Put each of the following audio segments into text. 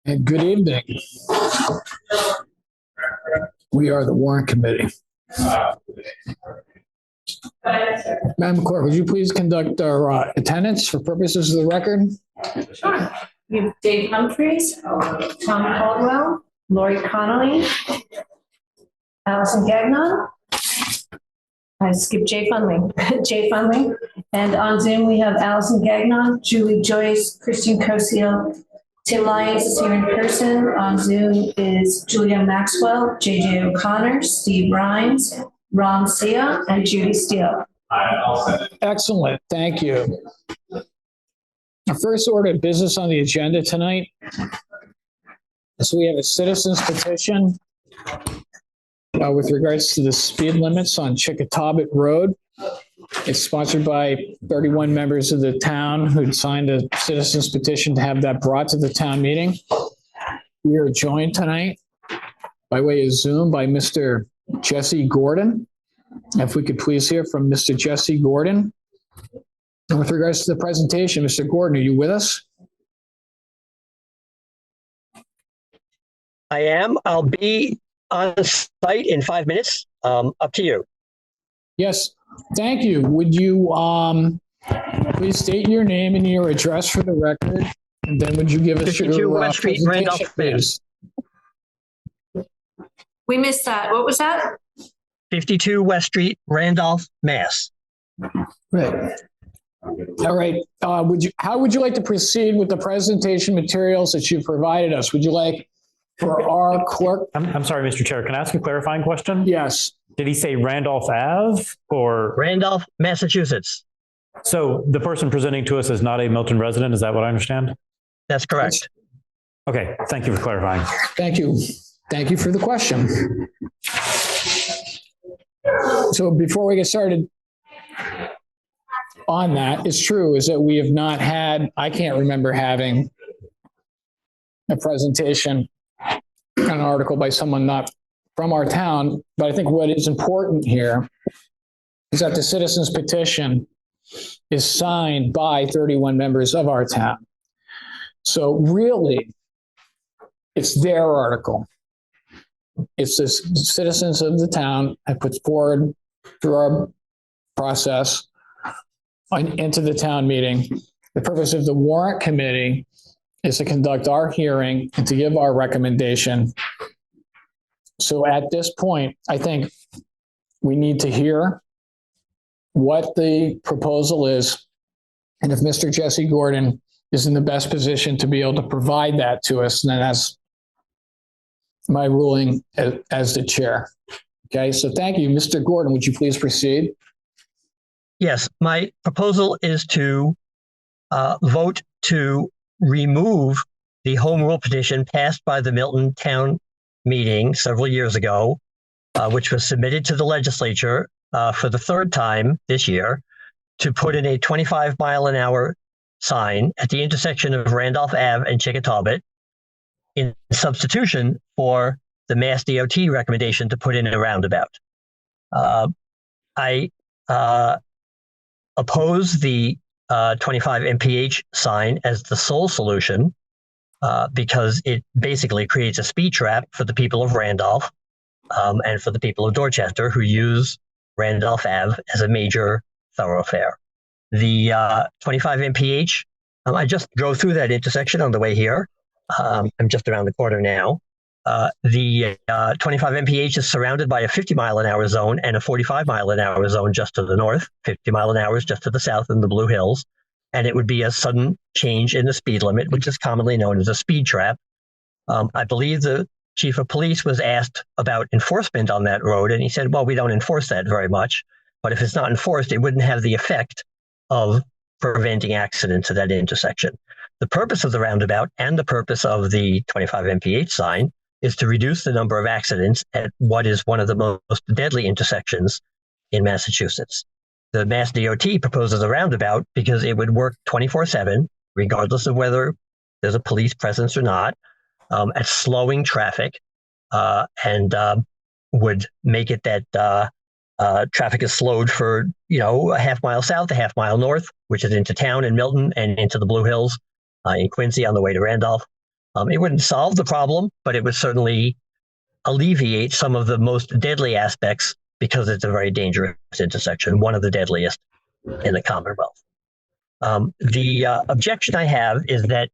And good evening. We are the Warrant Committee. Madam Clerk, would you please conduct our attendance for purposes of the record? Sure. We have Dave Humphreys, Tom Caldwell, Lori Connolly, Allison Gagnon. I skipped Jay Funley. Jay Funley. And on Zoom, we have Allison Gagnon, Julie Joyce, Christine Cosio, Tim Lyons is here in person. On Zoom is Julia Maxwell, JJ O'Connor, Steve Rhines, Ron Sia, and Judy Steele. Excellent. Thank you. Our first order of business on the agenda tonight is we have a citizen's petition with regards to the speed limits on Chickatobit Road. It's sponsored by 31 members of the town who signed a citizen's petition to have that brought to the town meeting. We are joined tonight by way of Zoom by Mr. Jesse Gordon. If we could please hear from Mr. Jesse Gordon. And with regards to the presentation, Mr. Gordon, are you with us? I am. I'll be on site in 5 minutes. Up to you. Yes, thank you. Would you please state your name and your address for the record? And then would you give us 52 your West Street, Randolph, please? We missed that. What was that? 52 West Street, Randolph, Mass. Right. All right. How would you like to proceed with the presentation materials that you provided us? Would you like for our clerk? I'm sorry, Mr. Chair. Can I ask a clarifying question? Yes. Did he say Randolph Ave or? Randolph, Massachusetts. So the person presenting to us is not a Milton resident. Is that what I understand? That's correct. Okay. Thank you for clarifying. Thank you. Thank you for the question. So before we get started on that, it's true is that we have not had, I can't remember having a presentation, an article by someone not from our town. But I think what is important here is that the citizens petition is signed by 31 members of our town. So really, it's their article. It's the citizens of the town that puts forward through our process into the town meeting. The purpose of the warrant committee is to conduct our hearing and to give our recommendation. So at this point, I think we need to hear what the proposal is. And if Mr. Jesse Gordon is in the best position to be able to provide that to us, then that's my ruling as the chair. Okay, so thank you. Mr. Gordon, would you please proceed? Yes, my proposal is to vote to remove the home rule petition passed by the Milton Town Meeting several years ago, which was submitted to the legislature for the third time this year, to put in a 25-mile-an-hour sign at the intersection of Randolph Ave and Chickatobit, in substitution for the Mass DOT recommendation to put in a roundabout. I oppose the 25 mph sign as the sole solution because it basically creates a speed trap for the people of Randolph and for the people of Dorchester who use Randolph Ave as a major thoroughfare. The 25 mph, I just drove through that intersection on the way here. I'm just around the corner now. The 25 mph is surrounded by a 50-mile-an-hour zone and a 45-mile-an-hour zone just to the north. 50 mile an hour is just to the south in the Blue Hills. And it would be a sudden change in the speed limit, which is commonly known as a speed trap. I believe the chief of police was asked about enforcement on that road, and he said, well, we don't enforce that very much. But if it's not enforced, it wouldn't have the effect of preventing accidents at that intersection. The purpose of the roundabout and the purpose of the 25 mph sign is to reduce the number of accidents at what is one of the most deadly intersections in Massachusetts. The Mass DOT proposes a roundabout because it would work 24/7, regardless of whether there's a police presence or not, at slowing traffic and would make it that traffic is slowed for, a half mile south, a half mile north, which is into town in Milton and into the Blue Hills, in Quincy on the way to Randolph. It wouldn't solve the problem, but it would certainly alleviate some of the most deadly aspects because it's a very dangerous intersection, one of the deadliest in the Commonwealth. The objection I have is that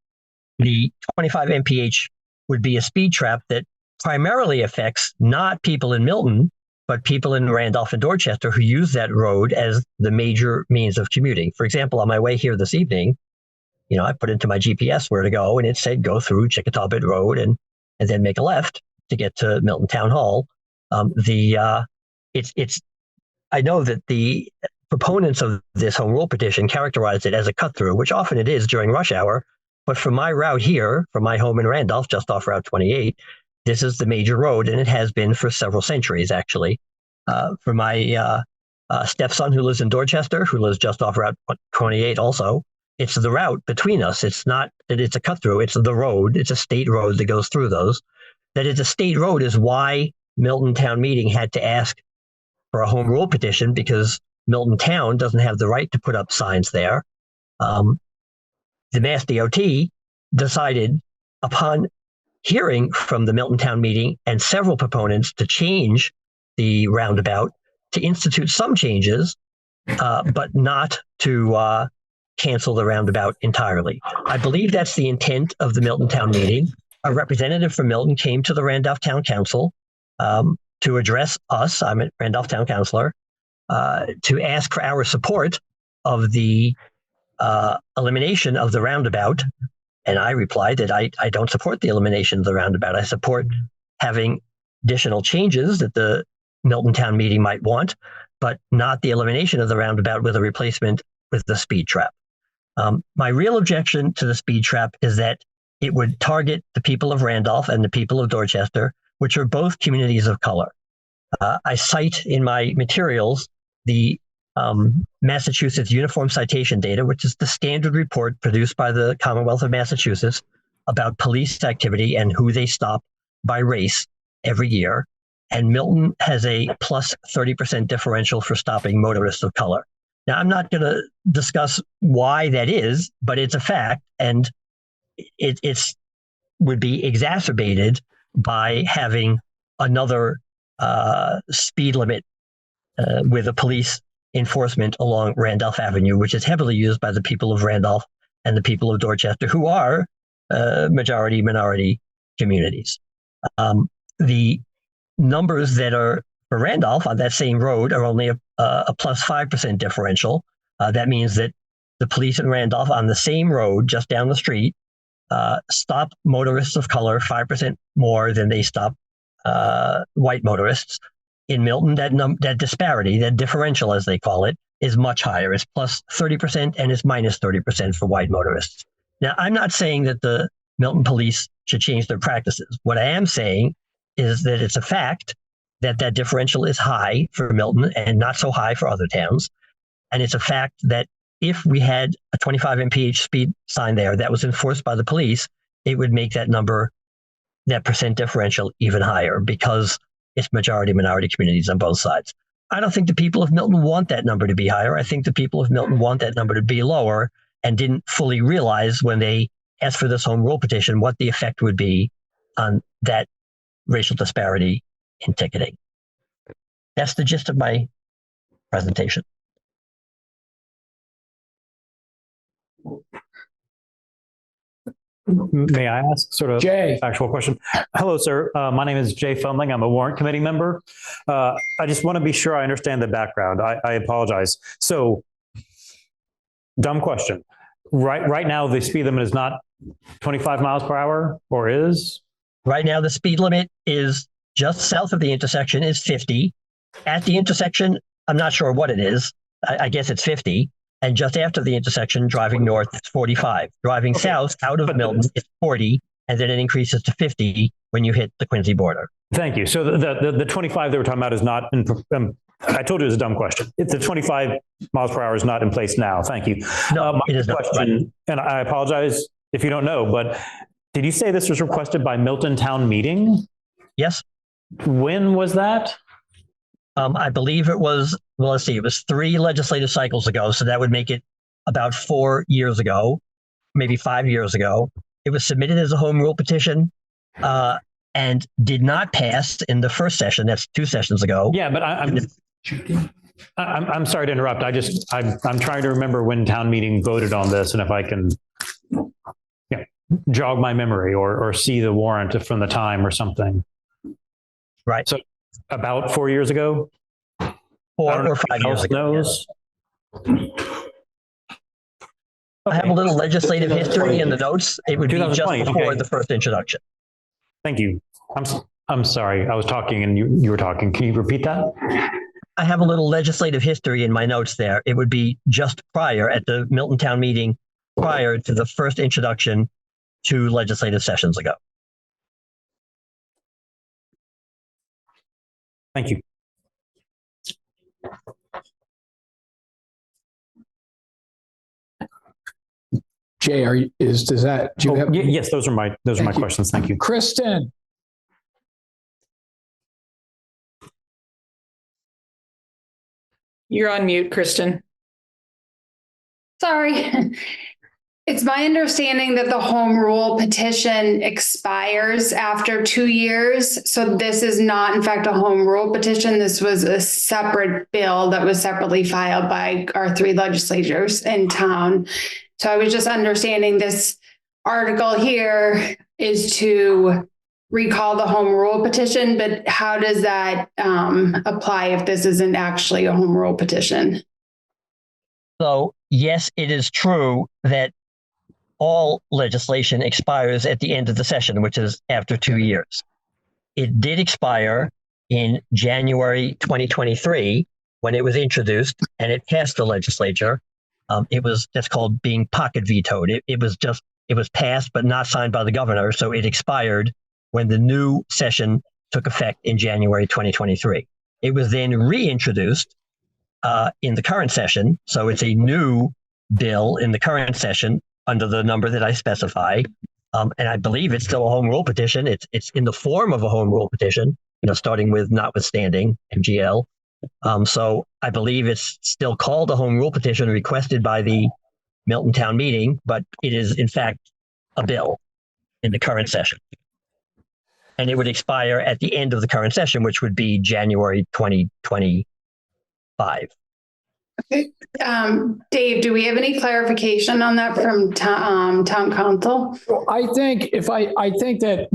the 25 mph would be a speed trap that primarily affects not people in Milton, but people in Randolph and Dorchester who use that road as the major means of commuting. For example, on my way here this evening, I put into my GPS where to go, and it said go through Chickatawbit Road and then make a left to get to Milton Town Hall. I know that the proponents of this home rule petition characterized it as a cut through, which often it is during rush hour. But for my route here, from my home in Randolph, just off Route 28, this is the major road, and it has been for several centuries, actually. For my stepson who lives in Dorchester, who lives just off Route 28 also, it's the route between us. It's not that it's a cut through, it's the road. It's a state road that goes through those. That it's a state road is why Milton Town Meeting had to ask for a home rule petition, because Milton Town doesn't have the right to put up signs there. The Mass DOT decided, upon hearing from the Milton Town Meeting and several proponents, to change the roundabout, to institute some changes, but not to cancel the roundabout entirely. I believe that's the intent of the Milton Town Meeting. A representative from Milton came to the Randolph Town Council to address us. I'm a Randolph Town Councilor, to ask for our support of the elimination of the roundabout. And I replied that I don't support the elimination of the roundabout. I support having additional changes that the Milton Town Meeting might want, but not the elimination of the roundabout with a replacement with the speed trap. My real objection to the speed trap is that it would target the people of Randolph and the people of Dorchester, which are both communities of color. I cite in my materials the Massachusetts Uniform Citation Data, which is the standard report produced by the Commonwealth of Massachusetts about police activity and who they stop by race every year. And Milton has a plus 30% differential for stopping motorists of color. Now, I'm not going to discuss why that is, but it's a fact, and it's would be exacerbated by having another speed limit with a police enforcement along Randolph Avenue, which is heavily used by the people of Randolph and the people of Dorchester, who are majority minority communities. The numbers that are for Randolph on that same road are only a plus 5% differential. That means that the police in Randolph on the same road just down the street stop motorists of color 5% more than they stop white motorists. In Milton, that disparity, that differential, as they call it, is much higher. It's plus 30% and it's minus 30% for white motorists. Now, I'm not saying that the Milton police should change their practices. What I am saying is that it's a fact that that differential is high for Milton and not so high for other towns. And it's a fact that if we had a 25 mph speed sign there that was enforced by the police, it would make that number, that percent differential, even higher, because it's majority minority communities on both sides. I don't think the people of Milton want that number to be higher. I think the people of Milton want that number to be lower, and didn't fully realize when they asked for this home rule petition what the effect would be on that racial disparity in ticketing. That's the gist of my presentation. May I ask sort of Jay. actual question? Hello, sir. My name is Jay Fundling. I'm a warrant committee member. I just want to be sure I understand the background. I apologize. So, dumb question. Right now, the speed limit is not 25 miles per hour, or is? Right now, the speed limit is just south of the intersection is 50. At the intersection, I'm not sure what it is. I guess it's 50. And just after the intersection, driving north, it's 45. Driving south out of Milton, it's 40, and then it increases to 50 when you hit the Quincy border. Thank you. So the 25 that we're talking about is not in, I told you it was a dumb question. It's the 25 miles per hour is not in place now. Thank you. No, it is not. Question, and I apologize if you don't know, but did you say this was requested by Milton Town Meeting? Yes. When was that? I believe it was, well, let's see, it was 3 legislative cycles ago. So that would make it about 4 years ago. maybe 5 years ago. It was submitted as a home rule petition and did not pass in the first session. That's 2 sessions ago. Yeah, but I'm sorry to interrupt. I'm trying to remember when town meeting voted on this, and if I can jog my memory or see the warrant from the time or something. Right. So about 4 years ago? 4 or 5 years ago. Knows. I have a little legislative history in the notes. It would be just before the first introduction. Thank you. I'm sorry. I was talking and you were talking. Can you repeat that? I have a little legislative history in my notes there. It would be just prior at the Milton Town meeting, prior to the first introduction 2 legislative sessions ago. Thank you. Jay, Yes, those are my questions. Thank you. Kristen? You're on mute, Kristen. Sorry. It's my understanding that the home rule petition expires after 2 years. So this is not, in fact, a home rule petition. This was a separate bill that was separately filed by our 3 legislators in town. So I was just understanding this article here is to recall the home rule petition, but how does that apply if this isn't actually a home rule petition? So yes, it is true that all legislation expires at the end of the session, which is after 2 years. It did expire in January 2023 when it was introduced and it passed the legislature. That's called being pocket vetoed. It was passed but not signed by the governor, so it expired when the new session took effect in January 2023. It was then reintroduced in the current session, so it's a new bill in the current session under the number that I specify. And I believe it's still a home rule petition. It's in the form of a home rule petition, starting with notwithstanding MGL. So I believe it's still called a home rule petition requested by the Milton Town meeting, but it is in fact a bill in the current session. And it would expire at the end of the current session, which would be January 2025. Okay. Dave, do we have any clarification on that from town council? I think that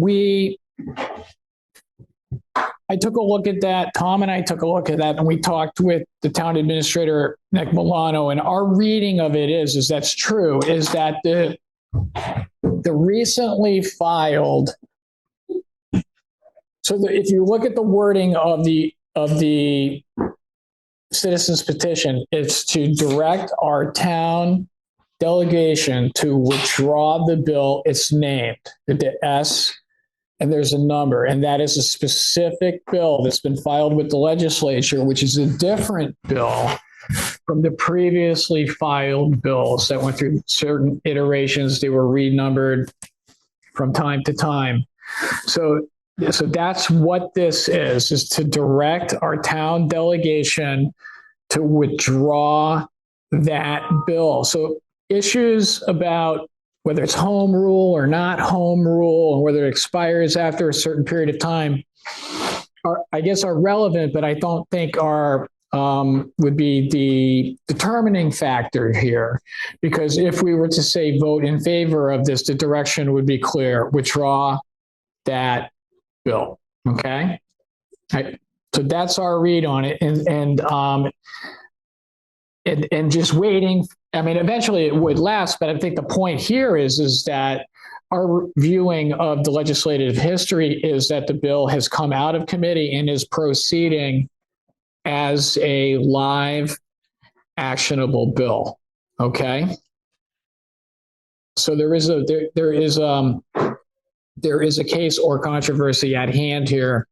I took a look at that. Tom and I took a look at that, and we talked with the town administrator, Nick Milano, and our reading of it is that's true, is that the recently filed. So if you look at the wording of the citizens petition, it's to direct our town delegation to withdraw the bill. It's named the S, and there's a number, and that is a specific bill that's been filed with the legislature, which is a different bill from the previously filed bills that went through certain iterations. They were renumbered from time to time. So that's what this is to direct our town delegation to withdraw that bill. So issues about whether it's home rule or not home rule, or whether it expires after a certain period of time, are relevant, but I don't think would be the determining factor here. Because if we were to say vote in favor of this, the direction would be clear: withdraw that bill. Okay. So that's our read on it. And just waiting. I mean, eventually it would last, but I think the point here is that our viewing of the legislative history is that the bill has come out of committee and is proceeding as a live actionable bill. Okay. So there is a case or controversy at hand here.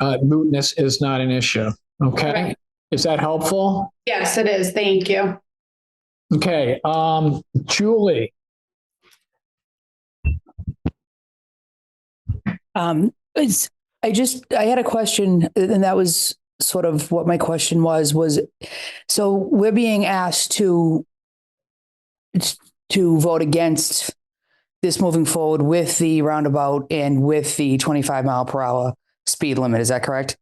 Mootness is not an issue. Okay. Is that helpful? Yes, it is. Thank you. Okay. Julie. I had a question, and that was sort of what my question was, so we're being asked to to vote against this moving forward with the roundabout and with the 25 mile per hour speed limit. Is that correct?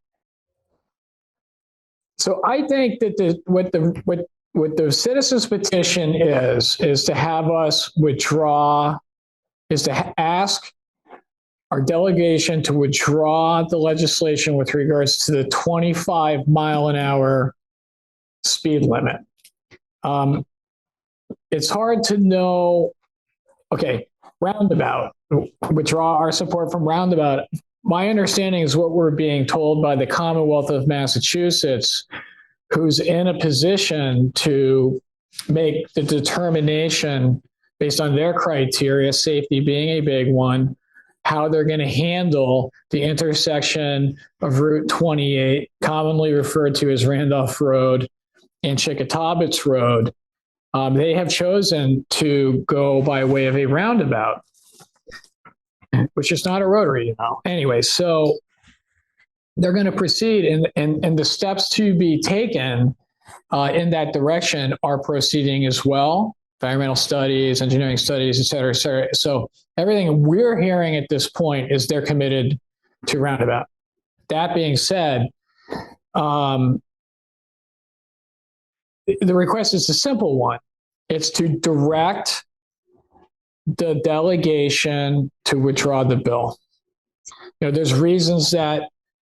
So I think that what the citizens petition is to have us withdraw, is to ask our delegation to withdraw the legislation with regards to the 25 mile an hour speed limit. It's hard to know. Okay, roundabout, withdraw our support from roundabout. My understanding is what we're being told by the Commonwealth of Massachusetts, who's in a position to make the determination based on their criteria, safety being a big one, how they're going to handle the intersection of Route 28, commonly referred to as Randolph Road, and Chickatobbits Road. They have chosen to go by way of a roundabout, which is not a rotary, Anyway, so they're going to proceed, and the steps to be taken in that direction are proceeding as well. Environmental studies, engineering studies, et cetera, et cetera. So everything we're hearing at this point is they're committed to roundabout. That being said, the request is a simple one. It's to direct the delegation to withdraw the bill. There's reasons that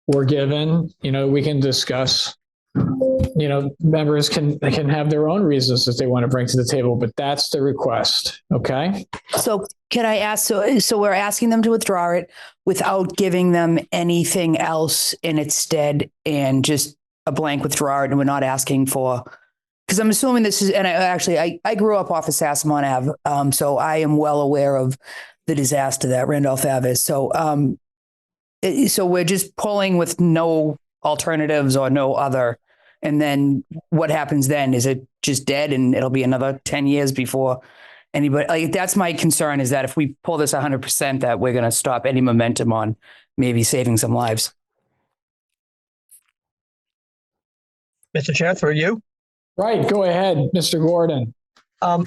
were given, we can discuss, members can have their own reasons that they want to bring to the table, but that's the request. Okay. So can I ask, so we're asking them to withdraw it without giving them anything else in its stead, and just a blank withdrawal, and we're not asking for, because I'm assuming this is, and I grew up off of Sassamon Ave, so I am well aware of the disaster that Randolph Ave is. So we're just pulling with no alternatives or no other. And then what happens then? Is it just dead and it'll be another 10 years before anybody, that's my concern, is that if we pull this 100%, that we're going to stop any momentum on maybe saving some lives. Mr. Chair, through you. Right. Go ahead, Mr. Gordon. I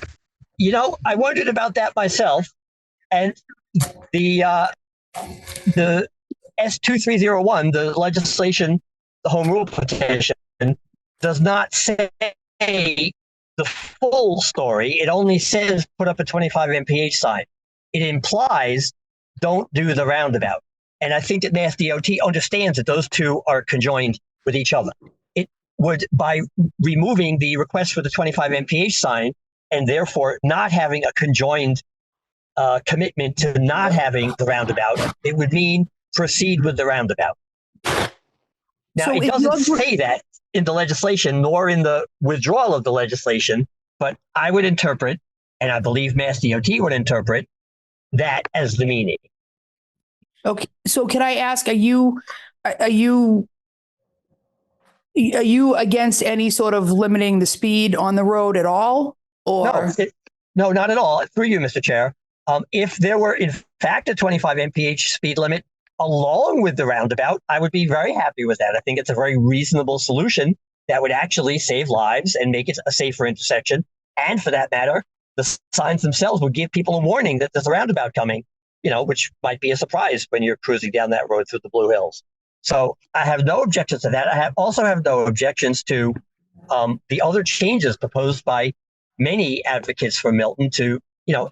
wondered about that myself. And the S2301, the legislation, the home rule petition, does not say the full story. It only says put up a 25 mph sign. It implies don't do the roundabout. And I think that Mass DOT understands that those two are conjoined with each other. It would, by removing the request for the 25 mph sign, and therefore not having a conjoined commitment to not having the roundabout, it would mean proceed with the roundabout. Now, So it doesn't say that in the legislation, nor in the withdrawal of the legislation, but I would interpret, and I believe Mass DOT would interpret, that as the meaning. Okay. So can I ask, are you against any sort of limiting the speed on the road at all? Or No, not at all. Through you, Mr. Chair. If there were, in fact, a 25 mph speed limit along with the roundabout, I would be very happy with that. I think it's a very reasonable solution that would actually save lives and make it a safer intersection. And for that matter, the signs themselves would give people a warning that there's a roundabout coming, which might be a surprise when you're cruising down that road through the Blue Hills. So I have no objections to that. I also have no objections to the other changes proposed by many advocates for Milton to,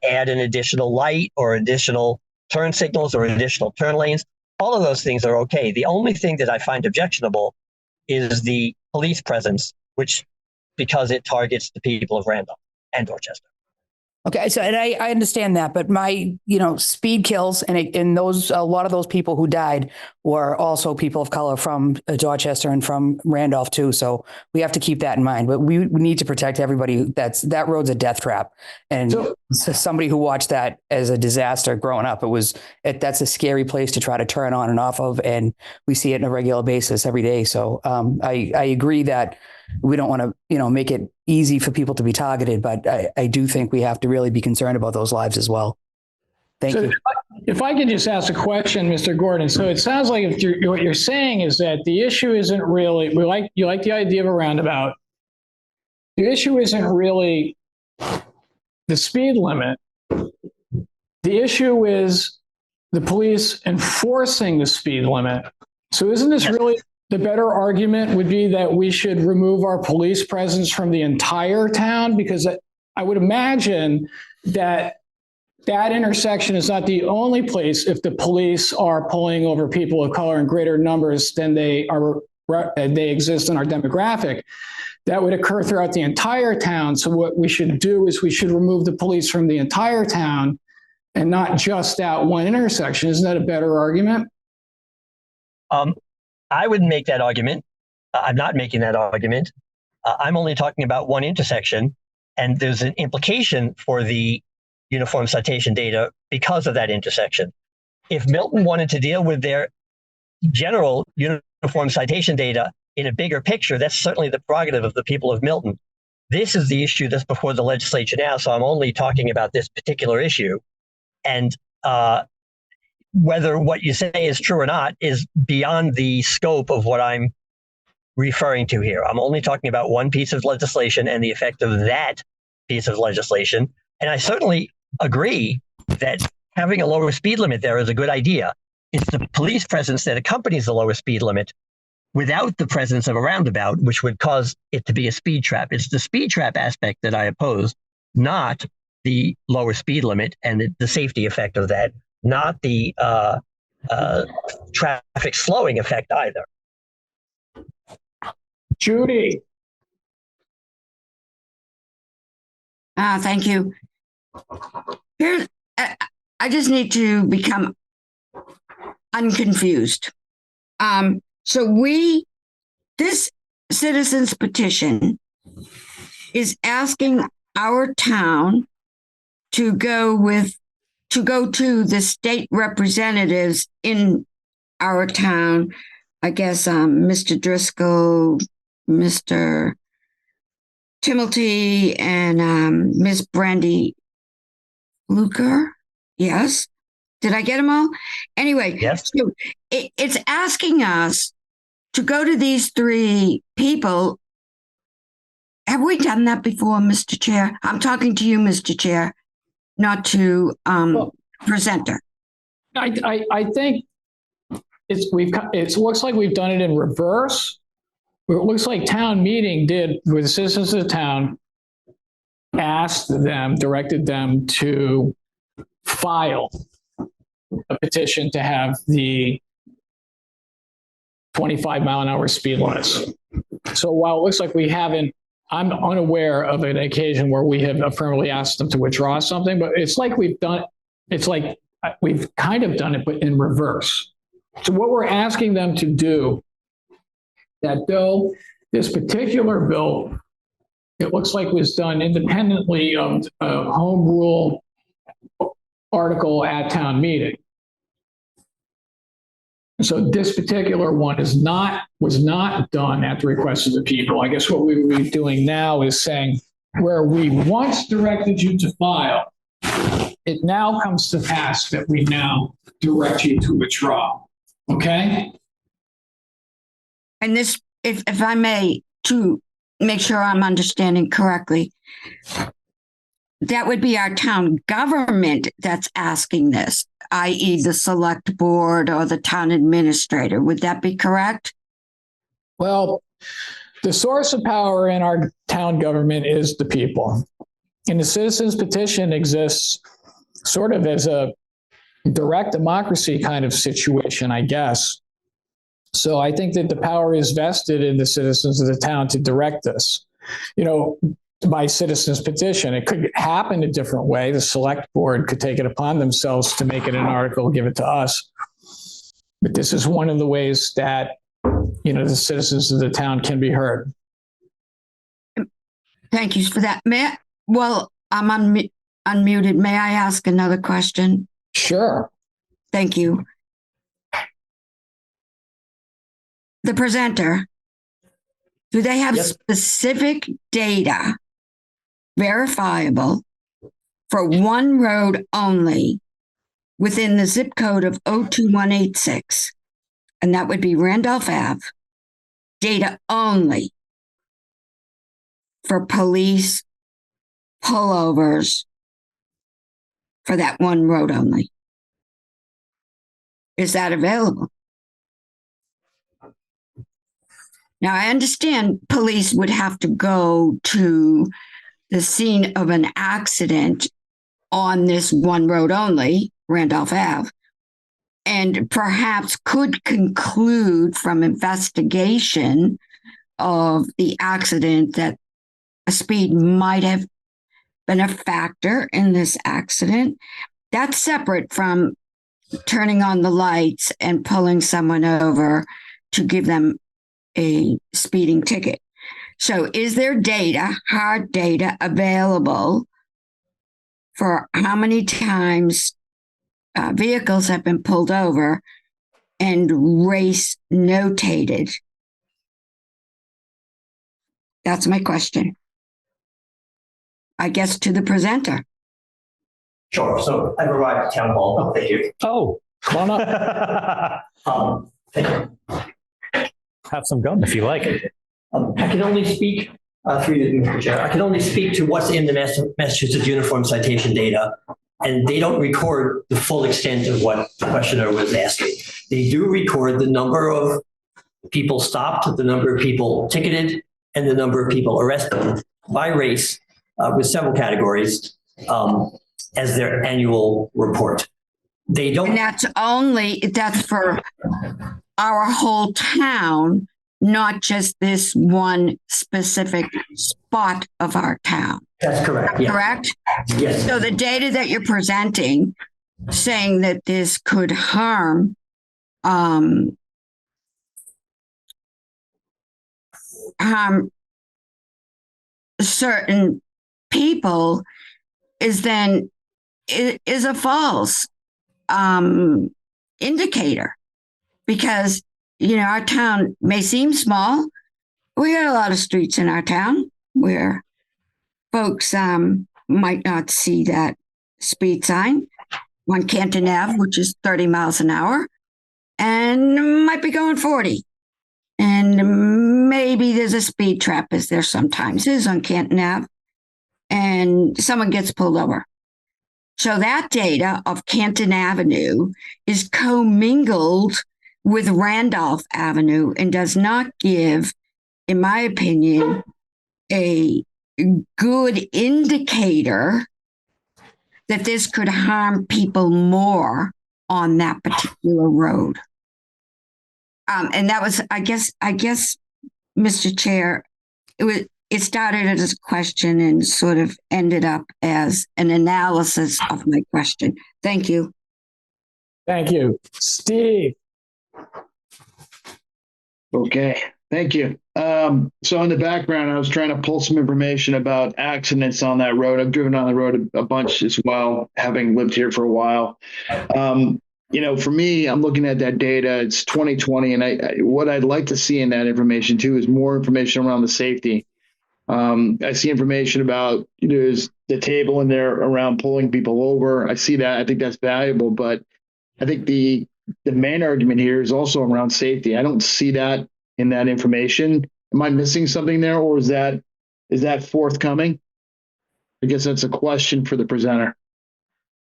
add an additional light or additional turn signals or additional turn lanes. All of those things are okay. The only thing that I find objectionable is the police presence, which, because it targets the people of Randolph and Dorchester. okay, so and I understand that, but my speed kills, and those, a lot of those people who died were also people of color from Dorchester and from Randolph too. So we have to keep that in mind. But we need to protect everybody. That road's a death trap, and so somebody who watched that as a disaster growing up, that's a scary place to try to turn on and off of, and we see it on a regular basis every day. So I agree that we don't want to make it easy for people to be targeted, but I do think we have to really be concerned about those lives as well. Thank you. If I could just ask a question, Mr. Gordon. So it sounds like what you're saying is that the issue isn't really, you like the idea of a roundabout. The issue isn't really the speed limit. The issue is the police enforcing the speed limit. So isn't this really the better argument would be that we should remove our police presence from the entire town? Because I would imagine that that intersection is not the only place if the police are pulling over people of color in greater numbers than they exist in our demographic. That would occur throughout the entire town. So what we should do is we should remove the police from the entire town and not just that one intersection. Isn't that a better argument? I wouldn't make that argument. I'm not making that argument. I'm only talking about one intersection, and there's an implication for the uniform citation data because of that intersection. If Milton wanted to deal with their general uniform citation data in a bigger picture, that's certainly the prerogative of the people of Milton. This is the issue that's before the legislature now, so I'm only talking about this particular issue. And whether what you say is true or not is beyond the scope of what I'm referring to here. I'm only talking about one piece of legislation and the effect of that piece of legislation. And I certainly agree that having a lower speed limit there is a good idea. It's the police presence that accompanies the lower speed limit without the presence of a roundabout, which would cause it to be a speed trap. It's the speed trap aspect that I oppose, not the lower speed limit and the safety effect of that, not the traffic slowing effect either. Judy. Thank you. Here's, I just need to become unconfused. So this citizens petition is asking our town to go to the state representatives in our town. I guess Mr. Driscoll, Mr. Timothy, and Miss Brandy Luker. Yes. Did I get them all? Anyway, yes. So it's asking us to go to these three people. Have we done that before, Mr. Chair? I'm talking to you, Mr. Chair, not to presenter. I think it looks like we've done it in reverse. It looks like town meeting did with the citizens of the town, directed them to file a petition to have the 25-mile-an-hour speed limits. So while it looks like we haven't, I'm unaware of an occasion where we have affirmatively asked them to withdraw something, but it's like we've kind of done it, but in reverse. So what we're asking them to do, that bill, this particular bill, it looks like was done independently of a home rule article at town meeting. So this particular one was not done at the request of the people. I guess what we would be doing now is saying where we once directed you to file, it now comes to pass that we now direct you to withdraw. Okay? And this, if I may, to make sure I'm understanding correctly, that would be our town government that's asking this, i.e. the select board or the town administrator. Would that be correct? Well, the source of power in our town government is the people. And the citizens petition exists sort of as a direct democracy kind of situation, I guess. So I think that the power is vested in the citizens of the town to direct this. By citizens petition. It could happen a different way. The select board could take it upon themselves to make it an article, give it to us. But this is one of the ways that, the citizens of the town can be heard. Thank you for that. I'm unmuted. May I ask another question? Sure. Thank you. The presenter, do they have specific data verifiable for one road only within the zip code of 02186? And that would be Randolph Ave. Data only for police pullovers for that one road only? Is that available? Now, I understand police would have to go to the scene of an accident on this one road only, Randolph Ave, and perhaps could conclude from investigation of the accident that a speed might have been a factor in this accident. That's separate from turning on the lights and pulling someone over to give them a speeding ticket. So is there data, hard data available for how many times vehicles have been pulled over and race notated? That's my question. I guess to the presenter. Sure. So I've arrived at town hall. Oh, thank you. Oh, Come on up. Thank you. have some gum if you like it. I can only speak through you, Mr. Chair. I can only speak to what's in the Massachusetts Uniform Citation data, and they don't record the full extent of what the questioner was asking. They do record the number of people stopped, the number of people ticketed, and the number of people arrested by race with several categories as their annual report. They don't. And that's for our whole town, not just this one specific spot of our town. That's correct. Yeah. Correct? Yes. So the data that you're presenting, saying that this could harm certain people, is a false indicator, because our town may seem small. We got a lot of streets in our town where folks might not see that speed sign on Canton Ave, which is 30 miles an hour, and might be going 40. And maybe there's a speed trap, as there sometimes is on Canton Ave, and someone gets pulled over. So that data of Canton Avenue is commingled with Randolph Avenue and does not give, in my opinion, a good indicator that this could harm people more on that particular road. And that was, I guess, Mr. Chair, it started as a question and sort of ended up as an analysis of my question. Thank you. Thank you. Steve. Okay, thank you. So in the background, I was trying to pull some information about accidents on that road. I've driven on the road a bunch as well, having lived here for a while. For me, I'm looking at that data. It's 2020, and what I'd like to see in that information too is more information around the safety. I see information about there's the table in there around pulling people over. I see that. I think that's valuable, but I think the main argument here is also around safety. I don't see that in that information. Am I missing something there, or is that forthcoming? I guess that's a question for the presenter.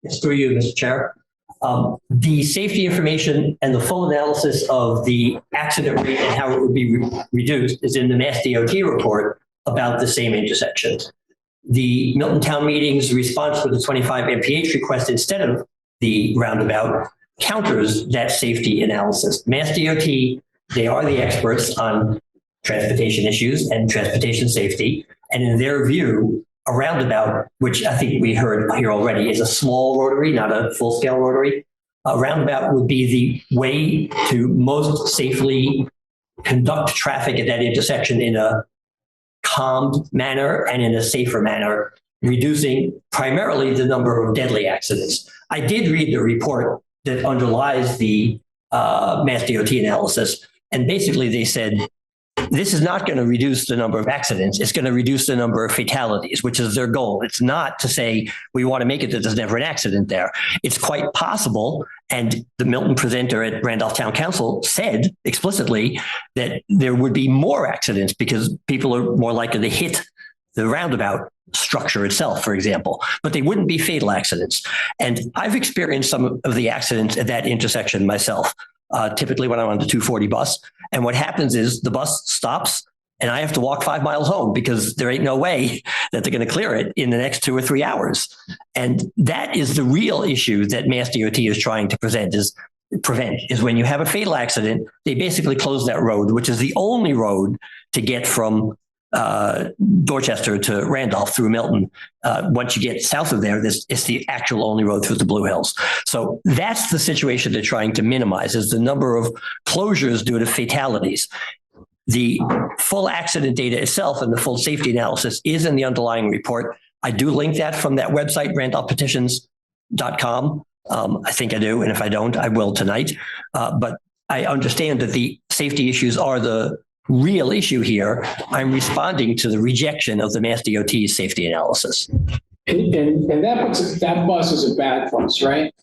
It's through you, Mr. Chair. The safety information and the full analysis of the accident rate and how it would be reduced is in the Mass DOT report about the same intersections. The Milton Town Meeting's response to the 25 mph request instead of the roundabout counters that safety analysis. Mass DOT, they are the experts on transportation issues and transportation safety. And in their view, a roundabout, which I think we heard here already, is a small rotary, not a full-scale rotary. A roundabout would be the way to most safely conduct traffic at that intersection in a calmed manner and in a safer manner, reducing primarily the number of deadly accidents. I did read the report that underlies the Mass DOT analysis, and basically they said, this is not going to reduce the number of accidents. It's going to reduce the number of fatalities, which is their goal. It's not to say we want to make it that there's never an accident there. It's quite possible, and the Milton presenter at Randolph Town Council said explicitly that there would be more accidents because people are more likely to hit roundabout structure itself, for example, but they wouldn't be fatal accidents. And I've experienced some of the accidents at that intersection myself, typically when I'm on the 240 bus. And what happens is the bus stops and I have to walk 5 miles home because there ain't no way that they're going to clear it in the next 2 or 3 hours. And that is the real issue that Mass DOT is trying to prevent is when you have a fatal accident, they basically close that road, which is the only road to get from Dorchester to Randolph through Milton. Once you get south of there, it's the actual only road through the Blue Hills. So that's the situation they're trying to minimize, is the number of closures due to fatalities. The full accident data itself and the full safety analysis is in the underlying report. I do link that from that website, randolphpetitions.com. I think I do. And if I don't, I will tonight. But I understand that the safety issues are the real issue here. I'm responding to the rejection of the Mass DOT's safety analysis. And that bus is a bad bus, right?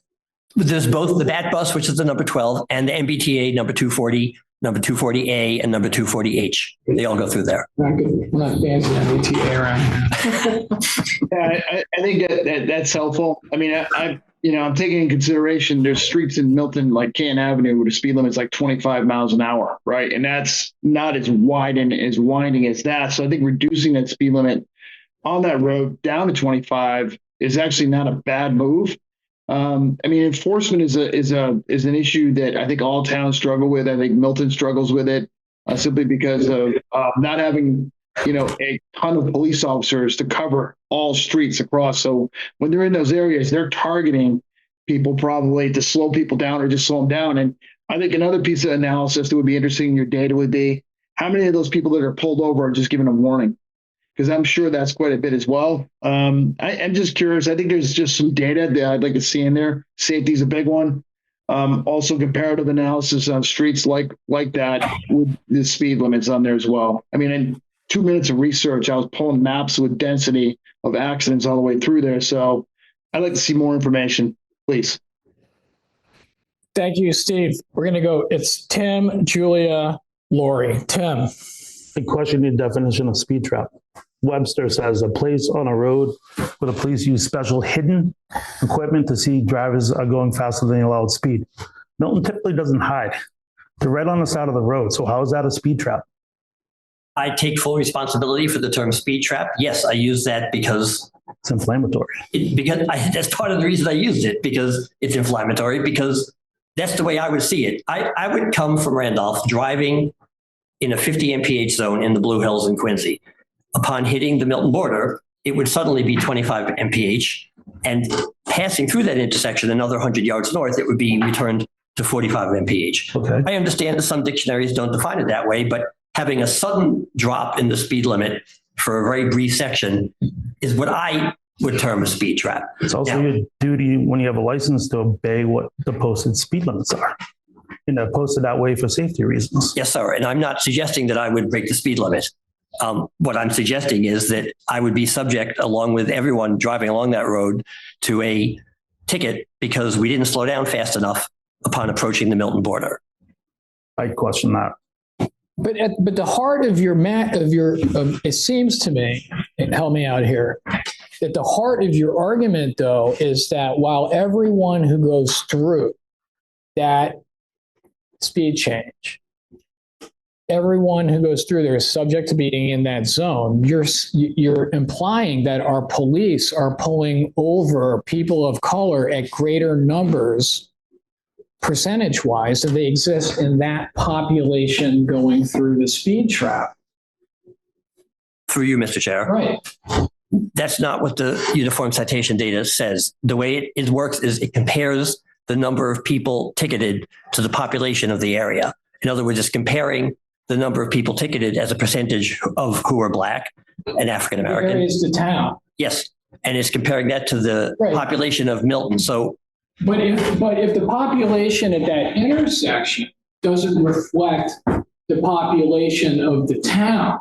There's both the BAT bus, which is the number 12, and the MBTA number 240, number 240A, and number 240H. They all go through there. We're not dancing MBTA around. Yeah, I think that's helpful. I mean, I'm taking in consideration there's streets in Milton like Canton Avenue where the speed limit's like 25 miles an hour, right? And that's not as winding as that. So I think reducing that speed limit on that road down to 25 is actually not a bad move. I mean, enforcement is an issue that I think all towns struggle with. I think Milton struggles with it simply because of not having, a ton of police officers to cover all streets across. So when they're in those areas, they're targeting people probably to slow people down or just slow them down. And I think another piece of analysis that would be interesting in your data would be how many of those people that are pulled over are just given a warning? Because I'm sure that's quite a bit as well. I'm just curious. I think there's just some data that I'd like to see in there. Safety is a big one. Also comparative analysis on streets like that with the speed limits on there as well. I mean, in 2 minutes of research, I was pulling maps with density of accidents all the way through there. So I'd like to see more information, please. Thank you, Steve. We're going to go. It's Tim, Julia, Lori. Tim. I question the definition of speed trap. Webster says a place on a road where the police use special hidden equipment to see drivers are going faster than the allowed speed. Milton typically doesn't hide. They're right on the side of the road. So how is that a speed trap? I take full responsibility for the term speed trap. Yes, I use that because It's inflammatory. That's part of the reason I used it, because it's inflammatory, because that's the way I would see it. I would come from Randolph driving in a 50 mph zone in the Blue Hills in Quincy. Upon hitting the Milton border, it would suddenly be 25 mph, and passing through that intersection another 100 yards north, it would be returned to 45 mph. Okay. I understand that some dictionaries don't define it that way, but having a sudden drop in the speed limit for a very brief section is what I would term a speed trap. It's also your duty when you have a license to obey what the posted speed limits are. And they're posted that way for safety reasons. Yes, sir. And I'm not suggesting that I would break the speed limit. What I'm suggesting is that I would be subject, along with everyone driving along that road, to a ticket because we didn't slow down fast enough upon approaching the Milton border. I'd question that. But the heart of it seems to me, and help me out here, that the heart of your argument, though, is that while everyone who goes through that speed change, everyone who goes through there is subject to being in that zone, you're implying that our police are pulling over people of color at greater numbers percentage-wise than they exist in that population going through the speed trap. Through you, Mr. Chair. Right. That's not what the uniform citation data says. The way it works is it compares the number of people ticketed to the population of the area. In other words, it's comparing the number of people ticketed as a percentage of who are Black and African American. Areas to town. Yes, and it's comparing that to the population of Milton. So, but if the population at that intersection doesn't reflect the population of the town,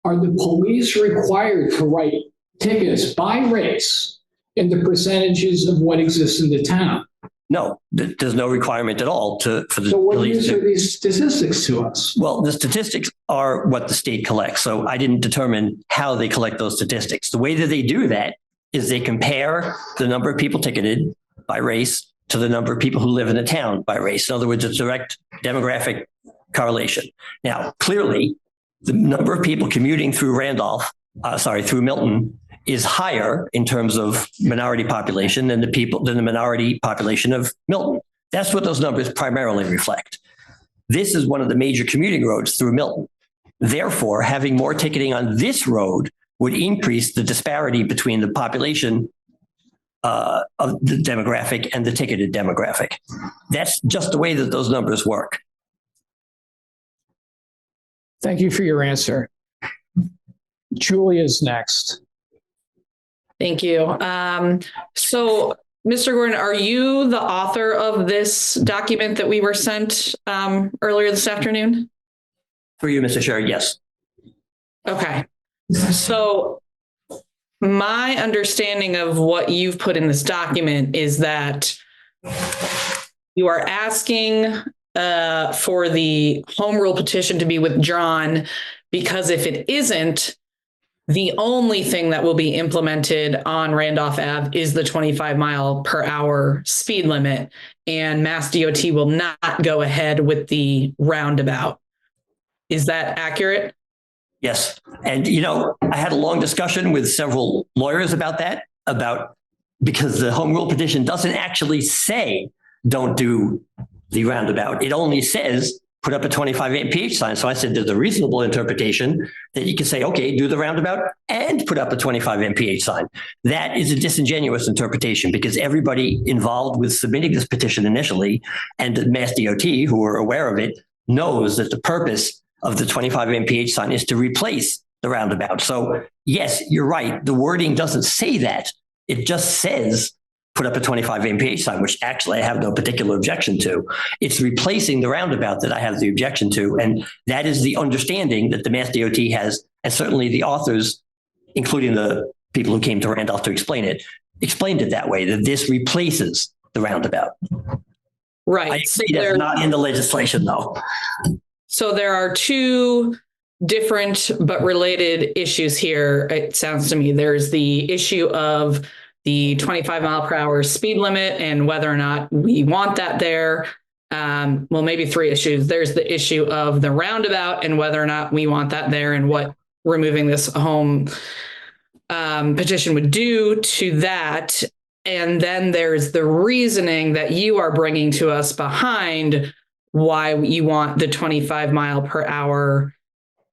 are the police required to write tickets by race in the percentages of what exists in the town? No, there's no requirement at all for the So what police use are these statistics to us? Well, the statistics are what the state collects. So I didn't determine how they collect those statistics. The way that they do that is they compare the number of people ticketed by race to the number of people who live in a town by race. In other words, it's direct demographic correlation. Now, clearly, the number of people commuting through through Milton is higher in terms of minority population than the minority population of Milton. That's what those numbers primarily reflect. This is one of the major commuting roads through Milton. Therefore, having more ticketing on this road would increase the disparity between the population of the demographic and the ticketed demographic. That's just the way that those numbers work. Thank you for your answer. Julia's next. Thank you. So, Mr. Gordon, are you the author of this document that we were sent earlier this afternoon? For you, Mr. Chair, yes. Okay. So my understanding of what you've put in this document is that you are asking for the home rule petition to be withdrawn because if it isn't, the only thing that will be implemented on Randolph Ave is the 25 mile per hour speed limit, and Mass DOT will not go ahead with the roundabout. Is that accurate? Yes. And, I had a long discussion with several lawyers about that, because the home rule petition doesn't actually say don't do the roundabout. It only says put up a 25 mph sign. So I said there's a reasonable interpretation that you can say, okay, do the roundabout and put up a 25 mph sign. That is a disingenuous interpretation because everybody involved with submitting this petition initially and the Mass DOT, who were aware of it, knows that the purpose of the 25 mph sign is to replace the roundabout. So yes, you're right. The wording doesn't say that. It just says put up a 25 mph sign, which actually I have no particular objection to. It's replacing the roundabout that I have the objection to. And that is the understanding that the Mass DOT has, and certainly the authors, including the people who came to Randolph to explain it, explained it that way, that this replaces the roundabout. Right. I see that's not in the legislation, though. So there are two different but related issues here, it sounds to me. There's the issue of the 25 mile per hour speed limit and whether or not we want that there. Well, maybe three issues. There's the issue of the roundabout and whether or not we want that there and what removing this home petition would do to that. And then there's the reasoning that you are bringing to us behind why you want the 25 mile per hour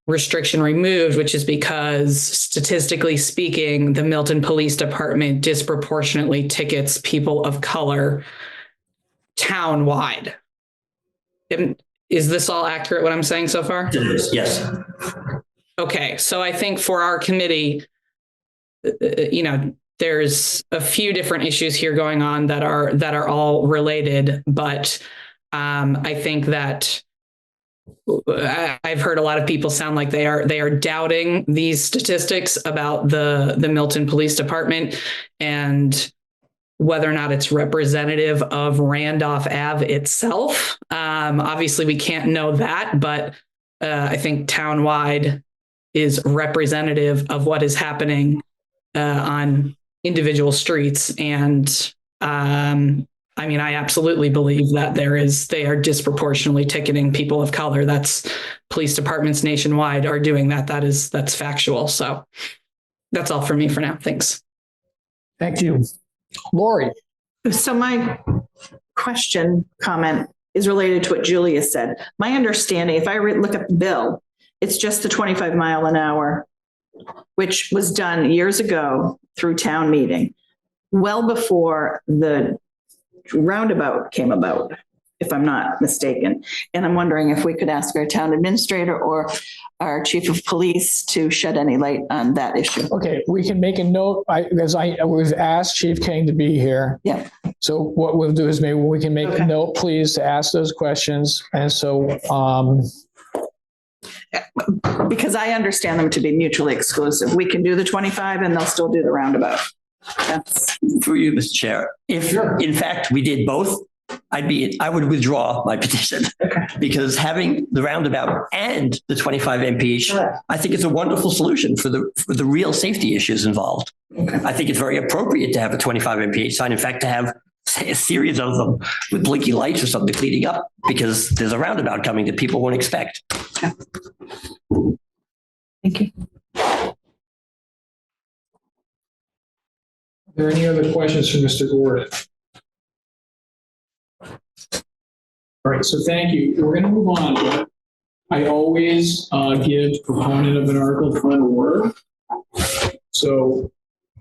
restriction removed, which is because statistically speaking, the Milton Police Department disproportionately tickets people of color town-wide. Is this all accurate, what I'm saying so far? Yes. Okay, so I think for our committee, there's a few different issues here going on that are all related, but I think that I've heard a lot of people sound like they are doubting these statistics about the Milton Police Department and whether or not it's representative of Randolph Ave itself. Obviously, we can't know that, but I think townwide is representative of what is happening on individual streets. And I absolutely believe that they are disproportionately ticketing people of color. That's police departments nationwide are doing that. That's factual. So that's all for me for now. Thanks. Thank you. Lori. So my comment is related to what Julia said. My understanding, if I look at the bill, it's just the 25 mile an hour, which was done years ago through town meeting, well before the roundabout came about, if I'm not mistaken. And I'm wondering if we could ask our town administrator or our chief of police to shed any light on that issue. Okay, we can make a note because we've asked Chief King to be here. Yeah. So what we'll do is maybe we can make a note, please, to ask those questions. And so, because I understand them to be mutually exclusive. We can do the 25 and they'll still do the roundabout. Through you, Mr. Chair. If in fact we did both, I would withdraw my petition because having the roundabout and the 25 mph, I think it's a wonderful solution for the real safety issues involved. I think it's very appropriate to have a 25 mph sign. In fact, to have a series of them with blinky lights or something leading up, because there's a roundabout coming that people won't expect. Thank you. Are there any other questions for Mr. Gordon? All right, so thank you. We're going to move on. But I always give proponent of an article the final word. So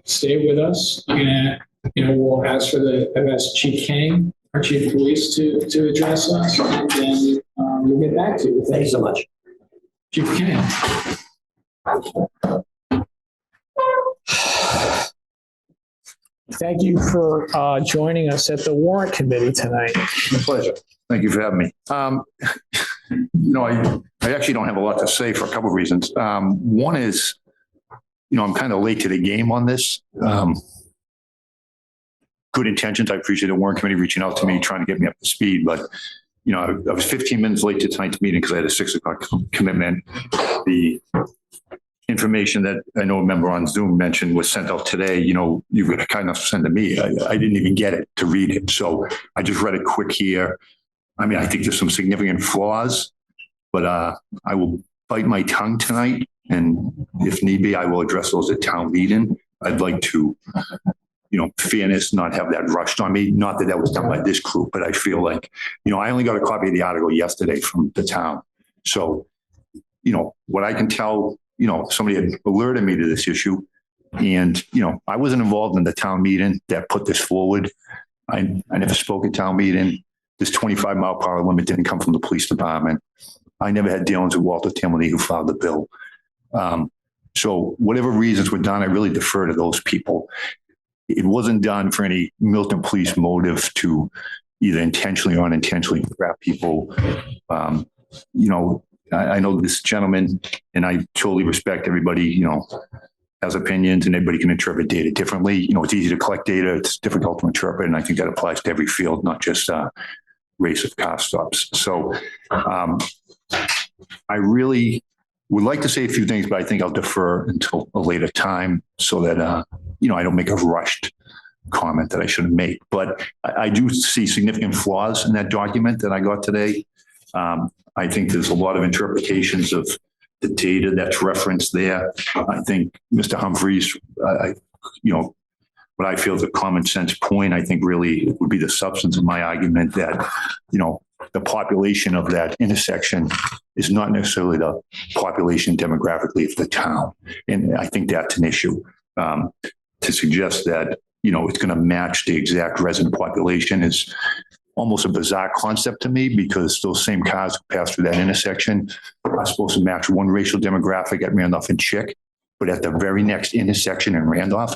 stay with us. I'm gonna, we'll ask I've asked Chief King, our Chief of Police, to address us, and then we'll get back to you. Thank you so much. Chief King. Thank you for joining us at the Warrant Committee tonight. My pleasure. Thank you for having me. I actually don't have a lot to say for a couple of reasons. One is, I'm kind of late to the game on this. Good intentions. I appreciate the Warrant Committee reaching out to me, trying to get me up to speed. But, I was 15 minutes late to tonight's meeting because I had a 6 o'clock commitment. The information that I know a member on Zoom mentioned was sent out today. You were kind enough to send to me. I didn't even get it to read it. So I just read it quick here. I think there's some significant flaws, but I will bite my tongue tonight. And if need be, I will address those at town meeting. I'd like to, fairness, not have that rushed on me. Not that that was done by this group, but I feel like, I only got a copy of the article yesterday from the town. So, what I can tell, somebody had alerted me to this issue, and, I wasn't involved in the town meeting that put this forward. I never spoke at town meeting. This 25-mile-per-hour limit didn't come from the police department. I never had dealings with Walter Timothy, who filed the bill. So whatever reasons were done, I really defer to those people. It wasn't done for any Milton police motive to either intentionally or unintentionally trap people. I know this gentleman, and I totally respect everybody, has opinions, and everybody can interpret data differently. It's easy to collect data. It's difficult to interpret. And I think that applies to every field, not just race of car stops. So I really would like to say a few things, but I think I'll defer until a later time so that, I don't make a rushed comment that I shouldn't make. But I do see significant flaws in that document that I got today. I think there's a lot of interpretations of the data that's referenced there. I think Mr. Humphreys, what I feel is a common sense point, I think really would be the substance of my argument that, the population of that intersection is not necessarily the population demographically of the town. And I think that's an issue. To suggest that, it's going to match the exact resident population is almost a bizarre concept to me, because those same cars who pass through that intersection are supposed to match one racial demographic at Randolph and Chick, but at the very next intersection in Randolph,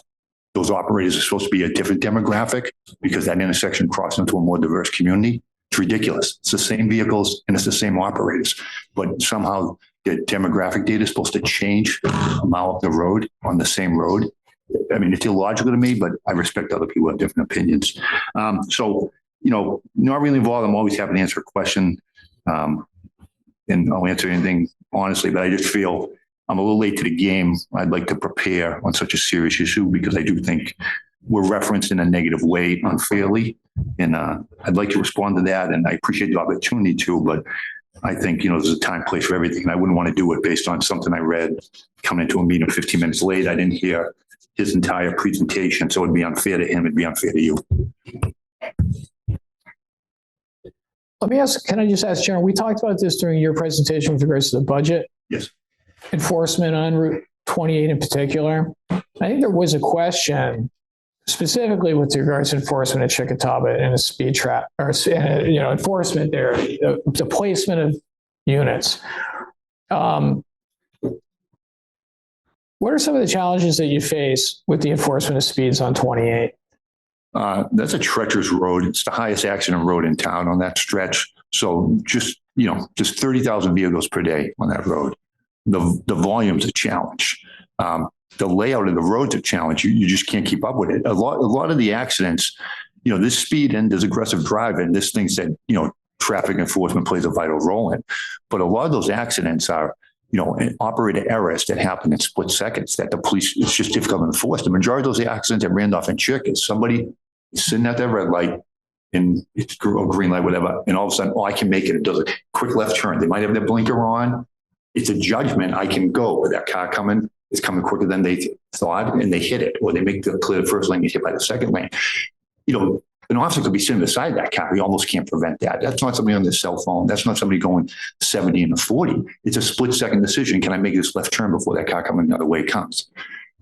those operators are supposed to be a different demographic because that intersection crosses into a more diverse community. It's ridiculous. It's the same vehicles and it's the same operators, but somehow the demographic data is supposed to change a mile up the road on the same road. It's illogical to me, but I respect other people who have different opinions. So, not really involved. I'm always happy to answer a question, and I'll answer anything honestly, but I just feel I'm a little late to the game. I'd like to prepare on such a serious issue because I do think we're referenced in a negative way unfairly. And I'd like to respond to that. And I appreciate the opportunity to, but I think, there's a time, place for everything. And I wouldn't want to do it based on something I read coming into a meeting 15 minutes late. I didn't hear his entire presentation. So it'd be unfair to him. It'd be unfair to you. Let me ask, can I just ask, Sharon, we talked about this during your presentation with regards to the budget. Yes. Enforcement on Route 28 in particular. I think there was a question specifically with regards to enforcement at Chickatawba and a speed trap, or, enforcement there, the placement of units. What are some of the challenges that you face with the enforcement of speeds on 28? That's a treacherous road. It's the highest accident road in town on that stretch. So just 30,000 vehicles per day on that road. The volume's a challenge. The layout of the road's a challenge. You just can't keep up with it. A lot of the accidents, this speed and there's aggressive driving, this things that, traffic enforcement plays a vital role in. But a lot of those accidents are, operator errors that happen in split seconds that the police, it's just difficult to enforce. The majority of those accidents at Randolph and Chick is somebody sitting at that red light and it's green light, whatever. And all of a sudden, I can make it. It does a quick left turn. They might have their blinker on. It's a judgment. I can go with that car coming. It's coming quicker than they thought and they hit it, or they make the clear the first lane, get hit by the second lane. An officer could be sitting beside that car. We almost can't prevent that. That's not somebody on their cell phone. That's not somebody going 70 and a 40. It's a split second decision. Can I make this left turn before that car coming another way comes?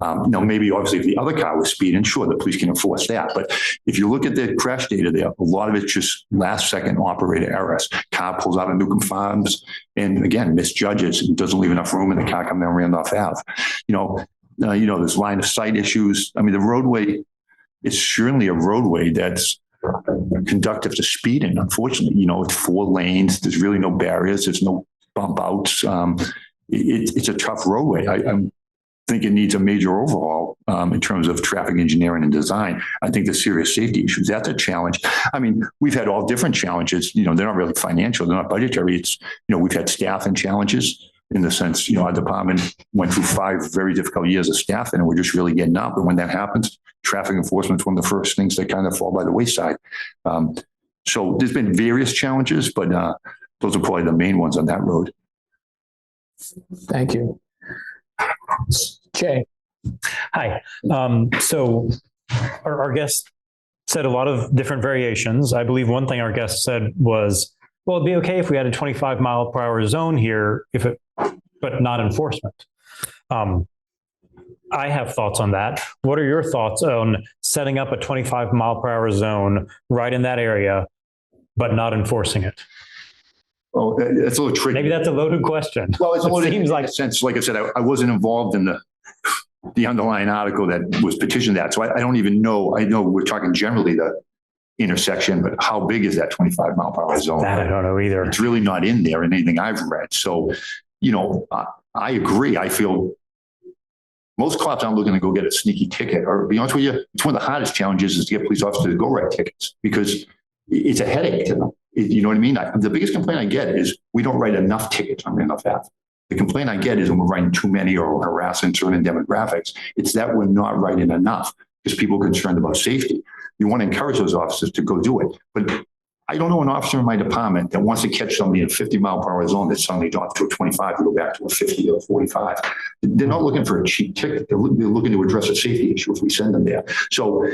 Maybe obviously if the other car was speeding, sure, the police can enforce that. But if you look at the crash data there, a lot of it's just last second operator errors. Car pulls out of Newcomb Farms and again, misjudges and doesn't leave enough room in the car coming down Randolph Ave. There's line of sight issues. I mean, the roadway is certainly a roadway that's conducive to speeding. Unfortunately, it's 4 lanes. There's really no barriers. There's no bump outs. It's a tough roadway. I think it needs a major overhaul in terms of traffic engineering and design. I think the serious safety issues, that's a challenge. I mean, we've had all different challenges. They're not really financial. They're not budgetary. It's, we've had staffing challenges in the sense, our department went through 5 very difficult years of staffing and we're just really getting up. And when that happens, traffic enforcement is one of the first things that kind of fall by the wayside. So there's been various challenges, but those are probably the main ones on that road. Thank you. Jay. Hi. So our guest said a lot of different variations. I believe one thing our guest said was, well, it'd be okay if we had a 25 mile per hour zone here, but not enforcement. I have thoughts on that. What are your thoughts on setting up a 25 mile per hour zone right in that area, but not enforcing it? Well, it's a little tricky. Maybe that's a loaded question. Well, it's a loaded seems like sense. Like I said, I wasn't involved in the underlying article that was petitioned that. So I don't even know. I know we're talking generally the intersection, but how big is that 25 mile per hour zone? That I don't know either. It's really not in there in anything I've read. So, I agree. I feel most cops aren't looking to go get a sneaky ticket. Or to be honest with you, it's one of the hardest challenges is to get police officers to go write tickets because it's a headache to them. You know what I mean? The biggest complaint I get is we don't write enough tickets on Randolph Ave. The complaint I get is when we're writing too many or harassing certain demographics, it's that we're not writing enough because people are concerned about safety. You want to encourage those officers to go do it. But I don't know an officer in my department that wants to catch somebody in a 50 mile per hour zone that suddenly drops to a 25 to go back to a 50 or 45. They're not looking for a cheap ticket. They're looking to address a safety issue if we send them there. So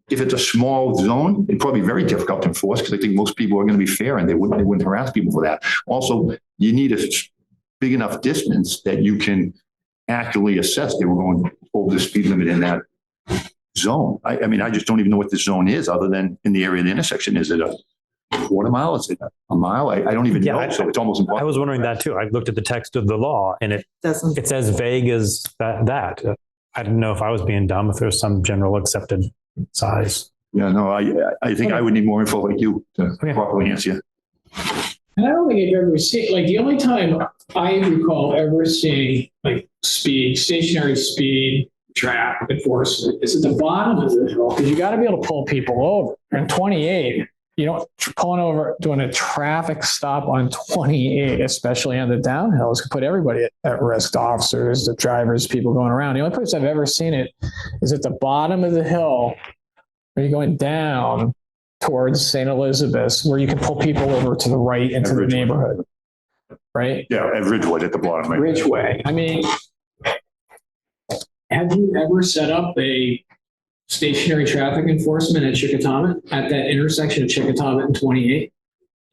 if it's a small zone, it'd probably be very difficult to enforce because I think most people are going to be fair and they wouldn't harass people for that. Also, you need a big enough distance that you can accurately assess they were going over the speed limit in that zone. I mean, I just don't even know what the zone is other than in the area of the intersection. Is it a quarter mile? Is it a mile? I don't even know. So it's almost impossible. I was wondering that too. I looked at the text of the law and it's as vague as that. I didn't know if I was being dumb, if there's some general accepted size. Yeah, no, I think I would need more info like you to properly answer you. And I don't think I've ever seen, the only time I recall ever seeing stationary speed traffic enforcement is at the bottom of the hill, because you got to be able to pull people over. And 28, pulling over, doing a traffic stop on 28, especially on the downhills, could put everybody at risk, the officers, the drivers, people going around. The only place I've ever seen it is at the bottom of the hill where you're going down towards St. Elizabeth's, where you can pull people over to the right into the neighborhood. Right? Yeah, at Ridgewood at the bottom. Right? Ridgeway. I mean, have you ever set up a stationary traffic enforcement at Chickatawit, at that intersection of Chickatawit and 28?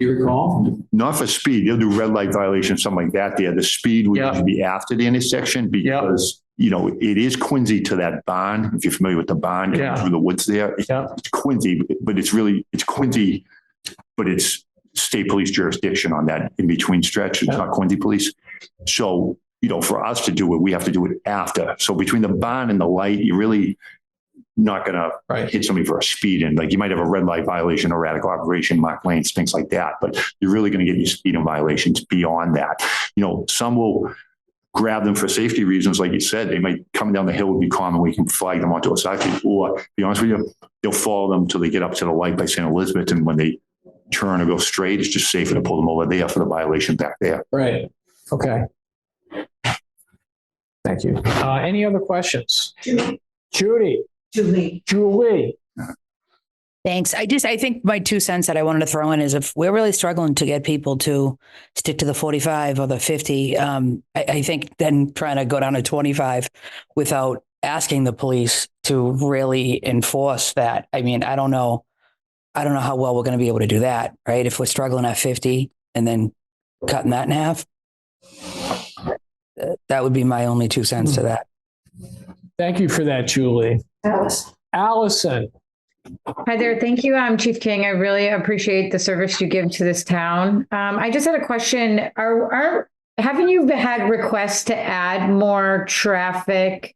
Do you recall? Not for speed. You'll do red light violation, something like that there. The speed would usually be after the intersection because, it is Quincy to that barn. If you're familiar with the barn, going through the woods there, it's Quincy, but it's Quincy, but it's state police jurisdiction on that in between stretch. It's not Quincy police. So, for us to do it, we have to do it after. So between the barn and the light, you're really not going to hit somebody for a speed. And you might have a red light violation, erratic operation, marked lanes, things like that. But you're really going to get your speed and violations beyond that. Some will grab them for safety reasons, like you said, they might come down the hill would be common. We can flag them onto a side street, or to be honest with you, they'll follow them till they get up to the light by St. Elizabeth. And when they turn or go straight, it's just safer to pull them over there for the violation back there. Right. Okay. Thank you. Any other questions? Judy. Julie. Thanks. I think my 2 cents that I wanted to throw in is if we're really struggling to get people to stick to the 45 or the 50, I think then trying to go down to 25 without asking the police to really enforce that. I mean, I don't know how well we're going to be able to do that, right? If we're struggling at 50 and then cutting that in half, that would be my only 2 cents to that. Thank you for that, Julie. Allison. Hi there. Thank you, Chief King. I really appreciate the service you give to this town. I just had a question. Haven't you had requests to add more traffic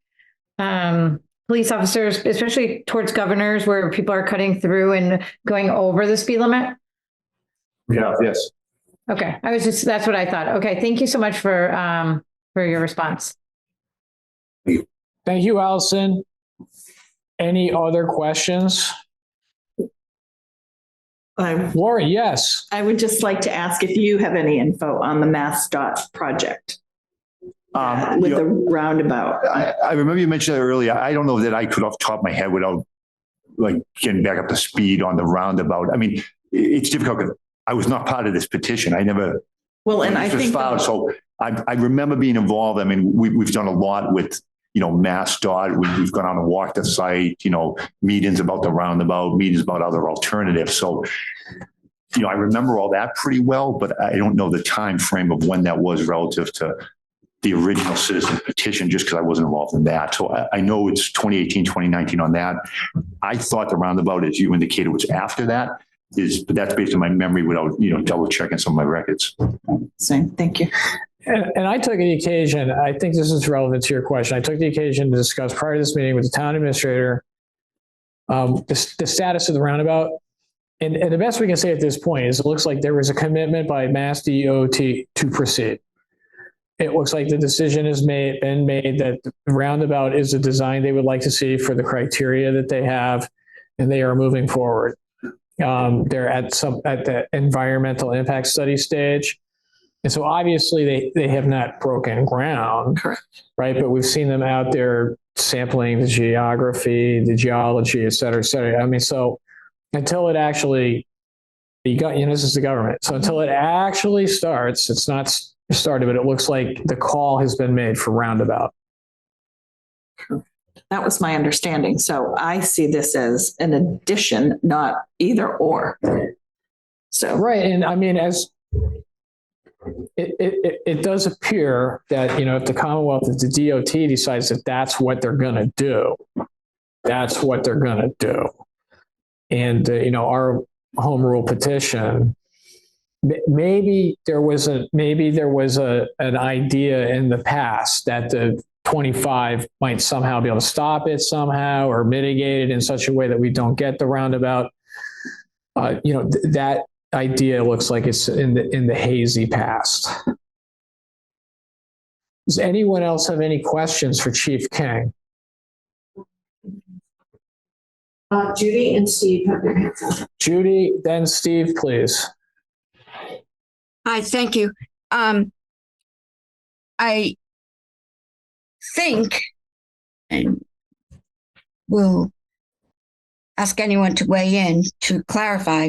police officers, especially towards governors where people are cutting through and going over the speed limit? Yeah. Yes. Okay. That's what I thought. Okay. Thank you so much for your response. Thank you, Allison. Any other questions? Laura, yes. I would just like to ask if you have any info on the MassDOT project with the roundabout. I remember you mentioned that earlier. I don't know that I could off the top of my head without like getting back up to speed on the roundabout. I mean, it's difficult because I was not part of this petition. I never. Well, and I think filed, so I remember being involved. I mean, we've done a lot with, MassDOT. We've gone out and walked the site, meetings about the roundabout, meetings about other alternatives. So, I remember all that pretty well, but I don't know the time frame of when that was relative to the original citizen petition, just because I wasn't involved in that. So I know it's 2018, 2019 on that. I thought the roundabout, as you indicated, was after that. But that's based on my memory without, double checking some of my records. Same. Thank you. And I took the occasion, I think this is relevant to your question. I took the occasion to discuss prior to this meeting with the town administrator, the status of the roundabout. And the best we can say at this point is it looks like there was a commitment by Mass DOT to proceed. It looks like the decision has been made that the roundabout is the design they would like to see for the criteria that they have, and they are moving forward. They're at the environmental impact study stage. And so obviously they have not broken ground. Correct. Right. But we've seen them out there sampling the geography, the geology, et cetera, et cetera. I mean, so until it actually, this is the government. So until it actually starts, it's not started, but it looks like the call has been made for roundabout. That was my understanding. So I see this as an addition, not either or. So right. And I mean, as it does appear that, if the Commonwealth, if the DOT decides that that's what they're going to do, that's what they're going to do. And, our home rule petition, maybe there was an idea in the past that the 25 might somehow be able to stop it somehow or mitigate it in such a way that we don't get the roundabout. That idea looks like it's in the hazy past. Does anyone else have any questions for Chief King? Judy and Steve have their hands up. Judy, then Steve, please. Hi, thank you. I think, and we'll ask anyone to weigh in to clarify,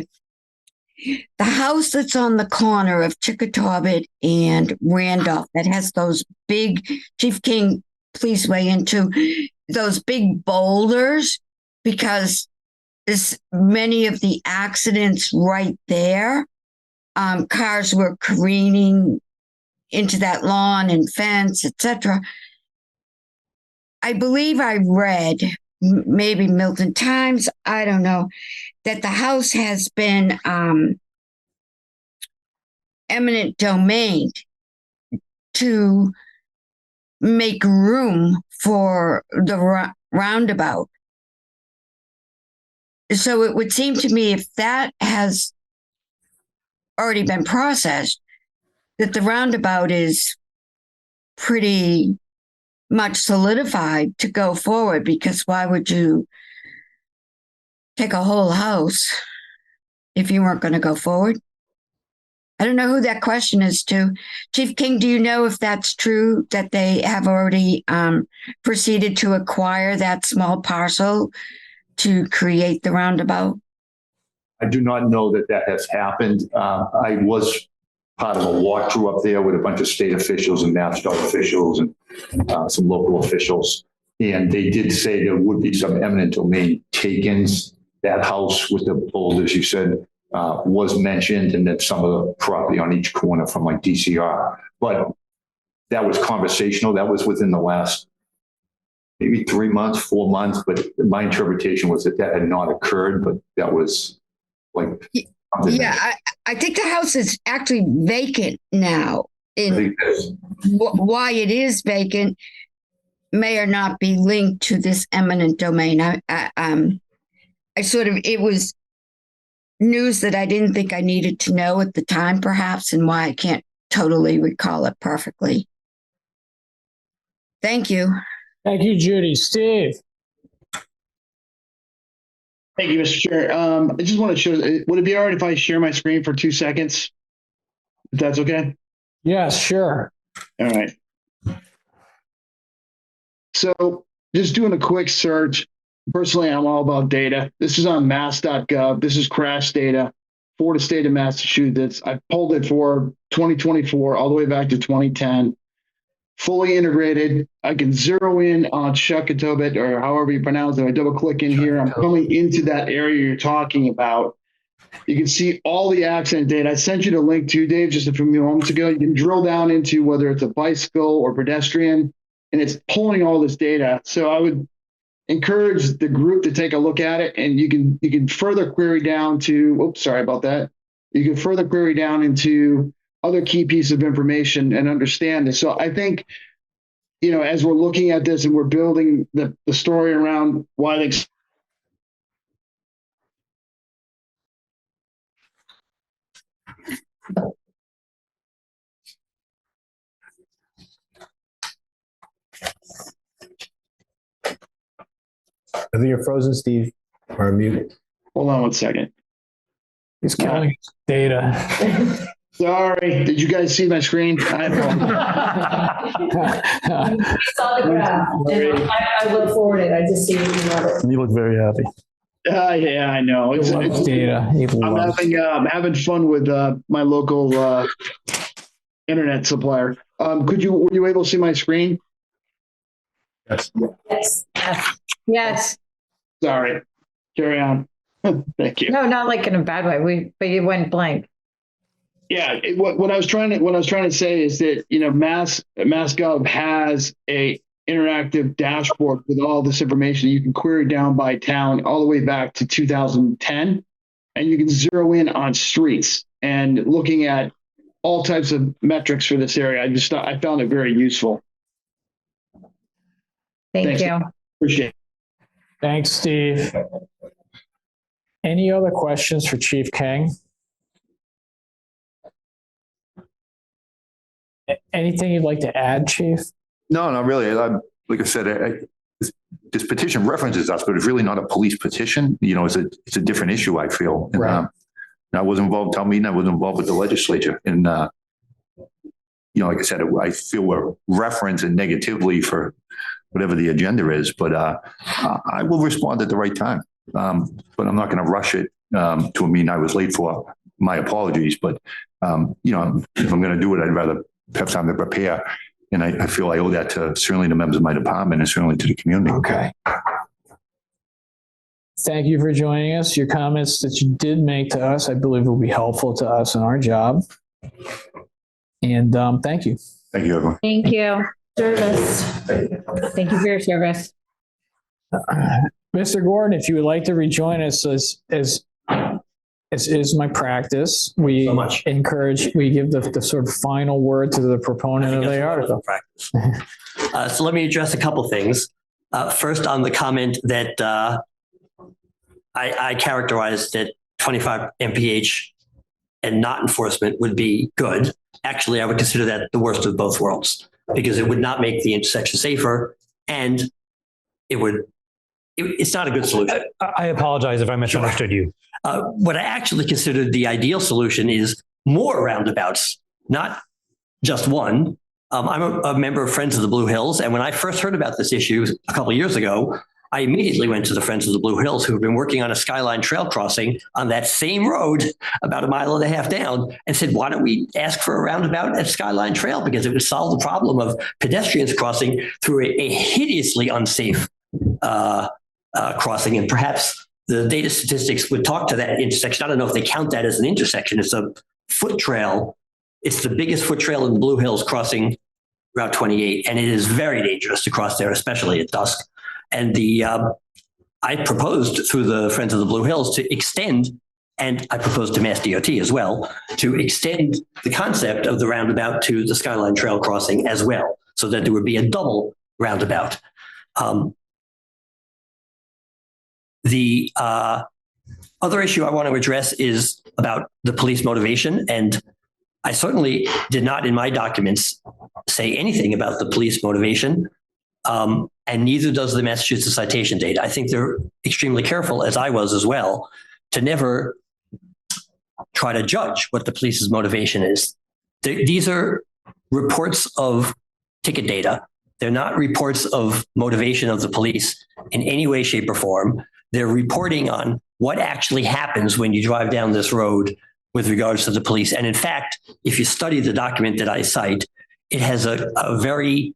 the house that's on the corner of Chickatawbit and Randolph that has those big, Chief King, please weigh into those big boulders, because there's many of the accidents right there. Cars were careening into that lawn and fence, etc. I believe I read, maybe Milton Times, I don't know, that the house has been eminent domain to make room for the roundabout. So it would seem to me, if that has already been processed, that the roundabout is pretty much solidified to go forward, because why would you take a whole house if you weren't going to go forward? I don't know who that question is to. Chief King, do you know if that's true, that they have already proceeded to acquire that small parcel to create the roundabout? I do not know that that has happened. I was part of a walkthrough up there with a bunch of state officials and national officials and some local officials. And they did say there would be some eminent domain takings. That house with the boulders, you said, was mentioned, and that some of the property on each corner from like DCR. But that was conversational. That was within the last maybe 3 months, 4 months. But my interpretation was that that had not occurred, but that was like. Yeah, I think the house is actually vacant now. Why it is vacant may or not be linked to this eminent domain. It was news that I didn't think I needed to know at the time, perhaps, and why I can't totally recall it perfectly. Thank you. Thank you, Judy. Steve. Thank you, Mr. Chair. I just want to show, would it be all right if I share my screen for 2 seconds? If that's okay? Yes, sure. All right. So just doing a quick search. Personally, I'm all about data. This is on mass.gov. This is crash data for the state of Massachusetts. I pulled it for 2024 all the way back to 2010. Fully integrated. I can zero in on Shakatobit, or however you pronounce it. I double click in here. I'm coming into that area you're talking about. You can see all the accident data. I sent you the link too, Dave, just a few moments ago. You can drill down into whether it's a bicycle or pedestrian, and it's pulling all this data. So I would encourage the group to take a look at it, and you can further query down to, oops, sorry about that. You can further query down into other key pieces of information and understand this. So I think, as we're looking at this and we're building the story around why they. I think you're frozen, Steve, or mute. Hold on 1 second. He's counting data. Sorry. Did you guys see my screen? Saw the graph, and I look forward it. I just see it. You look very happy. Yeah, I know. It's data. I'm having fun with my local internet supplier. Were you able to see my screen? Yes. Yes. Yes. Sorry. Carry on. Thank you. No, not like in a bad way. But you went blank. Yeah. What I was trying to say is that MassGov has a interactive dashboard with all this information. You can query down by town all the way back to 2010, and you can zero in on streets and looking at all types of metrics for this area. I found it very useful. Thank you. Appreciate it. Thanks, Steve. Any other questions for Chief King? Anything you'd like to add, Chief? No, not really. Like I said, this petition references us, but it's really not a police petition. It's a different issue, I feel. And, right. I was involved in town meeting. I was involved with the legislature. And, like I said, I feel we're referencing negatively for whatever the agenda is, but I will respond at the right time. But I'm not going to rush it to a meeting I was late for. My apologies. But, if I'm going to do it, I'd rather have time to prepare. And I feel I owe that to certainly the members of my department and certainly to the community. Okay. Thank you for joining us. Your comments that you did make to us, I believe, will be helpful to us in our job. And thank you. Thank you, everyone. Thank you. Service. Thank you for your service. Mr. Gordon, if you would like to rejoin us, as is my practice, we give the sort of final word to the proponent of the article. So let me address a couple things. First, on the comment that I characterized that 25 mph and not enforcement would be good. Actually, I would consider that the worst of both worlds. because it would not make the intersection safer, and it's not a good solution. I apologize if I misunderstood you. What I actually considered the ideal solution is more roundabouts, not just one. I'm a member of Friends of the Blue Hills, and when I first heard about this issue a couple of years ago, I immediately went to the Friends of the Blue Hills, who have been working on a Skyline Trail crossing on that same road about 1.5 miles down, and said, why don't we ask for a roundabout at Skyline Trail? Because it would solve the problem of pedestrians crossing through a hideously unsafe crossing. And perhaps the data statistics would talk to that intersection. I don't know if they count that as an intersection. It's a foot trail. It's the biggest foot trail in the Blue Hills crossing Route 28. And it is very dangerous to cross there, especially at dusk. And I proposed through the Friends of the Blue Hills to extend, and I proposed to Mass DOT as well, to extend the concept of the roundabout to the Skyline Trail crossing as well, so that there would be a double roundabout. The other issue I want to address is about the police motivation. And I certainly did not in my documents say anything about the police motivation. And neither does the Massachusetts citation data. I think they're extremely careful, as I was as well, to never try to judge what the police's motivation is. These are reports of ticket data. They're not reports of motivation of the police in any way, shape, or form. They're reporting on what actually happens when you drive down this road with regards to the police. And in fact, if you study the document that I cite, it has a very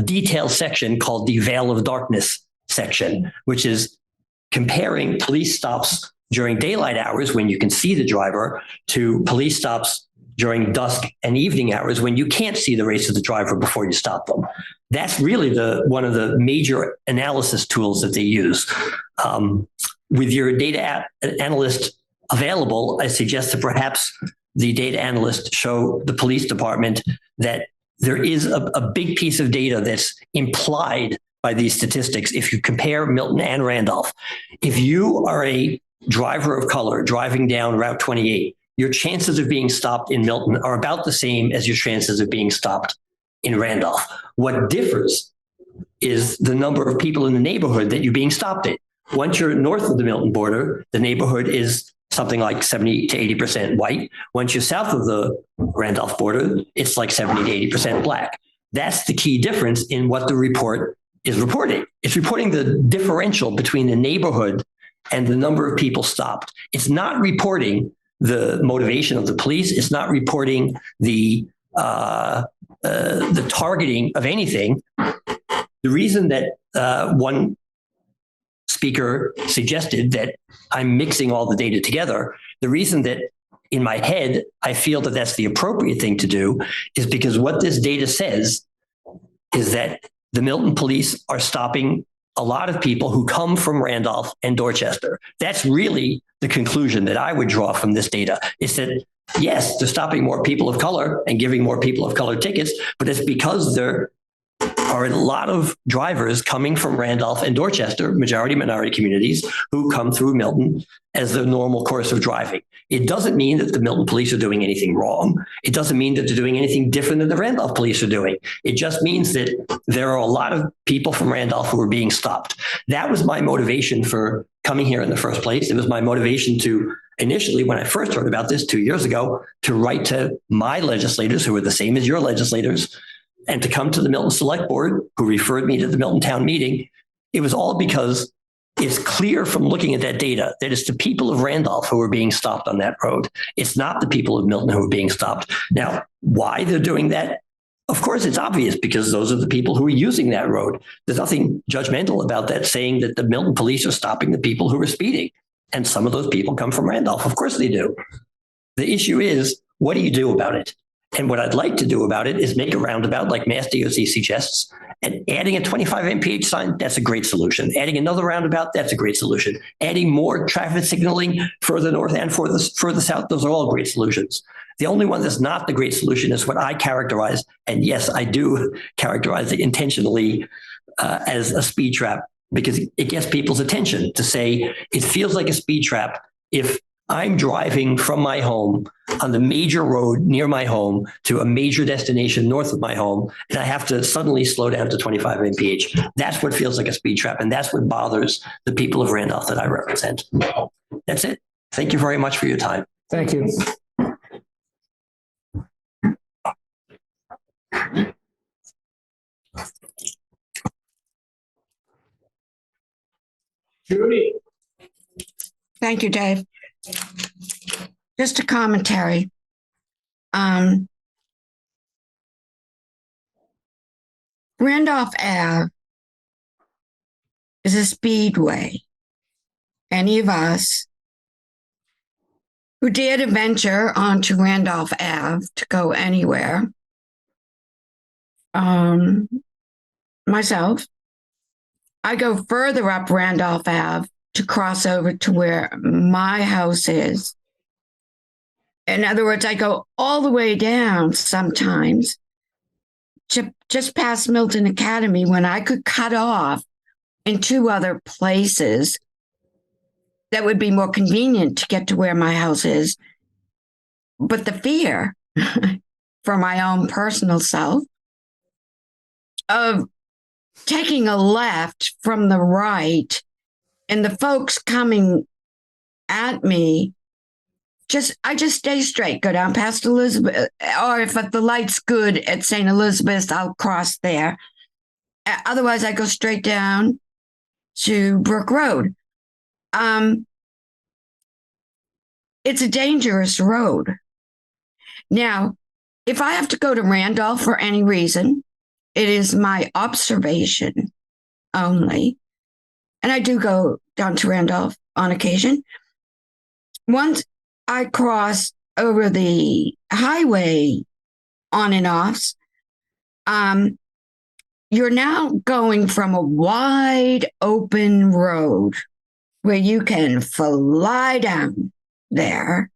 detailed section called the Veil of Darkness section, which is comparing police stops during daylight hours when you can see the driver to police stops during dusk and evening hours when you can't see the race of the driver before you stop them. That's really one of the major analysis tools that they use. With your data analyst available, I suggest that perhaps the data analyst show the police department that there is a big piece of data that's implied by these statistics. If you compare Milton and Randolph, if you are a driver of color driving down Route 28, your chances of being stopped in Milton are about the same as your chances of being stopped in Randolph. What differs is the number of people in the neighborhood that you're being stopped at. Once you're north of the Milton border, the neighborhood is something like 70 to 80% white. Once you're south of the Randolph border, it's like 70 to 80% black. That's the key difference in what the report is reporting. It's reporting the differential between the neighborhood and the number of people stopped. It's not reporting the motivation of the police. It's not reporting the targeting of anything. The reason that one speaker suggested that I'm mixing all the data together, the reason that in my head I feel that that's the appropriate thing to do is because what this data says is that the Milton police are stopping a lot of people who come from Randolph and Dorchester. That's really the conclusion that I would draw from this data, is that yes, they're stopping more people of color and giving more people of color tickets, but it's because there are a lot of drivers coming from Randolph and Dorchester, majority minority communities, who come through Milton as the normal course of driving. It doesn't mean that the Milton police are doing anything wrong. It doesn't mean that they're doing anything different than the Randolph police are doing. It just means that there are a lot of people from Randolph who are being stopped. That was my motivation for coming here in the first place. It was my motivation to initially, when I first heard about this 2 years ago, to write to my legislators, who are the same as your legislators, and to come to the Milton Select Board, who referred me to the Milton Town Meeting. It was all because it's clear from looking at that data that it's the people of Randolph who are being stopped on that road. It's not the people of Milton who are being stopped. Now, why they're doing that? Of course, it's obvious, because those are the people who are using that road. There's nothing judgmental about that, saying that the Milton police are stopping the people who are speeding. And some of those people come from Randolph. Of course they do. The issue is, what do you do about it? And what I'd like to do about it is make a roundabout like Mass DOT suggests, and adding a 25 mph sign, that's a great solution. Adding another roundabout, that's a great solution. Adding more traffic signaling further north and further south, those are all great solutions. The only one that's not the great solution is what I characterize, and yes, I do characterize it intentionally as a speed trap, because it gets people's attention to say it feels like a speed trap if I'm driving from my home on the major road near my home to a major destination north of my home, and I have to suddenly slow down to 25 mph. That's what feels like a speed trap, and that's what bothers the people of Randolph that I represent. That's it. Thank you very much for your time. Thank you. Judy. Thank you, Dave. Just a commentary. Randolph Ave is a speedway. Any of us who dare to venture onto Randolph Ave to go anywhere, myself, I go further up Randolph Ave to cross over to where my house is. In other words, I go all the way down sometimes to just past Milton Academy when I could cut off in 2 other places that would be more convenient to get to where my house is. But the fear for my own personal self of taking a left from the right and the folks coming at me, I just stay straight, go down past Elizabeth, or if the light's good at St. Elizabeth's, I'll cross there. Otherwise, I go straight down to Brook Road. It's a dangerous road. Now, if I have to go to Randolph for any reason, it is my observation only, and I do go down to Randolph on occasion. Once I cross over the highway on and offs, you're now going from a wide open road where you can fly down there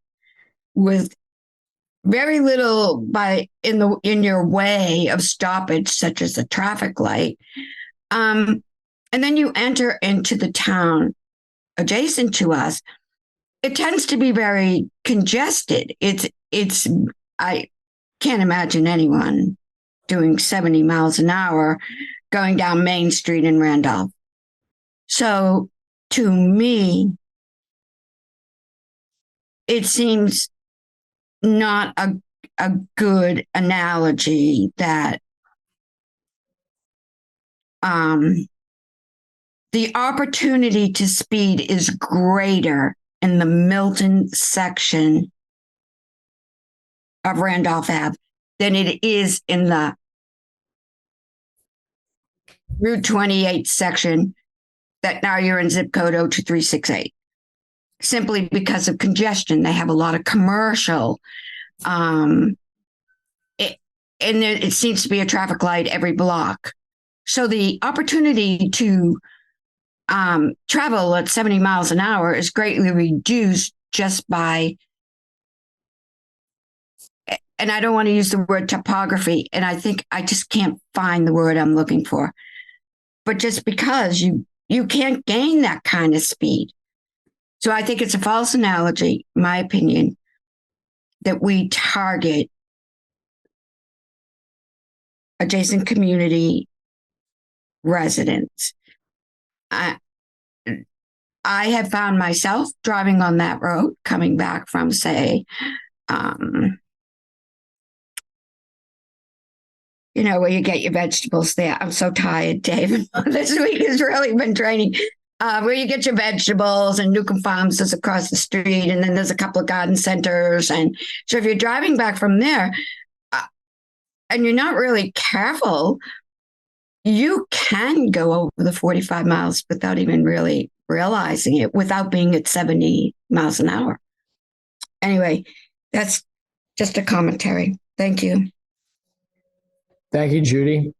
with very little in your way of stoppage, such as a traffic light. And then you enter into the town adjacent to us. It tends to be very congested. I can't imagine anyone doing 70 miles an hour going down Main Street in Randolph. So to me, it seems not a good analogy that the opportunity to speed is greater in the Milton section of Randolph Ave than it is in the Route 28 section that now you're in zip code 02368. Simply because of congestion. They have a lot of commercial. And it seems to be a traffic light every block. So the opportunity to travel at 70 miles an hour is greatly reduced just by, and I don't want to use the word topography, and I think I just can't find the word I'm looking for. But just because you can't gain that kind of speed. So I think it's a false analogy, my opinion, that we target adjacent community residents. I have found myself driving on that road, coming back from, say, where you get your vegetables there. I'm so tired, Dave. This week has really been draining. Where you get your vegetables, and Newcomb Farms is across the street, and then there's a couple of garden centers. And so if you're driving back from there and you're not really careful, you can go over the 45 miles without even really realizing it, without being at 70 miles an hour. Anyway, that's just a commentary. Thank you. Thank you, Judy.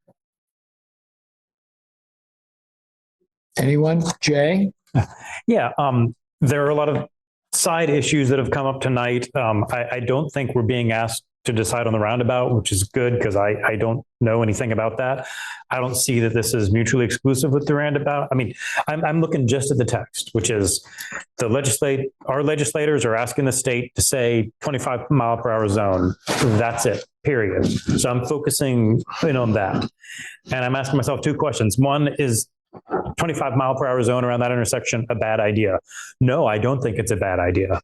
Anyone? Jay? Yeah, there are a lot of side issues that have come up tonight. I don't think we're being asked to decide on the roundabout, which is good because I don't know anything about that. I don't see that this is mutually exclusive with the roundabout. I mean, I'm looking just at the text, which is our legislators are asking the state to say 25 mile per hour zone. That's it, period. So I'm focusing in on that. And I'm asking myself two questions. One is 25 mile per hour zone around that intersection a bad idea? No, I don't think it's a bad idea.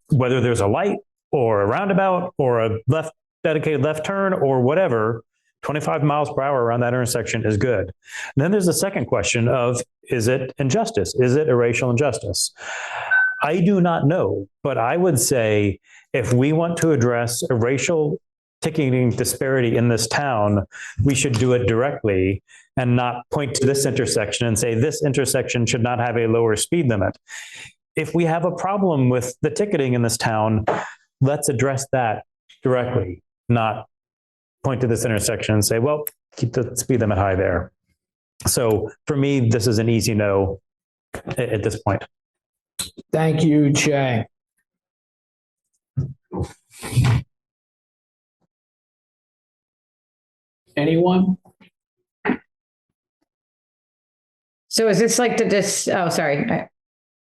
Whether there's a light or a roundabout or a dedicated left turn or whatever, 25 miles per hour around that intersection is good. And then there's the second question of, is it injustice? Is it a racial injustice? I do not know, but I would say if we want to address a racial ticketing disparity in this town, we should do it directly and not point to this intersection and say this intersection should not have a lower speed limit. If we have a problem with the ticketing in this town, let's address that directly, not point to this intersection and say, well, keep the speed limit high there. So for me, this is an easy no at this point. Thank you, Jay. Anyone? So is this like oh, sorry.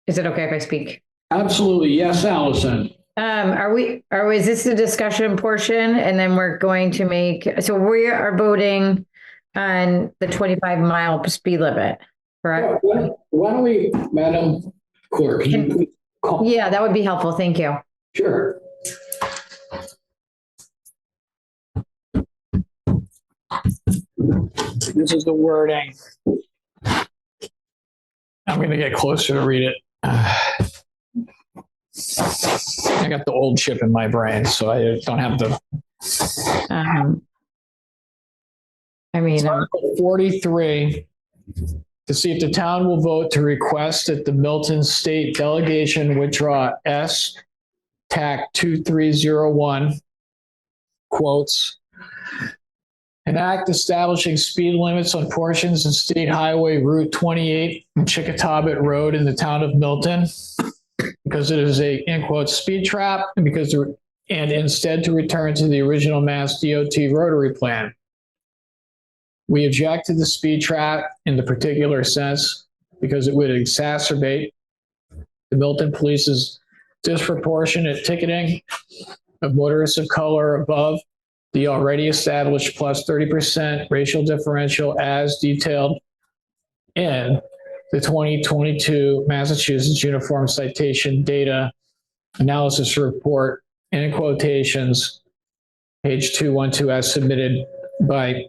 Is it okay if I speak? Absolutely. Yes, Allison. Is this the discussion portion? And then we're going to so we are voting on the 25 mile speed limit, correct? Why don't we, Madam Clerk? Yeah, that would be helpful. Thank you. Sure. This is the wording. I'm going to get closer to read it. I got the old chip in my brain, so I don't have the. Article 43, to see if the town will vote to request that the Milton State Delegation withdraw S. TAC 2301, quotes, an act establishing speed limits on portions of State Highway Route 28 and Chickatobit Road in the town of Milton, because it is a, in quotes, speed trap, and instead to return to the original Mass DOT rotary plan. We object to the speed trap in the particular sense because it would exacerbate the Milton Police's disproportionate ticketing of motorists of color above the already established plus 30% racial differential as detailed in the 2022 Massachusetts Uniform Citation Data Analysis Report, in quotations, page 212, as submitted by,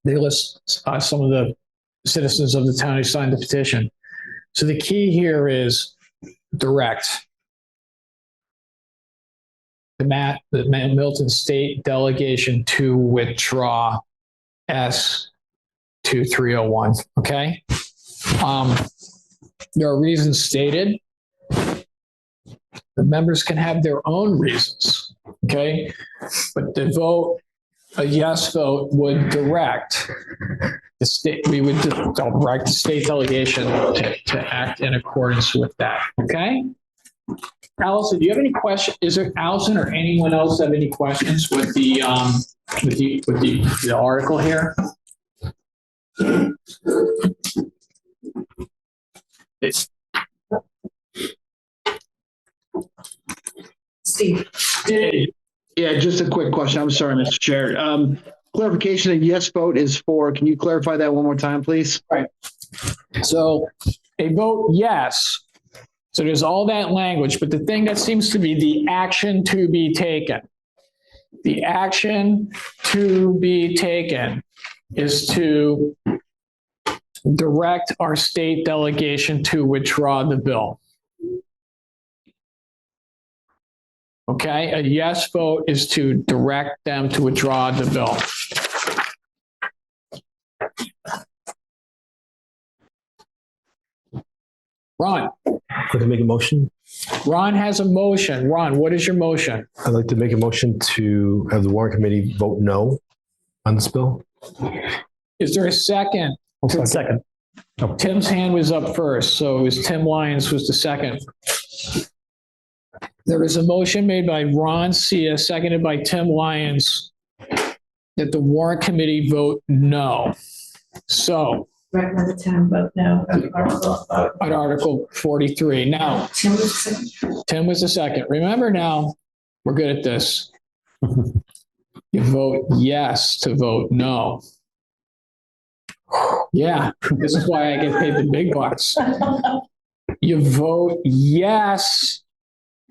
they list some of the citizens of the town who signed the petition. So the key here is direct. The Milton State Delegation to withdraw S 2301. Okay. There are reasons stated. The members can have their own reasons. Okay. But the vote, a yes vote, would direct the state, we would direct the state delegation to act in accordance with that. Okay. Allison, do you have any questions? Is there Allison or anyone else have any questions with the article here? Steve. Yeah, just a quick question. I'm sorry, Mr. Chair. Clarification, a yes vote is for, can you clarify that one more time, please? Right. So a vote yes. So there's all that language, but the thing that seems to be the action to be taken. The action to be taken is to direct our state delegation to withdraw the bill. Okay, a yes vote is to direct them to withdraw the bill. Ron. Could I make a motion? Ron has a motion. Ron, what is your motion? I'd like to make a motion to have the warrant committee vote no on this bill. Is there a second? Second. Oh, Tim's hand was up first, so it was Tim Lyons was the second. There is a motion made by Ron Sia, seconded by Tim Lyons, that the warrant committee vote no. So Recommend the town vote no. on Article 43. Now, Tim was the second. Remember now, we're good at this. You vote yes to vote no. Yeah, this is why I get paid the big bucks. You vote yes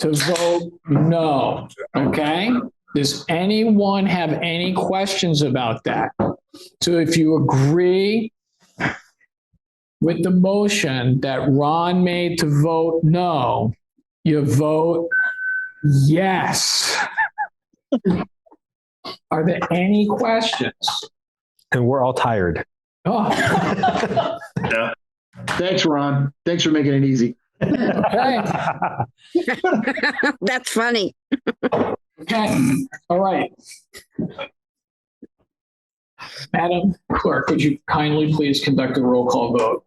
to vote no, okay? Does anyone have any questions about that? So if you agree with the motion that Ron made to vote no, you vote yes. Are there any questions? And we're all tired. Oh, Yeah. Thanks, Ron. Thanks for making it easy. okay. That's funny. Okay, all right. Madam Clerk, could you kindly please conduct a roll call vote?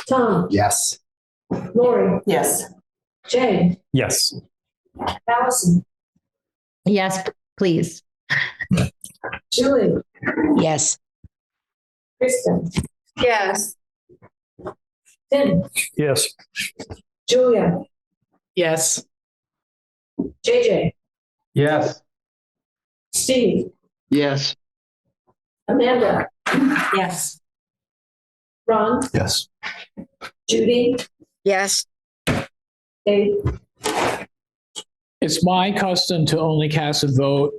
Tom, Yes. Lori, Yes. Jay, Yes. Allison, Yes, please. Julie, Yes. Kristen, Yes. Tim, Yes. Julia, Yes. JJ, Yes. Steve, Yes. Amanda. Yes. Ron, Yes. Judy, Yes. Dave. It's my custom to only cast a vote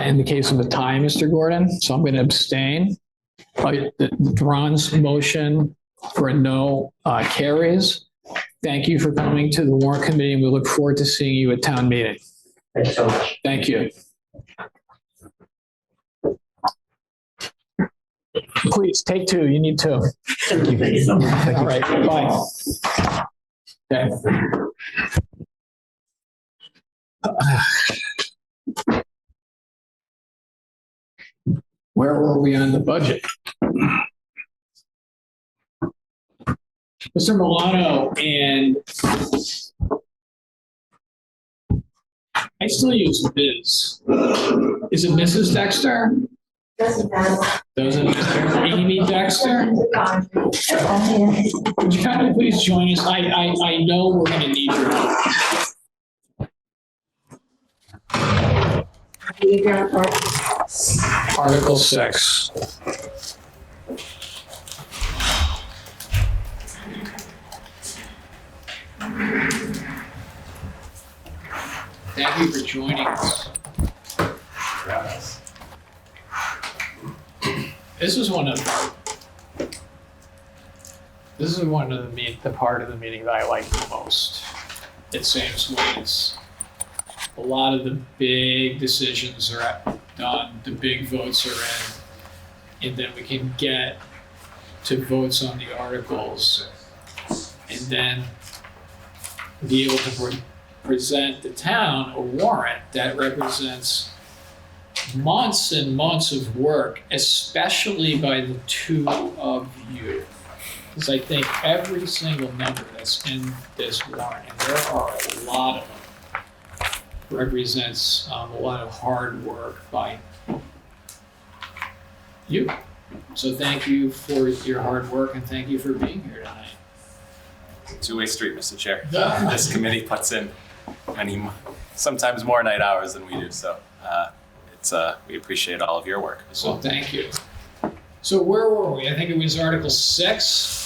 in the case of a tie, Mr. Gordon, so I'm going to abstain. Ron's motion for a no carries. Thank you for coming to the warrant committee, and we look forward to seeing you at town meeting. Thanks so much. Thank you. Please, take two. You need two. Thank you so much. All right, bye. Okay. Where were we on the budget? Mr. Milano, and I still use Ms. Is it Mrs. Dexter? Doesn't matter. Doesn't matter. Amy Dexter? Would you kindly please join us? I know we're going to need your help. Article 6. Thank you for joining us. This is one of the part of the meeting that I like the most. It seems when it's a lot of the big decisions are done, the big votes are in, and then we can get to votes on the articles, and then be able to present the town a warrant that represents months and months of work, especially by the two of you. Because I think every single number that's in this warrant, and there are a lot of them, represents a lot of hard work by you. So thank you for your hard work, and thank you for being here tonight. Two-way street, Mr. Chair. This committee puts in sometimes more night hours than we do. So we appreciate all of your work. So thank you. So where were we? I think it was Article 6.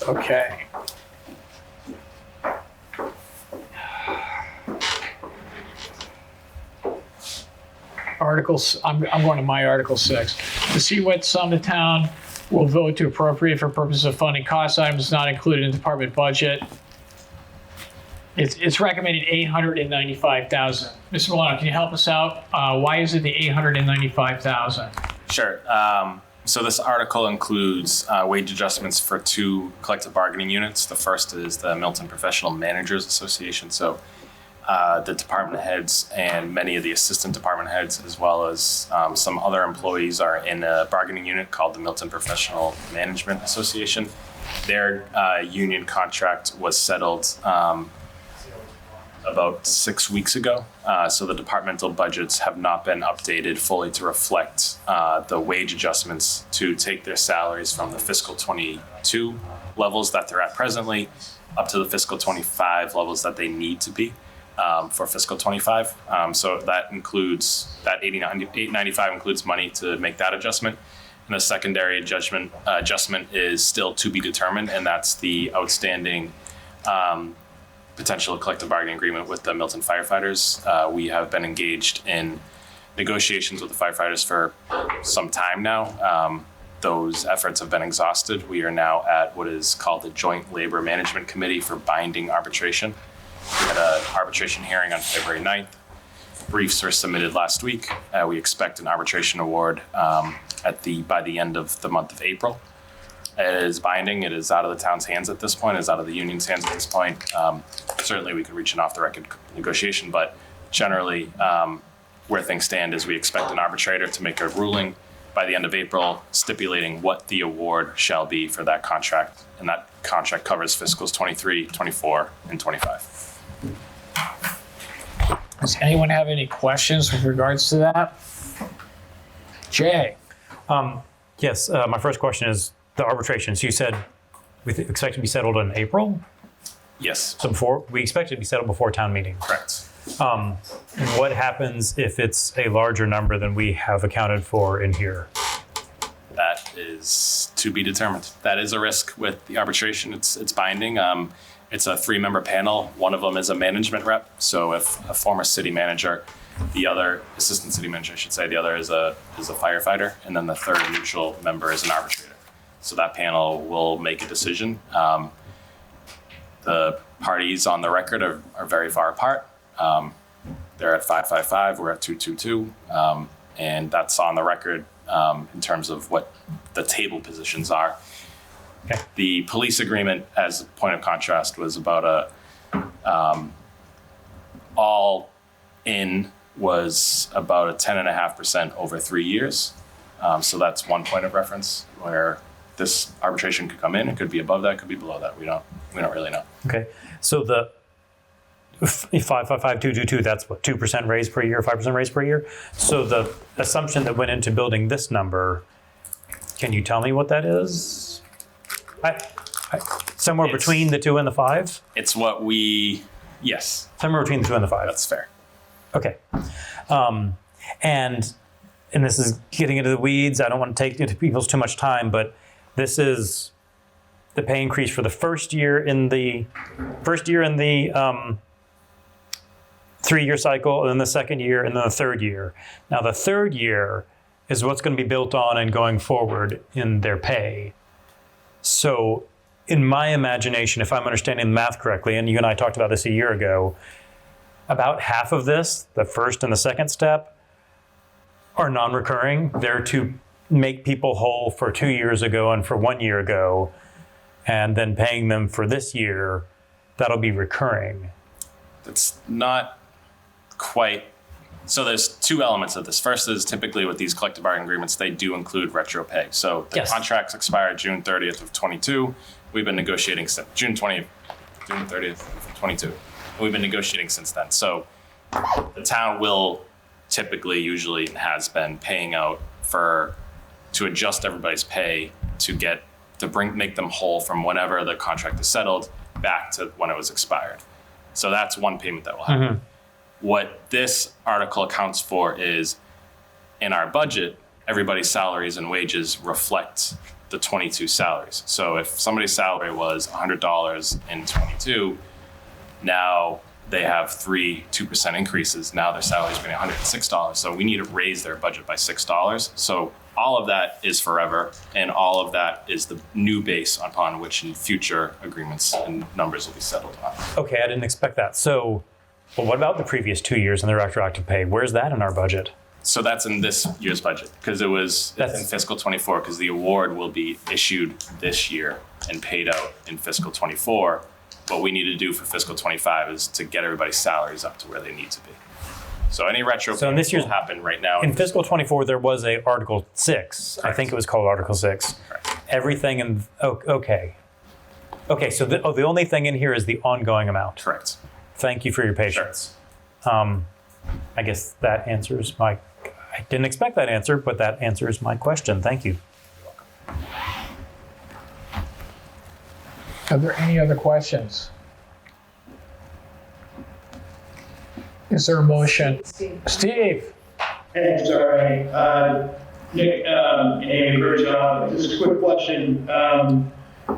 Okay. Articles, I'm going to my Article 6. To see what sum the town will vote to appropriate for purposes of funding cost items not included in the department budget. It's recommended 895,000. Mr. Milano, can you help us out? Why is it the 895,000? Sure. So this article includes wage adjustments for 2 collective bargaining units. The first is the Milton Professional Managers Association. So the department heads and many of the assistant department heads, as well as some other employees, are in a bargaining unit called the Milton Professional Management Association. Their union contract was settled about 6 weeks ago. So the departmental budgets have not been updated fully to reflect the wage adjustments to take their salaries from the fiscal 22 levels that they're at presently up to the fiscal 25 levels that they need to be for fiscal 25. So that includes, that 895 includes money to make that adjustment. And the secondary adjustment is still to be determined, and that's the outstanding potential collective bargaining agreement with the Milton firefighters. We have been engaged in negotiations with the firefighters for some time now. Those efforts have been exhausted. We are now at what is called the Joint Labor Management Committee for binding arbitration. We had an arbitration hearing on February 9th. Briefs were submitted last week. We expect an arbitration award by the end of the month of April. It is binding. It is out of the town's hands at this point. It is out of the union's hands at this point. Certainly, we could reach an off-the-record negotiation, but generally, where things stand is we expect an arbitrator to make a ruling by the end of April, stipulating what the award shall be for that contract, and that contract covers fiscals 23, 24, and 25. Does anyone have any questions with regards to that? Jay? Yes, my first question is the arbitration. So you said we expect it to be settled in April? Yes. So we expect it to be settled before town meeting? Correct. What happens if it's a larger number than we have accounted for in here? That is to be determined. That is a risk with the arbitration. It's binding. It's a 3-member panel. One of them is a management rep. So if a former city manager, the other assistant city manager, I should say, the other is a firefighter, and then the third neutral member is an arbitrator. So that panel will make a decision. The parties on the record are very far apart. They're at 555, we're at 222, and that's on the record in terms of what the table positions are. Okay. The police agreement, as a point of contrast, was about all in was about a 10.5% over 3 years. So that's one point of reference where this arbitration could come in. It could be above that, could be below that. We don't really know. Okay. So the 555,222, that's what, 2% raise per year, 5% raise per year? So the assumption that went into building this number, can you tell me what that is? Somewhere between the 2 and the 5? It's yes. Somewhere between the 2 and the 5. That's fair. Okay. And this is getting into the weeds. I don't want to take into people's too much time, but this is the pay increase for the first year in the 3-year cycle, and then the second year, and then the third year. Now, the third year is what's going to be built on and going forward in their pay. So in my imagination, if I'm understanding the math correctly, and you and I talked about this a year ago, about half of this, the first and the second step, are non-recurring. They're to make people whole for 2 years ago and for 1 year ago, and then paying them for this year, that'll be recurring. It's not quite. So there's 2 elements of this. First is typically with these collective bargaining agreements, they do include retro pay. So the contracts expire June 30th of 22. We've been negotiating since June 30th of 22. We've been negotiating since then. So the town will typically, usually, has been paying out to adjust everybody's pay to make them whole from whenever the contract is settled back to when it was expired. So that's one payment that will happen. Mm-hmm. What this article accounts for is, in our budget, everybody's salaries and wages reflect the 22 salaries. So if somebody's salary was $100 in 22, now they have 2% increases. Now their salary is being $106. So we need to raise their budget by $6. So all of that is forever. And all of that is the new base upon which in future agreements and numbers will be settled on. Okay, I didn't expect that. So, well, what about the previous 2 years and the retroactive pay? Where's that in our budget? So that's in this year's budget because it's in fiscal 24 because the award will be issued this year and paid out in fiscal 24. What we need to do for fiscal 25 is to get everybody's salaries up to where they need to be. So any retro payments will happen right now. In fiscal 24, there was a Article 6. Correct. I think it was called Article 6. Correct. Everything in, okay. Okay, so the only thing in here is the ongoing amount. Correct. Thank you for your patience. Sure. I guess that answers I didn't expect that answer, but that answers my question. Thank you. Are there any other questions? Is there a motion? Steve? Hey, sorry. Nick, Amy, great job. Just a quick question.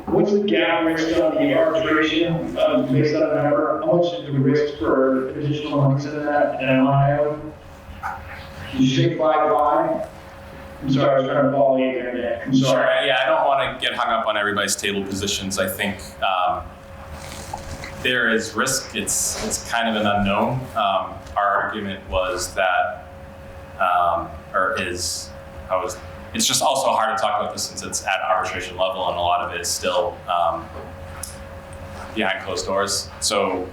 What's the gap risk on the arbitration based on a number? How much is the risk for additional months in that in an item? Did you say 5.5? I'm sorry, I was trying to follow you there, Nick. I'm sorry. Sure. Yeah, I don't want to get hung up on everybody's table positions. I think there is risk. It's kind of an unknown. Our argument was that, it's just also hard to talk about this since it's at arbitration level and a lot of it is still behind closed doors. So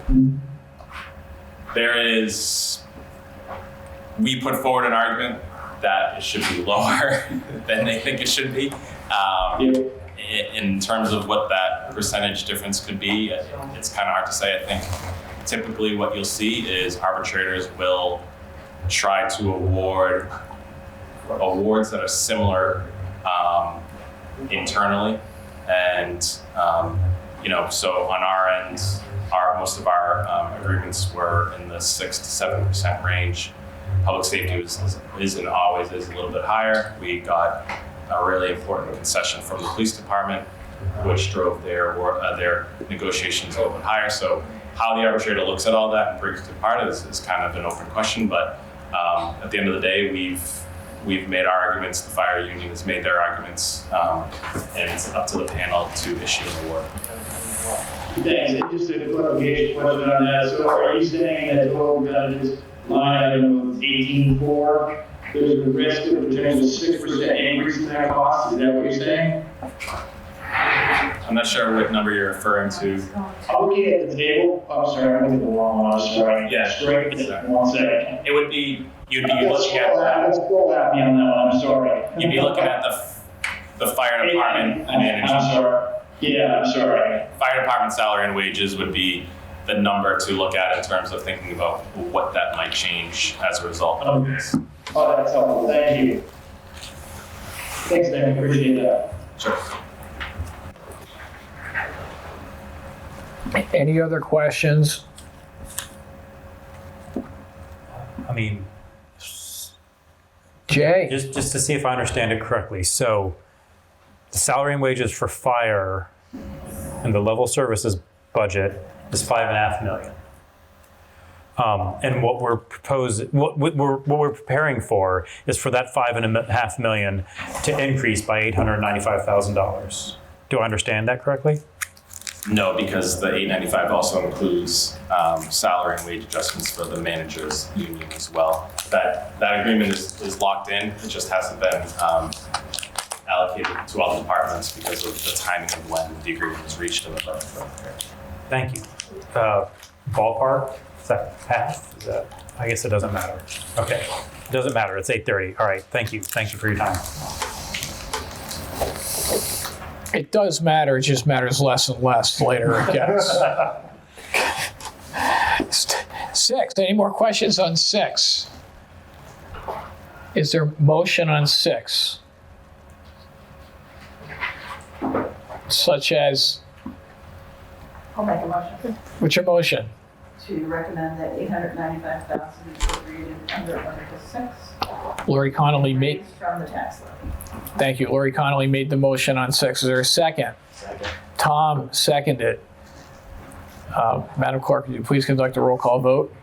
we put forward an argument that it should be lower than they think it should be. In terms of what that percentage difference could be, it's kind of hard to say. I think typically what you'll see is arbitrators will try to award awards that are similar internally. And, so on our end, most of our agreements were in the 6 to 7% range. Public safety is and always is a little bit higher. We got a really important concession from the police department, which drove their negotiations a little bit higher. So how the arbitrator looks at all that and brings it apart is kind of an open question. But at the end of the day, we've made our arguments. The fire union has made their arguments, and it's up to the panel to issue an award. Thanks. And just a clarification question on that. So are you saying that total this line item of 18.4, there's a risk of a potential 6% increase in that cost? Is that what you're saying? I'm not sure what number you're referring to. I'm looking at the table. I'm sorry, I'm looking at the wrong one. I'm sorry. Yeah. Straight. One second. It would be, you'd be looking at Let's scroll out beyond that one. I'm sorry. You'd be looking at the fire department managers. I'm sorry. Yeah, I'm sorry. Fire department salary and wages would be the number to look at in terms of thinking about what that might change as a result of this. Oh, that's helpful. Thank you. Thanks, Dan. Appreciate that. Sure. Any other questions? I mean, Jay? Just to see if I understand it correctly. So the salary and wages for fire and the level services budget is $5.5 million. And what we're preparing for is for that $5.5 million to increase by $895,000. Do I understand that correctly? No, because the $895 also includes salary and wage adjustments for the managers union as well. That agreement is locked in. It just hasn't been allocated to all the departments because of the timing of when the agreement was reached in the budget. Thank you. Ballpark, is that half? I guess it doesn't matter. Okay, it doesn't matter. It's 8:30. All right, thank you. Thank you for your time. It does matter. It just matters less and less later, I guess. 6. Any more questions on 6? Is there motion on 6? Such as, I'll make a motion what's your motion? to recommend that $895,000 be appropriated under Article 6. Lori Connolly made, From the tax levy. thank you. Lori Connolly made the motion on 6. Is there a second? Second. Tom seconded. Madam Clerk, could you please conduct a roll call vote?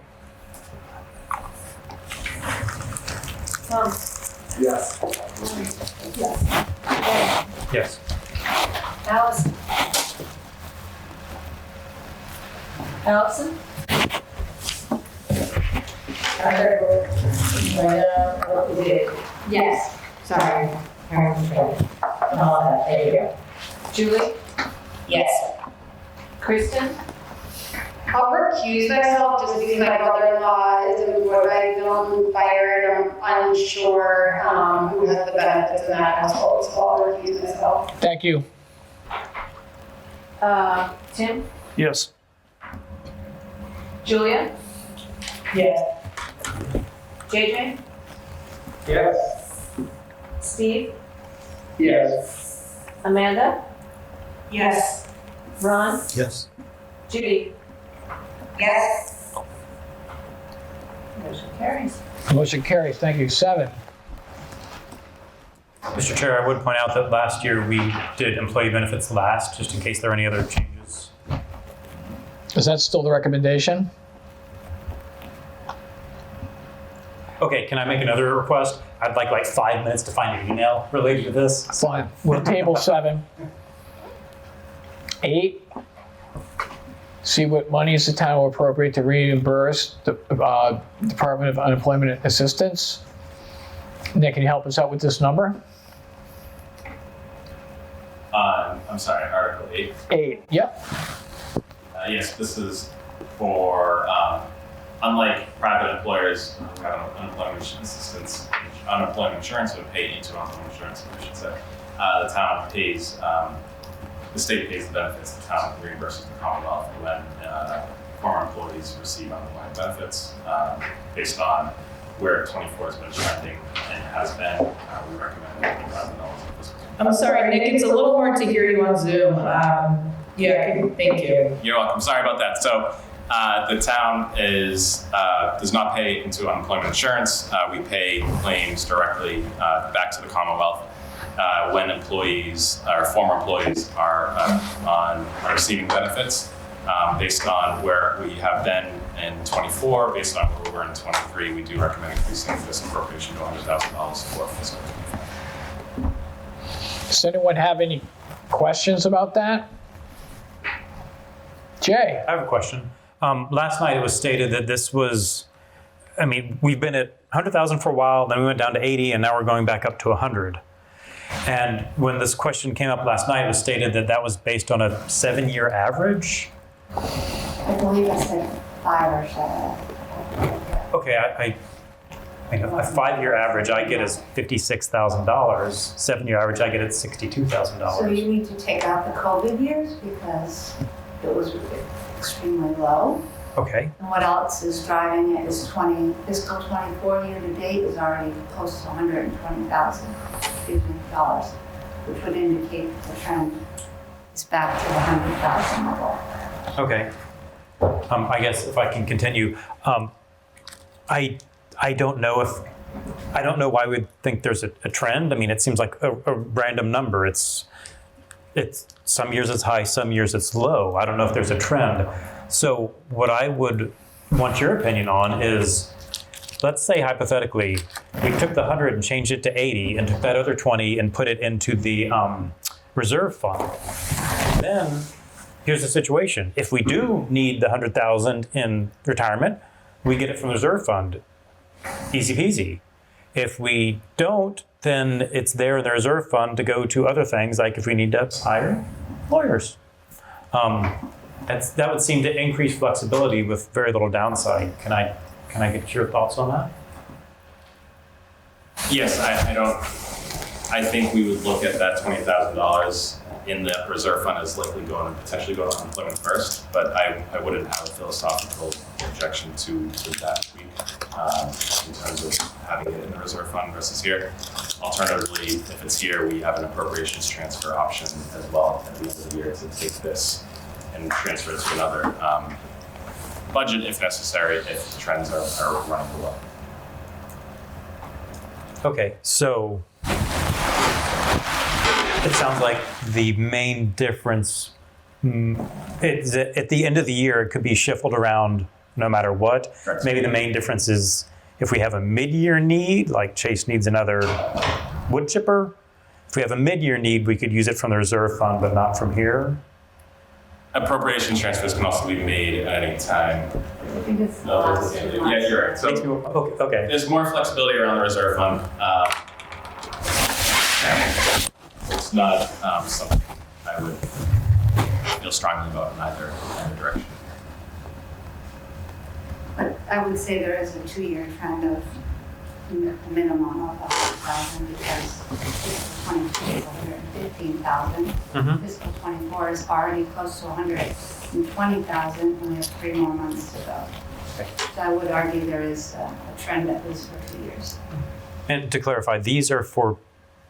Tom? Yes. Yes. Yes. Allison? Allison? Yes, sorry. There you go. Julie? Yes. Kristen? I'll recuse myself just because my brother-in-law is employed by Milton Fire and I'm unsure who has the benefits in that household, so I'll recuse myself. Thank you. Tim? Yes. Julia? Yes. JJ? Yes. Steve? Yes. Amanda? Yes. Ron? Yes. Judy? Yes. Motion carries. Motion carries. Thank you. 7. Mr. Chair, I would point out that last year we did employee benefits last, just in case there are any other changes. Is that still the recommendation? Okay, can I make another request? I'd like 5 minutes to find an email related to this. Fine. We'll table 7. 8. See what monies the town will appropriate to reimburse the Department of Unemployment Assistance. Nick, can you help us out with this number? I'm sorry, Article 8. 8. Yep. Yes, this is for, unlike private employers who have unemployment assistance, unemployment insurance would pay into unemployment insurance, I should say. The town pays, the state pays the benefits, the town reimburses the Commonwealth when former employees receive unemployment benefits. Based on where 24 has been trending and has been, we recommend $50,000. I'm sorry, Nick, it's a little hard to hear you on Zoom. Thank you. You're welcome. Sorry about that. So the town does not pay into unemployment insurance. We pay claims directly back to the Commonwealth when employees or former employees are receiving benefits. Based on where we have been in 24, based on where we were in 23, we do recommend increasing this appropriation to $100,000 for fiscal 25. Does anyone have any questions about that? Jay? I have a question. Last night it was stated that this was, we've been at 100,000 for a while, then we went down to 80, and now we're going back up to 100. And when this question came up last night, it was stated that that was based on a 7-year average. I believe I said 5 or 7. Okay, a 5-year average I get is $56,000. 7-year average I get at $62,000. So you need to take out the COVID years because it was extremely low. Okay. And what else is driving it is fiscal 24 year to date is already close to $120,000, which would indicate that the trend is back to the 100,000 level. Okay. I guess if I can continue, I don't know why we'd think there's a trend. It seems like a random number. It's some years it's high, some years it's low. I don't know if there's a trend. So what I would want your opinion on is, let's say hypothetically, we took the 100 and changed it to 80 and took that other 20 and put it into the reserve fund. Then here's the situation. If we do need the 100,000 in retirement, we get it from the reserve fund. Easy peasy. If we don't, then it's there in the reserve fund to go to other things, like if we need to hire lawyers. That would seem to increase flexibility with very little downside. Can I get your thoughts on that? Yes, I think we would look at that $20,000 in the reserve fund as likely potentially going to unemployment first, but I wouldn't have a philosophical objection to that tweak in terms of having it in the reserve fund versus here. Alternatively, if it's here, we have an appropriations transfer option as well at the end of the year to take this and transfer it to another budget if necessary, if the trends are running below. Okay, so it sounds like the main difference at the end of the year, it could be shuffled around no matter what. Correct. Maybe the main difference is if we have a mid-year need, like Chase needs another wood chipper. If we have a mid-year need, we could use it from the reserve fund, but not from here. Appropriation transfers can also be made at any time. I think it's the last 2 months. Yeah, you're right. So Okay. there's more flexibility around the reserve fund. It's not something I would feel strongly about in either direction. But I would say there is a 2-year trend of a minimum of 100,000 because fiscal 22 is 115,000. Fiscal 24 is already close to 120,000 and we have 3 more months to go. So I would argue there is a trend at least for 2 years. And to clarify, these are for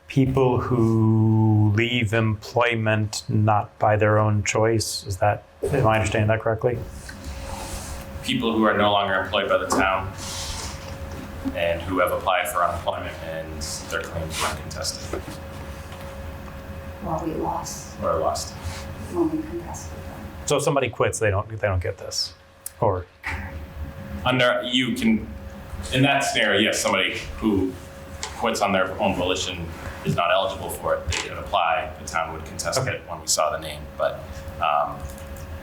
people who leave employment not by their own choice. Am I understanding that correctly? People who are no longer employed by the town and who have applied for unemployment and their claims were uncontested Well, we lost or lost. when we contested them. So if somebody quits, they don't get this, or In that scenario, yes, somebody who quits on their own volition is not eligible for it. They didn't apply. The town would contest it when we saw the name. But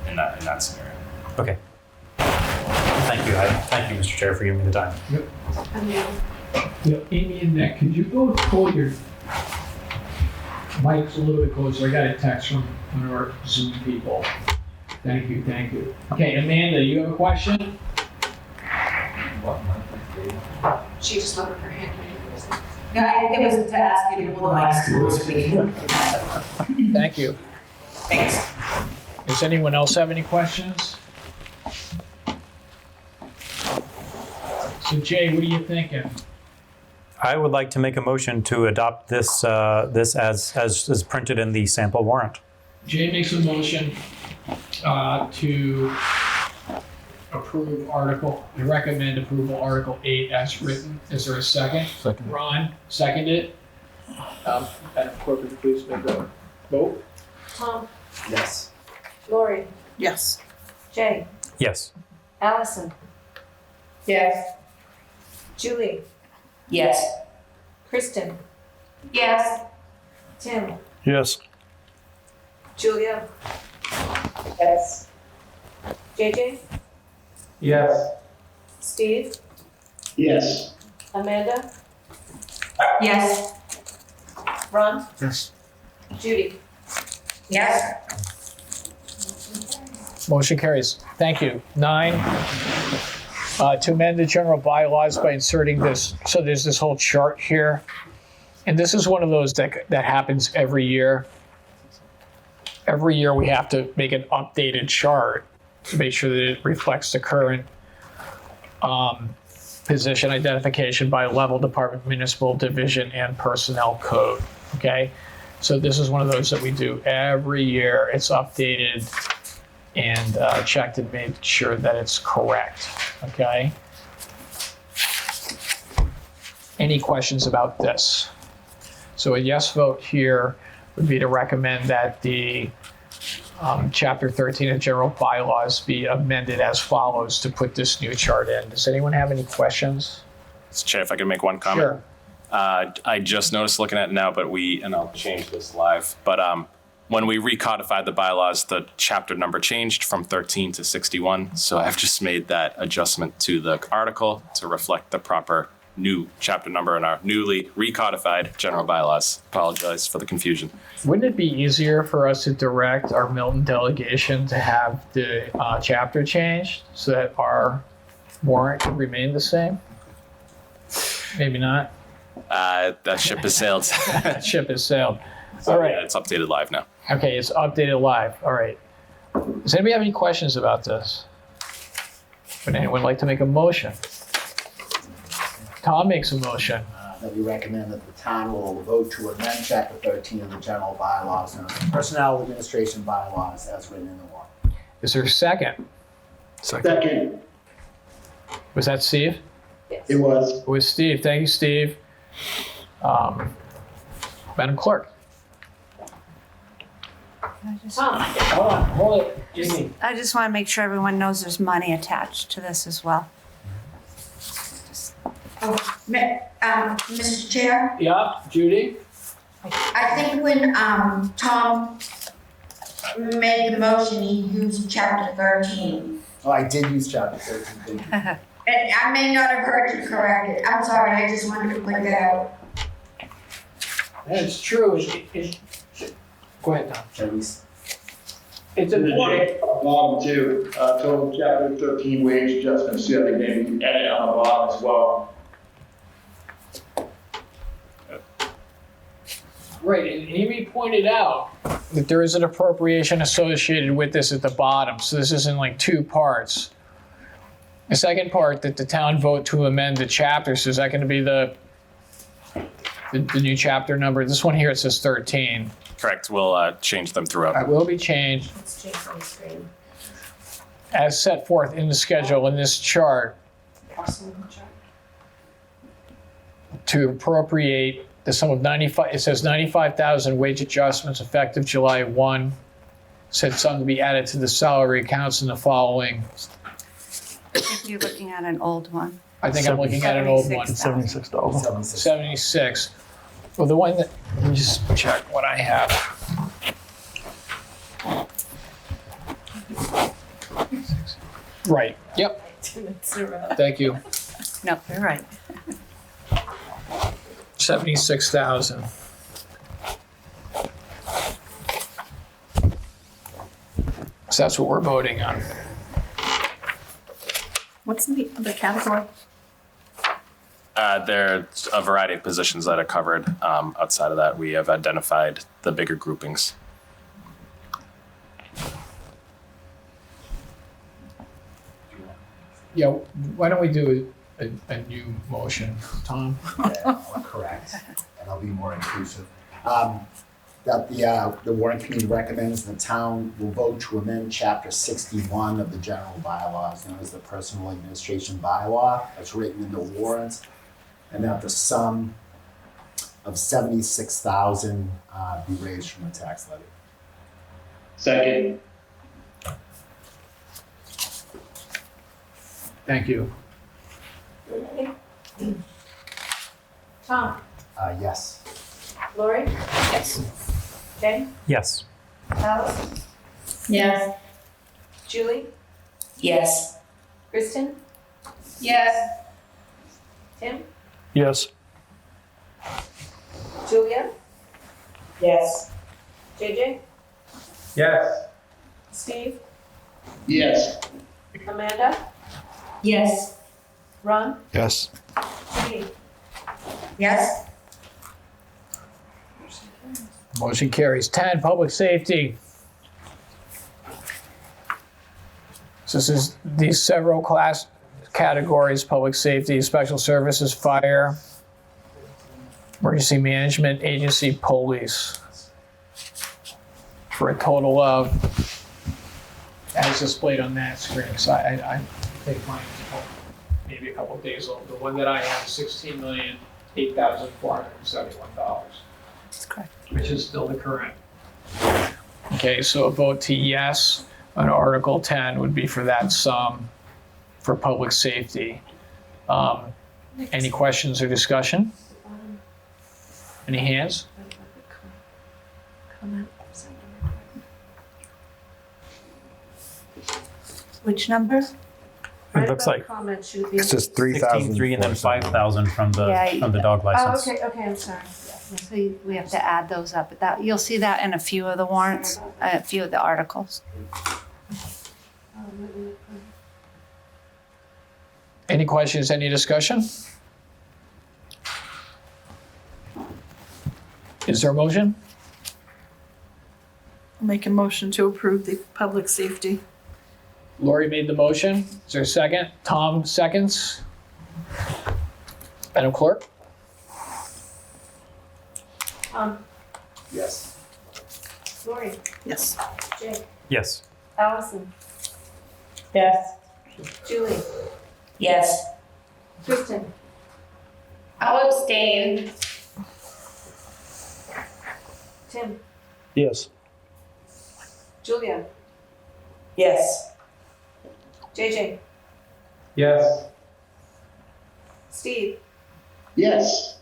in that scenario, okay. Thank you. Thank you, Mr. Chair, for giving me the time. Amy and Nick, could you both pull your mics a little bit closer? I got a text from one of our Zoom people. Thank you. Okay, Amanda, you have a question? She just lowered her hand. No, it was to ask you to pull the mics closer. Thank you. Thanks. Does anyone else have any questions? So Jay, what are you thinking? I would like to make a motion to adopt this as printed in the sample warrant. Jay makes a motion to recommend approval Article 8 as written. Is there a second? Second. Ron, seconded. Madam Clerk, would you please make the vote? Tom, Yes. Lori, Yes. Jay, Yes. Allison, Yes. Julie, Yes. Kristen, Yes. Tim, Yes. Julia. Yes. JJ, Yes. Steve, Yes. Amanda, Yes. Ron, Yes. Judy. Yes. Motion carries. Thank you. 9, to amend the general bylaws by inserting this. So there's this whole chart here. And this is one of those that happens every year. Every year we have to make an updated chart to make sure that it reflects the current position identification by level, department, municipal division, and personnel code. Okay? So this is one of those that we do every year. It's updated and checked and made sure that it's correct. Okay? Any questions about this? So a yes vote here would be to recommend that the Chapter 13 of General Bylaws be amended as follows to put this new chart in. Does anyone have any questions? Mr. Chair, if I could make one comment. Sure. I just noticed looking at it now, and I'll change this live, but when we recodified the bylaws, the chapter number changed from 13 to 61. So I've just made that adjustment to the article to reflect the proper new chapter number in our newly recodified general bylaws. Apologize for the confusion. Wouldn't it be easier for us to direct our Milton delegation to have the chapter changed so that our warrant could remain the same? Maybe not. That ship has sailed. Ship has sailed. So, All right. yeah, it's updated live now. Okay, it's updated live. All right. Does anybody have any questions about this? Would anyone like to make a motion? Tom makes a motion. That we recommend that the town will vote to amend Chapter 13 of the general bylaws and personnel administration bylaws as written in the warrant. Is there a second? Second. Was that Steve? Yes. It was. It was Steve. Thank you, Steve. Madam Clerk. Hold it, Jimmy. I just want to make sure everyone knows there's money attached to this as well. Mr. Chair, Yeah, Judy? I think when Tom made the motion, he used chapter 13. Oh, I did use chapter 13. And I may not have heard you correctly. I'm sorry, I just wanted to point that out. That's true. Go ahead, Tom. It's important. Bottom two, total chapter 13 wage adjustments, see, I think maybe edit on the bottom as well. Right, and Amy pointed out that there is an appropriation associated with this at the bottom, so this is in like two parts. The second part, that the town vote to amend the chapters, is that going to be the new chapter number? This one here, it says 13. Correct. We'll change them throughout. It will be changed Let's change on the screen. as set forth in the schedule in this chart to appropriate the sum of 95, it says 95,000 wage adjustments effective July 1. Said sum to be added to the salary accounts in the following. I think you're looking at an old one. I think I'm looking at an old one. $76. 76. Well, the one that, let me just check what I have. Right, yep, thank you. No, you're right. 76,000. So that's what we're voting on. What's the other category? There's a variety of positions that are covered. Outside of that, we have identified the bigger groupings. Yeah, why don't we do a new motion, Tom? Correct, and I'll be more inclusive. That the Warrant Committee recommends the town will vote to amend Chapter 61 of the general bylaws, known as the Personal Administration Bylaw, that's written in the warrants, and that the sum of $76,000 be raised from the tax levy. Second. Thank you. Tom, Yes. Lori? Yes. Jay? Yes. Alice? Yes. Julie? Yes. Kristen? Yes. Tim? Yes. Julia? Yes. JJ? Yes. Steve? Yes. Amanda? Yes. Ron? Yes. Judy? Yes. Motion carries. 10, public safety. So this is these several class categories: public safety, special services, fire, emergency management agency, police, for a total of, as displayed on that screen. So I think mine is maybe a couple of days old. The one that I have is $16,008,471. That's correct. Which is still the current. Okay, so a vote to yes on Article 10 would be for that sum for public safety. Any questions or discussion? Any hands? Which number? It looks like Comment should be. It says 3,000. 3 and then 5,000 from the dog Oh, license. okay, I'm sorry. So we have to add those up, but that, you'll see that in a few of the warrants, a few of the articles. Any questions, any discussion? Is there a motion? Make a motion to approve the public safety. Lori made the motion. Is there a second? Tom seconds. Madam Clerk? Yes. Lori? Yes. Jake? Yes. Allison? Yes. Julie? Yes. Kristen? I'll abstain. Tim? Yes. Julia, Yes. JJ, Yes. Steve, Yes.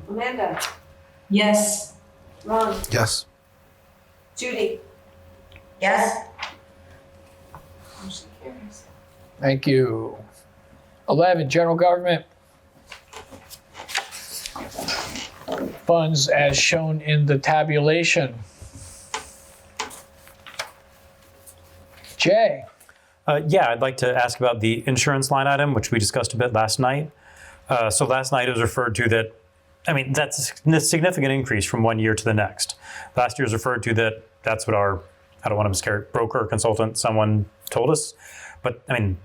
Amanda, Yes. Ron, Yes. Judy. Yes. Motion carries. Thank you. 11, general government. Funds as shown in the tabulation. Jay? Yeah, I'd like to ask about the insurance line item, which we discussed a bit last night. So last night it was referred to that, I mean, that's a significant increase from one year to the next. Last year was referred to that that's what our, I don't want to scare broker, consultant, someone told us. But I mean,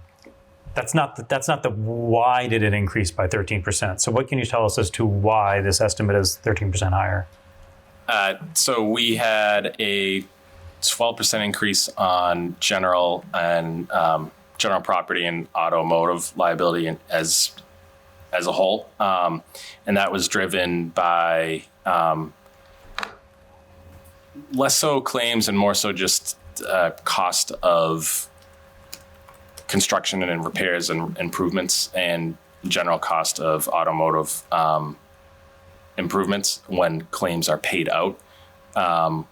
that's not the why did it increase by 13%. So what can you tell us as to why this estimate is 13% higher? So we had a 12% increase on general and general property and automotive liability as a whole, and that was driven by less so claims and more so just cost of construction and repairs and improvements, and general cost of automotive improvements when claims are paid out.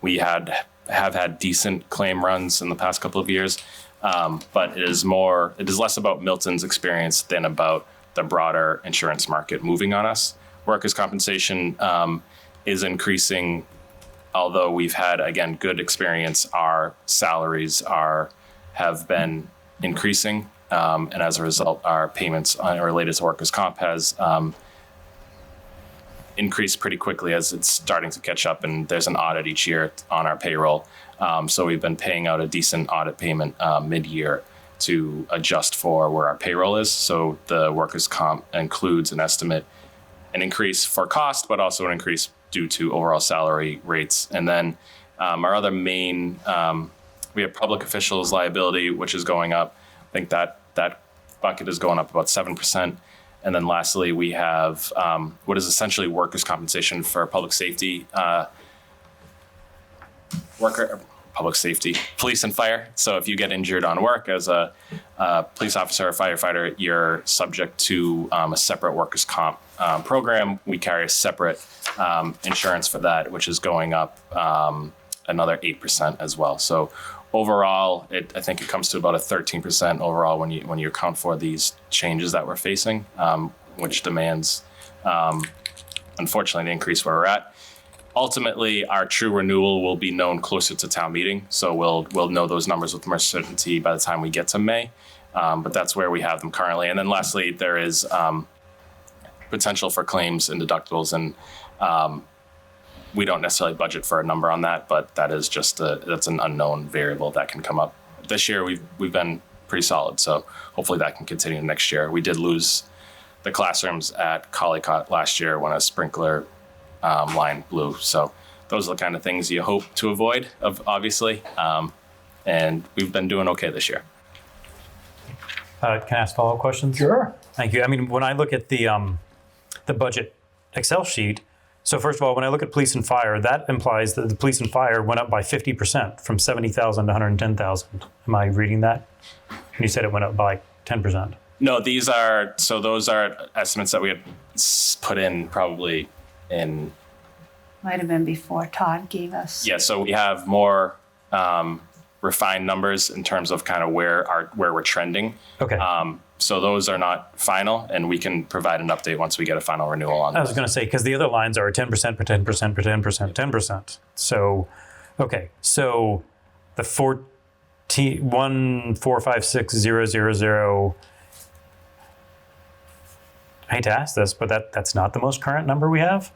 We have had decent claim runs in the past couple of years, but it is less about Milton's experience than about the broader insurance market moving on us. Workers' compensation is increasing, although we've had, again, good experience. Our salaries have been increasing, and as a result, our payments related to workers' comp has increased pretty quickly as it's starting to catch up, and there's an audit each year on our payroll. So we've been paying out a decent audit payment mid-year to adjust for where our payroll is. So the workers' comp includes an increase for cost, but also an increase due to overall salary rates. And then our other main, we have public officials liability, which is going up. I think that bucket is going up about 7%. And then lastly, we have what is essentially workers' compensation for public safety, police and fire. So if you get injured on work as a police officer or firefighter, you're subject to a separate workers' comp program. We carry a separate insurance for that, which is going up another 8% as well. So overall, I think it comes to about a 13% overall when you account for these changes that we're facing, which demands, unfortunately, an increase where we're at. Ultimately, our true renewal will be known closer to town meeting, so we'll know those numbers with more certainty by the time we get to May. But that's where we have them currently. And then lastly, there is potential for claims and deductibles, and we don't necessarily budget for a number on that, but that is just that's an unknown variable that can come up. This year, we've been pretty solid, so hopefully that can continue next year. We did lose the classrooms at Collycott last year when a sprinkler line blew. So those are the kind of things you hope to avoid, obviously. And we've been doing okay this year. Can I ask follow-up questions? Sure. Thank you. I mean, when I look at the budget Excel sheet, so first of all, when I look at police and fire, that implies that the police and fire went up by 50% from 70,000 to 110,000. Am I reading that? You said it went up by 10%. No, those are estimates that we had put in probably in. Might have been before Todd gave us. Yeah, so we have more refined numbers in terms of kind of where we're trending. Okay. So those are not final, and we can provide an update once we get a final renewal on. I was going to say, because the other lines are 10% per 10% per 10%, 10%. So, okay. So the 1456000. I hate to ask this, but that's not the most current number we have?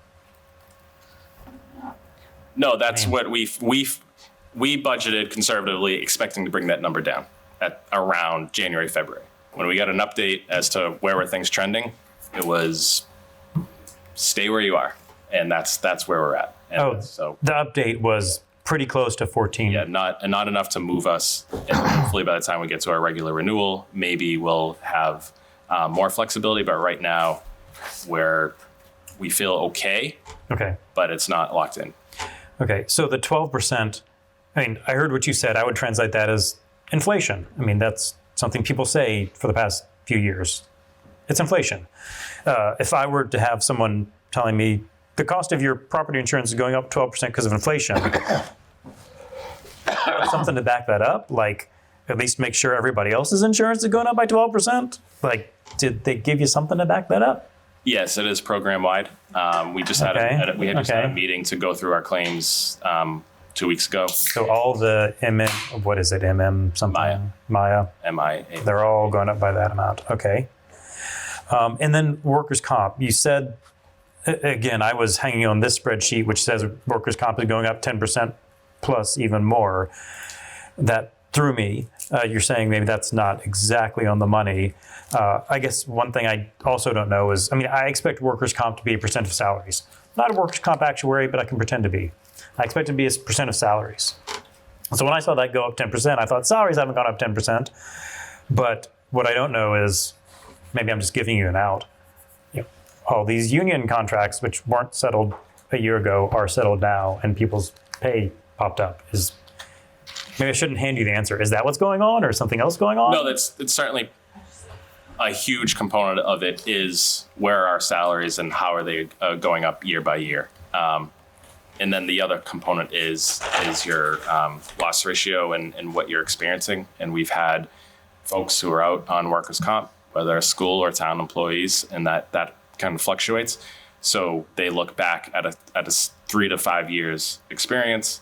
No, that's what we budgeted conservatively, expecting to bring that number down at around January, February. When we got an update as to where were things trending, it was stay where you are, and that's where we're at. And so the update was pretty close to 14. Yeah, not enough to move us. And hopefully, by the time we get to our regular renewal, maybe we'll have more flexibility. But right now, we feel okay. Okay. But it's not locked in. Okay, so the 12%, I mean, I heard what you said. I would translate that as inflation. I mean, that's something people say for the past few years. It's inflation. If I were to have someone telling me the cost of your property insurance is going up 12% because of inflation, something to back that up, like at least make sure everybody else's insurance is going up by 12%. Like, did they give you something to back that up? Yes, it is program wide. We just had a meeting to go through our claims 2 weeks ago. So all the what is it? Something? Maya. MIA. They're all going up by that amount. Okay. And then workers' comp. You said, again, I was hanging on this spreadsheet, which says workers' comp is going up 10% plus even more. That threw me. You're saying maybe that's not exactly on the money. I guess one thing I also don't know is, I mean, I expect workers' comp to be a percent of salaries. Not a workers' comp actuary, but I can pretend to be. I expect it to be a percent of salaries. So when I saw that go up 10%, I thought salaries haven't gone up 10%. But what I don't know is, maybe I'm just giving you an out. You know, all these union contracts, which weren't settled a year ago, are settled now, and people's pay popped up. Maybe I shouldn't hand you the answer. Is that what's going on, or something else going on? No, it's certainly a huge component of it is where are our salaries and how are they going up year by year. And then the other component is your loss ratio and what you're experiencing. And we've had folks who are out on workers' comp, whether they're school or town employees, and that kind of fluctuates. So they look back at a 3 to 5 years experience.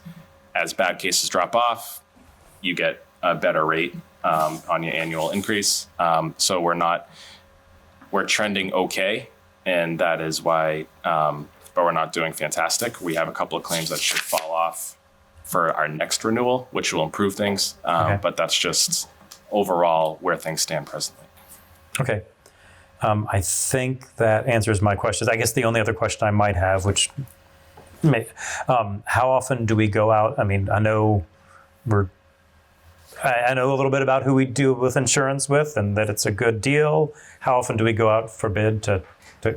As bad cases drop off, you get a better rate on your annual increase. So we're trending okay, and that is why, but we're not doing fantastic. We have a couple of claims that should fall off for our next renewal, which will improve things. But that's just overall where things stand presently. Okay. I think that answers my questions. I guess the only other question I might have, which how often do we go out? I mean, I know a little bit about who we deal with insurance with, and that it's a good deal. How often do we go out for bid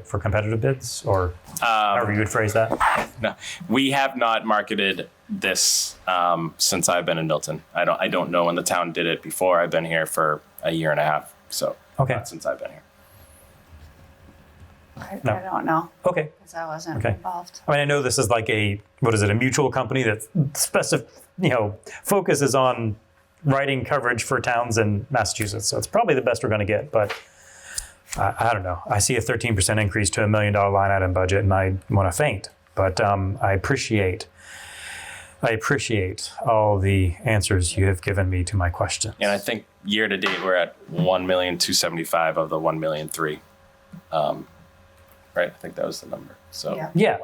for competitive bids, or however you would phrase that? No, we have not marketed this since I've been in Milton. I don't know when the town did it before. I've been here for a year and a half, so not since I've been here. I don't know. Okay. Because I wasn't involved. I mean, I know this is like a mutual company that focuses on writing coverage for towns in Massachusetts. So it's probably the best we're going to get. But I don't know. I see a 13% increase to $1 million line item budget, and I want to faint. But I appreciate all the answers you have given me to my questions. And I think year to date we're at 1,275,000 of the 1,000,003. Right, I think that was the number. So yeah.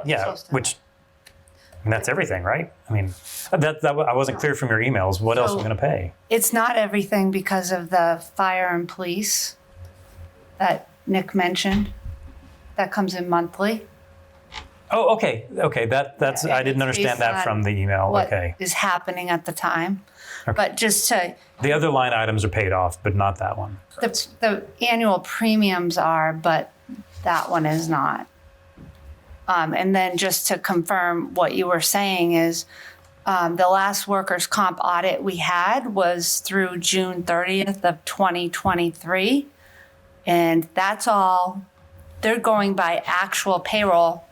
Which, and that's everything, right? I mean, that I wasn't clear from your emails. What else are we going to pay? It's not everything because of the fire and police that Nick mentioned. That comes in monthly. Oh, okay. That's I didn't understand that from the email. What is happening at the time? Okay. But just to the other line items are paid off, but not that one. The annual premiums are, but that one is not. And then just to confirm what you were saying is the last workers' comp audit we had was through June 30th of 2023. And that's all, they're going by actual payroll,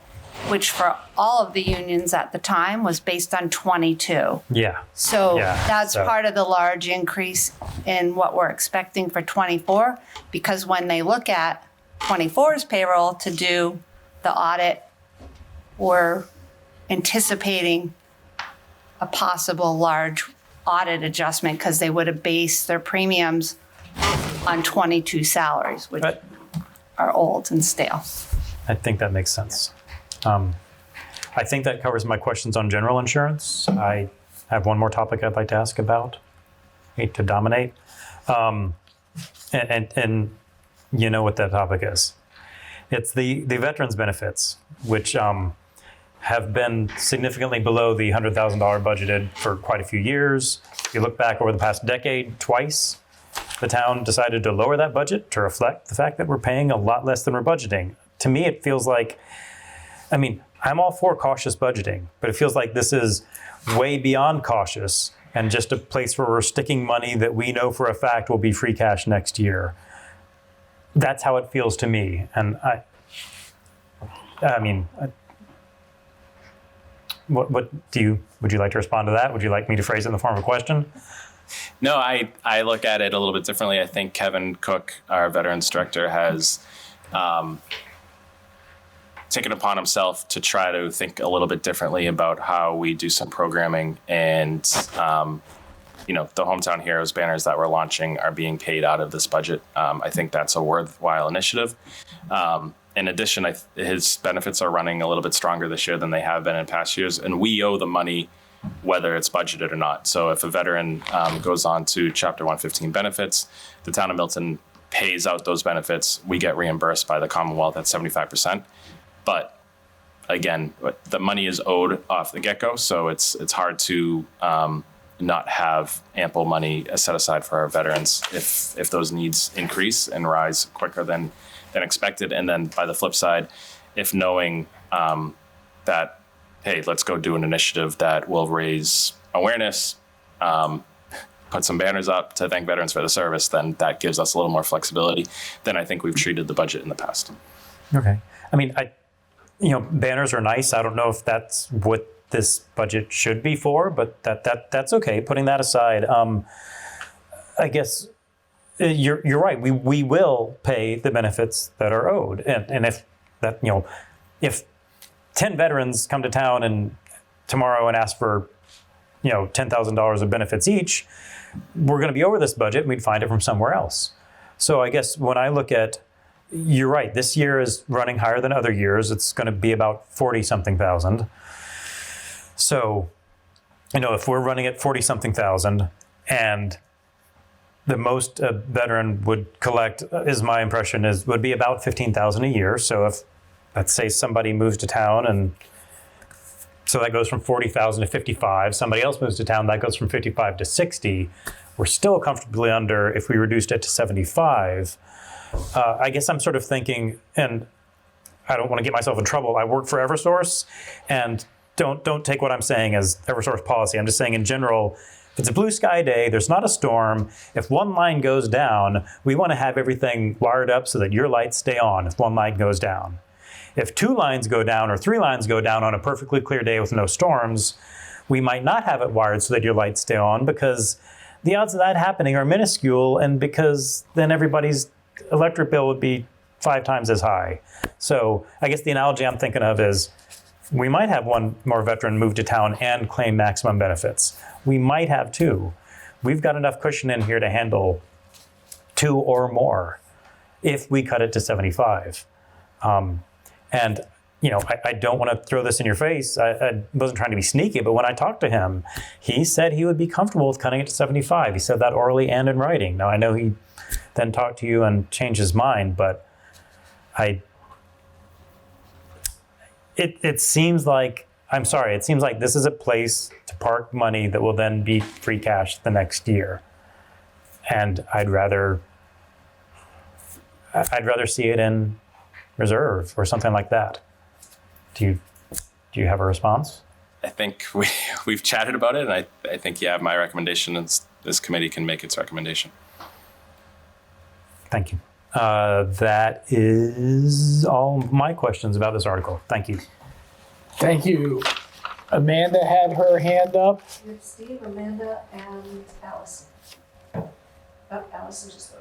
which for all of the unions at the time was based on 22. Yeah. So that's part of the large increase in what we're expecting for 24, because when they look at 24's payroll to do the audit, we're anticipating a possible large audit adjustment because they would have based their premiums on 22 salaries, which are old and stale. I think that makes sense. I think that covers my questions on general insurance. I have one more topic I'd like to ask about. Hate to dominate. And you know what that topic is. It's the veterans benefits, which have been significantly below the $100,000 budgeted for quite a few years. If you look back over the past decade, twice, the town decided to lower that budget to reflect the fact that we're paying a lot less than we're budgeting. To me, it feels like, I mean, I'm all for cautious budgeting, but it feels like this is way beyond cautious and just a place where we're sticking money that we know for a fact will be free cash next year. That's how it feels to me. And would you like to respond to that? Would you like me to phrase it in the form of a question? No, I look at it a little bit differently. I think Kevin Cook, our veterans director, has taken upon himself to try to think a little bit differently about how we do some programming. And, the Hometown Heroes banners that we're launching are being paid out of this budget. I think that's a worthwhile initiative. In addition, his benefits are running a little bit stronger this year than they have been in past years. And we owe the money whether it's budgeted or not. So if a veteran goes on to Chapter 115 benefits, the town of Milton pays out those benefits. We get reimbursed by the Commonwealth at 75%. But again, the money is owed off the get-go, so it's hard to not have ample money set aside for our veterans if those needs increase and rise quicker than expected. And then by the flip side, if knowing that, hey, let's go do an initiative that will raise awareness, put some banners up to thank veterans for the service, then that gives us a little more flexibility than I think we've treated the budget in the past. Okay. I mean, banners are nice. I don't know if that's what this budget should be for, but that's okay. Putting that aside, I guess you're right. We will pay the benefits that are owed, and if 10 veterans come to town and tomorrow and ask for, $10,000 of benefits each, we're going to be over this budget and we'd find it from somewhere else. So I guess when I look at, you're right, this year is running higher than other years. It's going to be about 40-something thousand. So, if we're running at 40-something thousand and the most a veteran would collect, is my impression, would be about 15,000 a year. So if, let's say somebody moves to town and so that goes from 40,000 to 55. Somebody else moves to town, that goes from 55 to 60. We're still comfortably under if we reduced it to 75. I guess I'm sort of thinking, and I don't want to get myself in trouble. I work for Eversource, and don't take what I'm saying as Eversource policy. I'm just saying in general, if it's a blue sky day, there's not a storm. If one line goes down, we want to have everything wired up so that your lights stay on if one line goes down. If 2 lines go down or 3 lines go down on a perfectly clear day with no storms, we might not have it wired so that your lights stay on because the odds of that happening are minuscule, and because then everybody's electric bill would be 5 times as high. So I guess the analogy I'm thinking of is we might have one more veteran move to town and claim maximum benefits. We might have 2. We've got enough cushion in here to handle 2 or more if we cut it to 75. And, I don't want to throw this in your face. I wasn't trying to be sneaky, but when I talked to him, he said he would be comfortable with cutting it to 75. He said that orally and in writing. Now, I know he then talked to you and changed his mind, but it seems like, I'm sorry, it seems like this is a place to park money that will then be free cash the next year. And I'd rather see it in reserve or something like that. Do you have a response? I think we've chatted about it, and I think you have my recommendation, and this committee can make its recommendation. Thank you. That is all my questions about this article. Thank you. Thank you. Amanda had her hand up. We have Steve, Amanda, and Allison. Oh, Allison just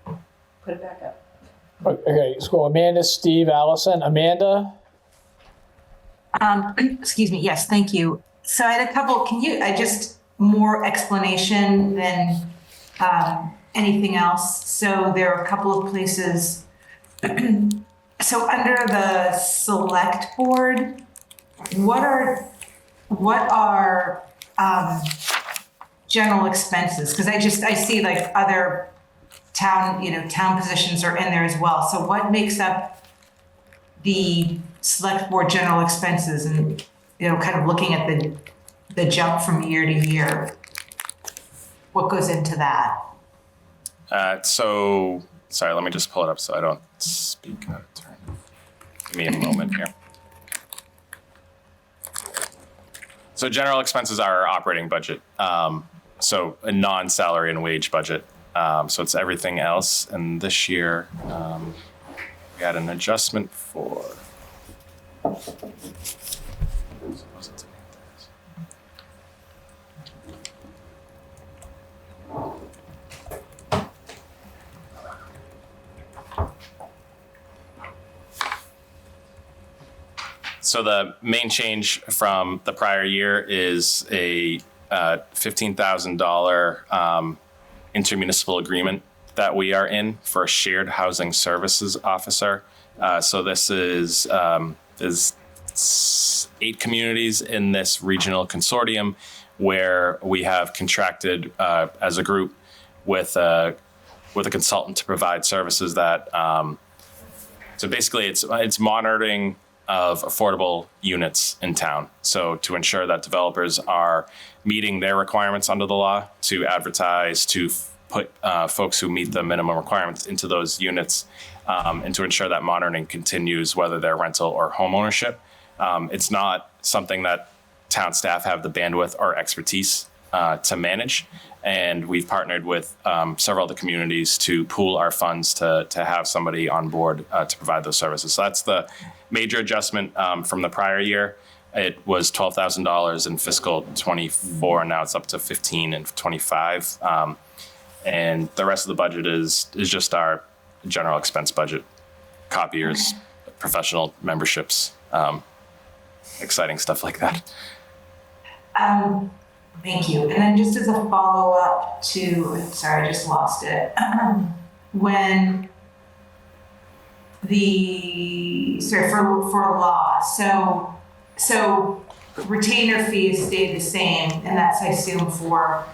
put it back up. Okay, let's go. Amanda, Steve, Allison. Amanda? Excuse me. Yes, thank you. So I had a couple, just more explanation than anything else. So there are a couple of places. So under the select board, what are general expenses? Because I see like other town positions are in there as well. So what makes up the select board general expenses, and kind of looking at the jump from year to year, what goes into that? So sorry, let me just pull it up so I don't speak out of turn. Give me a moment here. So general expenses are our operating budget. So a non-salary and wage budget. So it's everything else. And this year, we had an adjustment for. So the main change from the prior year is a $15,000 intermunicipal agreement that we are in for a shared housing services officer. So this is 8 communities in this regional consortium where we have contracted as a group with a consultant to provide services that. So basically, it's monitoring of affordable units in town. So to ensure that developers are meeting their requirements under the law, to advertise, to put folks who meet the minimum requirements into those units, and to ensure that monitoring continues, whether they're rental or home ownership. It's not something that town staff have the bandwidth or expertise to manage. And we've partnered with several of the communities to pool our funds to have somebody on board to provide those services. So that's the major adjustment from the prior year. It was $12,000 in fiscal 24, and now it's up to 15 in 25. And the rest of the budget is just our general expense budget, copiers, professional memberships, exciting stuff like that. Thank you. And then just as a follow-up to, sorry, I just lost it. When for law, so retainer fees stay the same, and that's, I assume, for,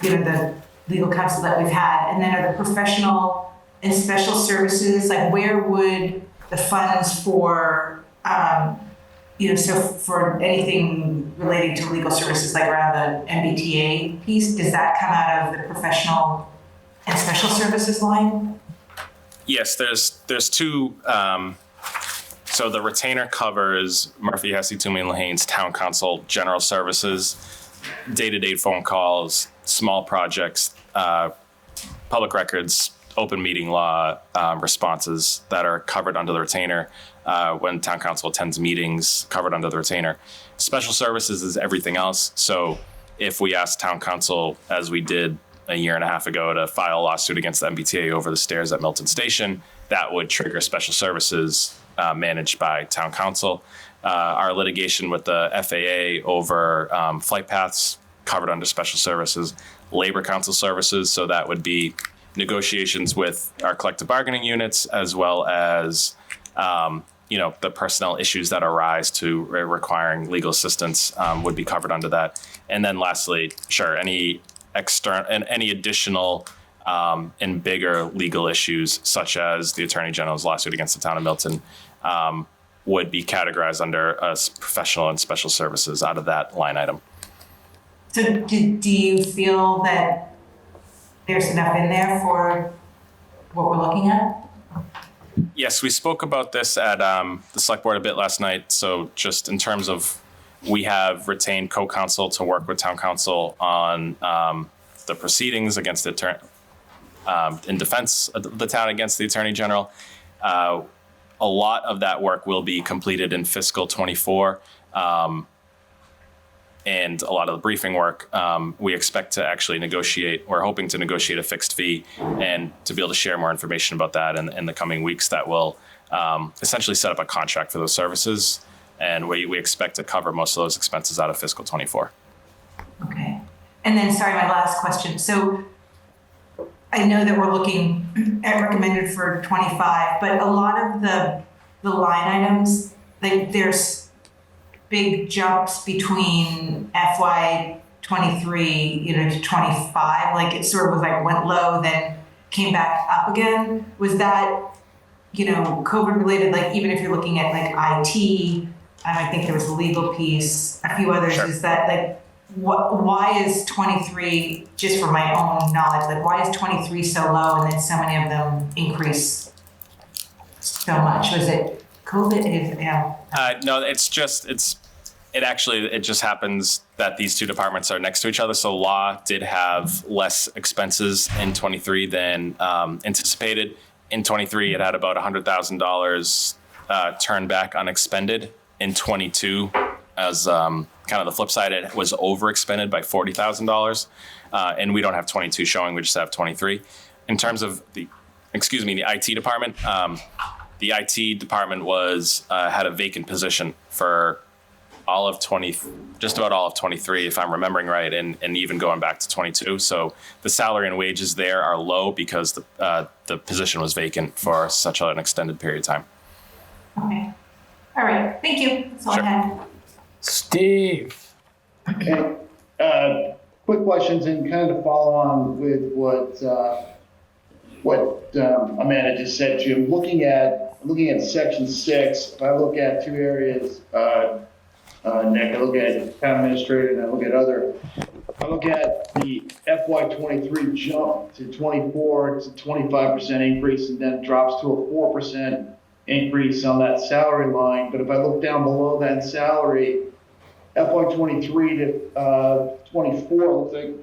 the legal counsel that we've had. And then are the professional and special services, like where would the funds for, so for anything relating to legal services, like around the MBTA piece, does that come out of the professional and special services line? Yes, there's two. So the retainer covers Murphy, Hesse, Toomey, and Lahane's town council general services, day-to-day phone calls, small projects, public records, open meeting law responses that are covered under the retainer. When town council attends meetings, covered under the retainer. Special services is everything else. So if we ask town council, as we did a year and a half ago, to file a lawsuit against the MBTA over the stairs at Milton Station, that would trigger special services managed by town council. Our litigation with the FAA over flight paths, covered under special services. Labor council services, so that would be negotiations with our collective bargaining units, as well as the personnel issues that arise to requiring legal assistance would be covered under that. And then lastly, sure, any external and any additional and bigger legal issues, such as the Attorney General's lawsuit against the town of Milton, would be categorized under professional and special services out of that line item. So do you feel that there's enough in there for what we're looking at? Yes, we spoke about this at the select board a bit last night. So just in terms of, we have retained co-counsel to work with town council on the proceedings against the attorney, in defense of the town against the Attorney General. A lot of that work will be completed in fiscal 24. And a lot of the briefing work, we expect to actually negotiate, we're hoping to negotiate a fixed fee and to be able to share more information about that in the coming weeks that will essentially set up a contract for those services. And we expect to cover most of those expenses out of fiscal 24. Okay. And then, sorry, my last question. So I know that we're looking at recommended for 25, but a lot of the line items, like there's big jumps between FY 23, to 25. Like it sort of was like went low, then came back up again. Was that, COVID related? Like even if you're looking at like IT, I think there was a legal piece, a few others. Sure. Is that like, why is 23, just for my own knowledge, like why is 23 so low and then so many of them increase so much? Was it COVID? No, it's It just happens that these two departments are next to each other. So law did have less expenses in 23 than anticipated. In 23, it had about $100,000 turned back unexpended. In 22, as kind of the flip side, it was overexpended by $40,000. And we don't have 22 showing, we just have 23. In terms of the IT department, the IT department had a vacant position for just about all of 23, if I'm remembering right, and even going back to 22. So the salary and wages there are low because the position was vacant for such an extended period of time. Okay. All right. Thank you. That's all I had. Steve. Okay. Quick questions and kind of follow on with what Amanda just said to you. Looking at section 6, if I look at two areas, Nick, I look at town administrator and I look at the FY23 jump to 24, it's a 25% increase, and then it drops to a 4% increase on that salary line. But if I look down below that salary, FY23 to 24 looks like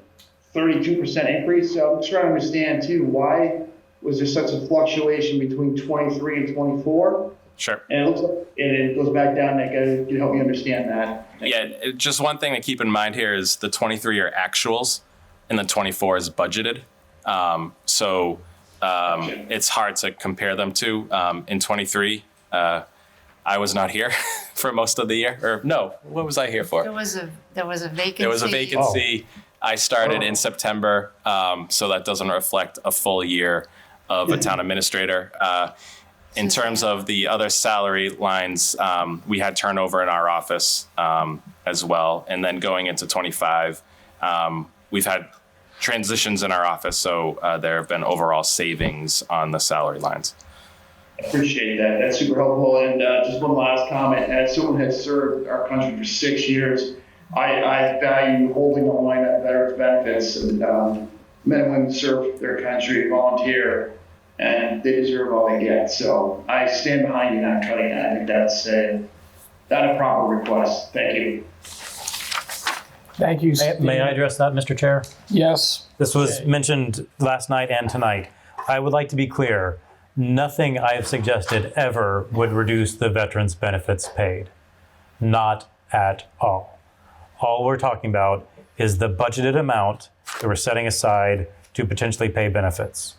32% increase. So I'm just trying to understand too, why was there such a fluctuation between 23 and 24? Sure. And it looks like, and it goes back down, Nick. Can you help me understand that? Yeah, just one thing to keep in mind here is the 23 are actuals and the 24 is budgeted. It's hard to compare them to. In 23, I was not here for most of the year. Or no, what was I here for? There was a vacancy. There was a vacancy. I started in September, so that doesn't reflect a full year of a town administrator. In terms of the other salary lines, we had turnover in our office as well. And then going into 25, we've had transitions in our office. So there have been overall savings on the salary lines. Appreciate that. That's super helpful. And just one last comment. As someone has served our country for 6 years, I value holding the line at veterans benefits. Men and women serve their country, volunteer, and they deserve all they get. So I stand behind you not cutting it. I think that's not a proper request. Thank you. Thank you, Steve. May I address that, Mr. Chair? Yes. This was mentioned last night and tonight. I would like to be clear. Nothing I have suggested ever would reduce the veterans' benefits paid. Not at all. All we're talking about is the budgeted amount that we're setting aside to potentially pay benefits.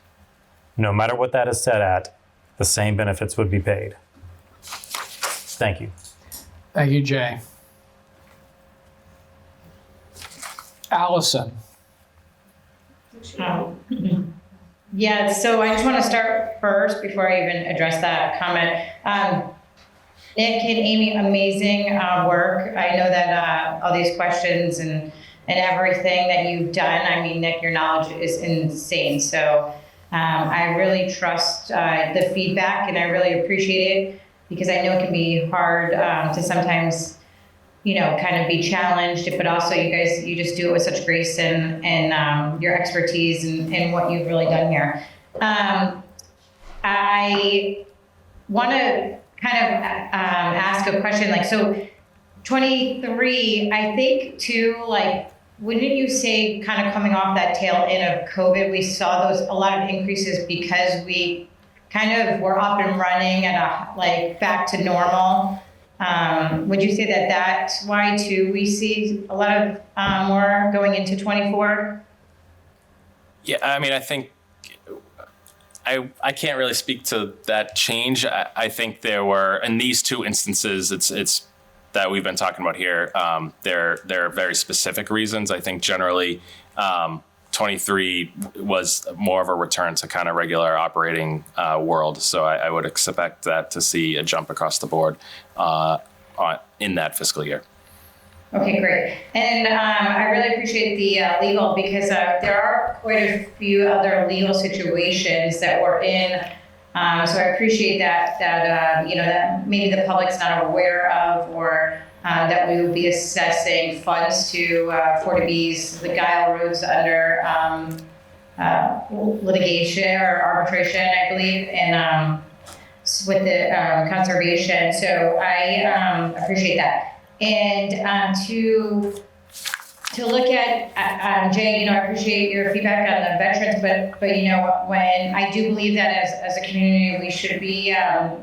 No matter what that is set at, the same benefits would be paid. Thank you. Thank you, Jay. Allison. Yeah, so I just want to start first before I even address that comment. Nick and Amy, amazing work. I know that all these questions and everything that you've done, I mean, Nick, your knowledge is insane. So I really trust the feedback and I really appreciate it because I know it can be hard to sometimes, kind of be challenged, but also you just do it with such grace and your expertise and what you've really done here. I want to kind of ask a question, so 23, I think too, wouldn't you say kind of coming off that tail end of COVID, we saw a lot of increases because we kind of were up and running at back to normal. Would you say that that's why too we see a lot of more going into 24? Yeah, I mean, I think I can't really speak to that change. I think there were, in these two instances, it's that we've been talking about here, there are very specific reasons. I think generally 23 was more of a return to kind of regular operating world. So I would expect that to see a jump across the board in that fiscal year. Okay, great. And I really appreciate the legal because there are quite a few other legal situations that we're in. So I appreciate that that maybe the public's not aware of, or that we will be assessing funds to 40Bs, the Guile roads under litigation or arbitration, I believe, and with the conservation. So I appreciate that. and to look at, Jay, I appreciate your feedback on the veterans, but when I do believe that as a community, we should be, I don't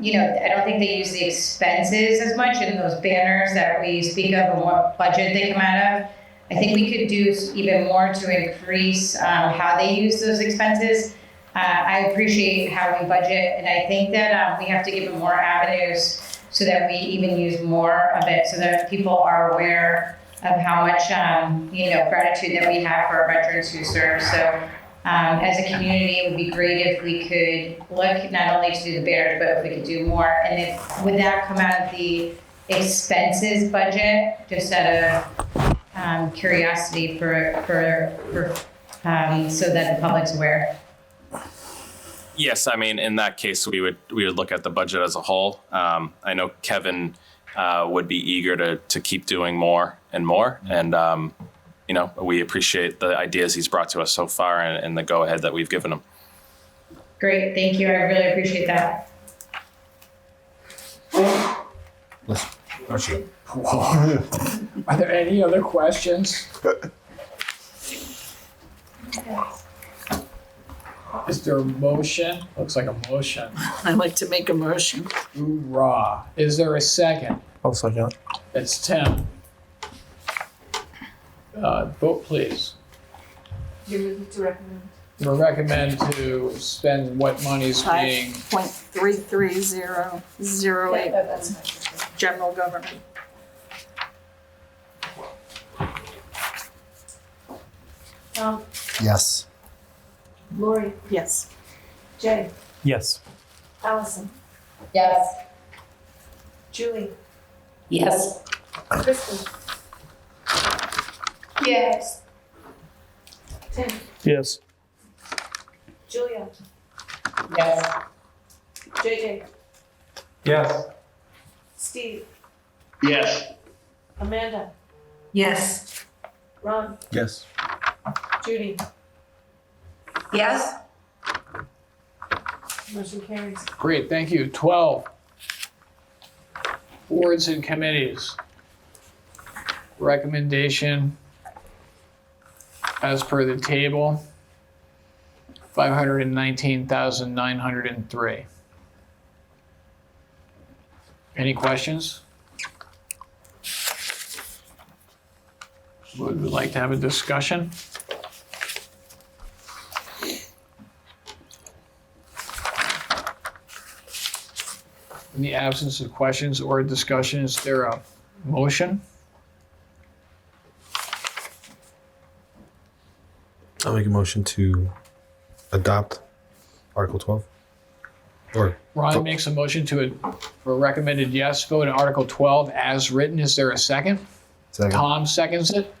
think they use the expenses as much in those banners that we speak of and what budget they come out of. I think we could do even more to increase how they use those expenses. I appreciate how we budget, and I think that we have to give them more avenues so that we even use more of it, so that people are aware of how much, gratitude that we have for our veterans who serve. So as a community, it would be great if we could look not only to do the banners, but if we could do more. And would that come out of the expenses budget, just out of curiosity for so that the public's aware? Yes, I mean, in that case, we would look at the budget as a whole. I know Kevin would be eager to keep doing more and more. And, we appreciate the ideas he's brought to us so far and the go-ahead that we've given him. Great, thank you. I really appreciate that. Are there any other questions? Is there a motion? Looks like a motion. I'd like to make a motion. Hoorah. Is there a second? I'll second. It's Tim. Vote, please. You to recommend. We recommend to spend what money's being. 5.33008 general government. Tom, Yes. Lori, Yes. Jay, Yes. Allison, Yes. Julie, Yes. Kristen, Yes. Tim, Yes. Julia, Yes. JJ, Yes. Steve, Yes. Amanda, Yes. Ron, Yes. Judy, Yes. motion carries. Great, thank you. 12. Boards and committees. Recommendation as per the table, 519,903. Any questions? Would we like to have a discussion? In the absence of questions or discussion, is there a motion? I'll make a motion to adopt Article 12. Or Ron makes a motion for a recommended yes vote in Article 12 as written. Is there a second? second. Tom seconds it.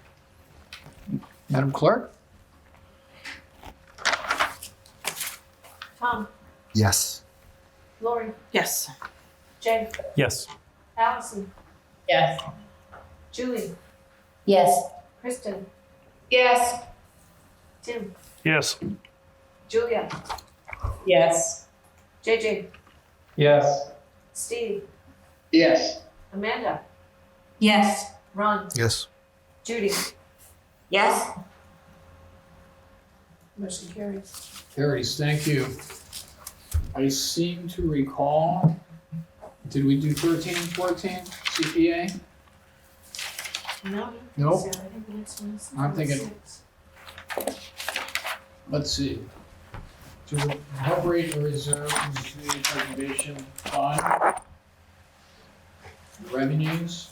Madam Clerk? Tom, Yes. Lori, Yes. Jay, Yes. Allison, Yes. Julie, Yes. Kristen, Yes. Tim, Yes. Julia, Yes. JJ, Yes. Steve, Yes. Amanda, Yes. Ron, Yes. Judy, Yes. motion carries. Carries, thank you. I seem to recall, did we do 13 and 14 CPA? No. Nope. So I think the next one is I'm thinking- 6. Let's see. To appropriate a reserve from the community preservation fund. Revenues.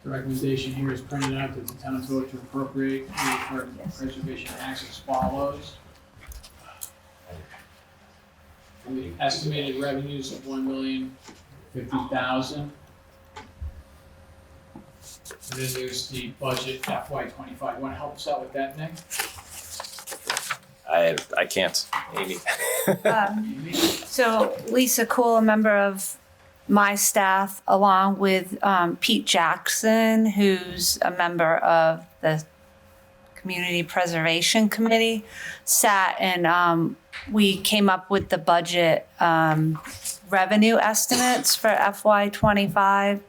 The recommendation here is printed out that the town vote to appropriate the preservation acts as follows. The estimated revenues of $1,050,000. And then there's the budget FY25. You want to help us out with that, Nick? I can't, Amy. So Lisa Cool, a member of my staff, along with Pete Jackson, who's a member of the Community Preservation Committee, sat and we came up with the budget revenue estimates for FY25.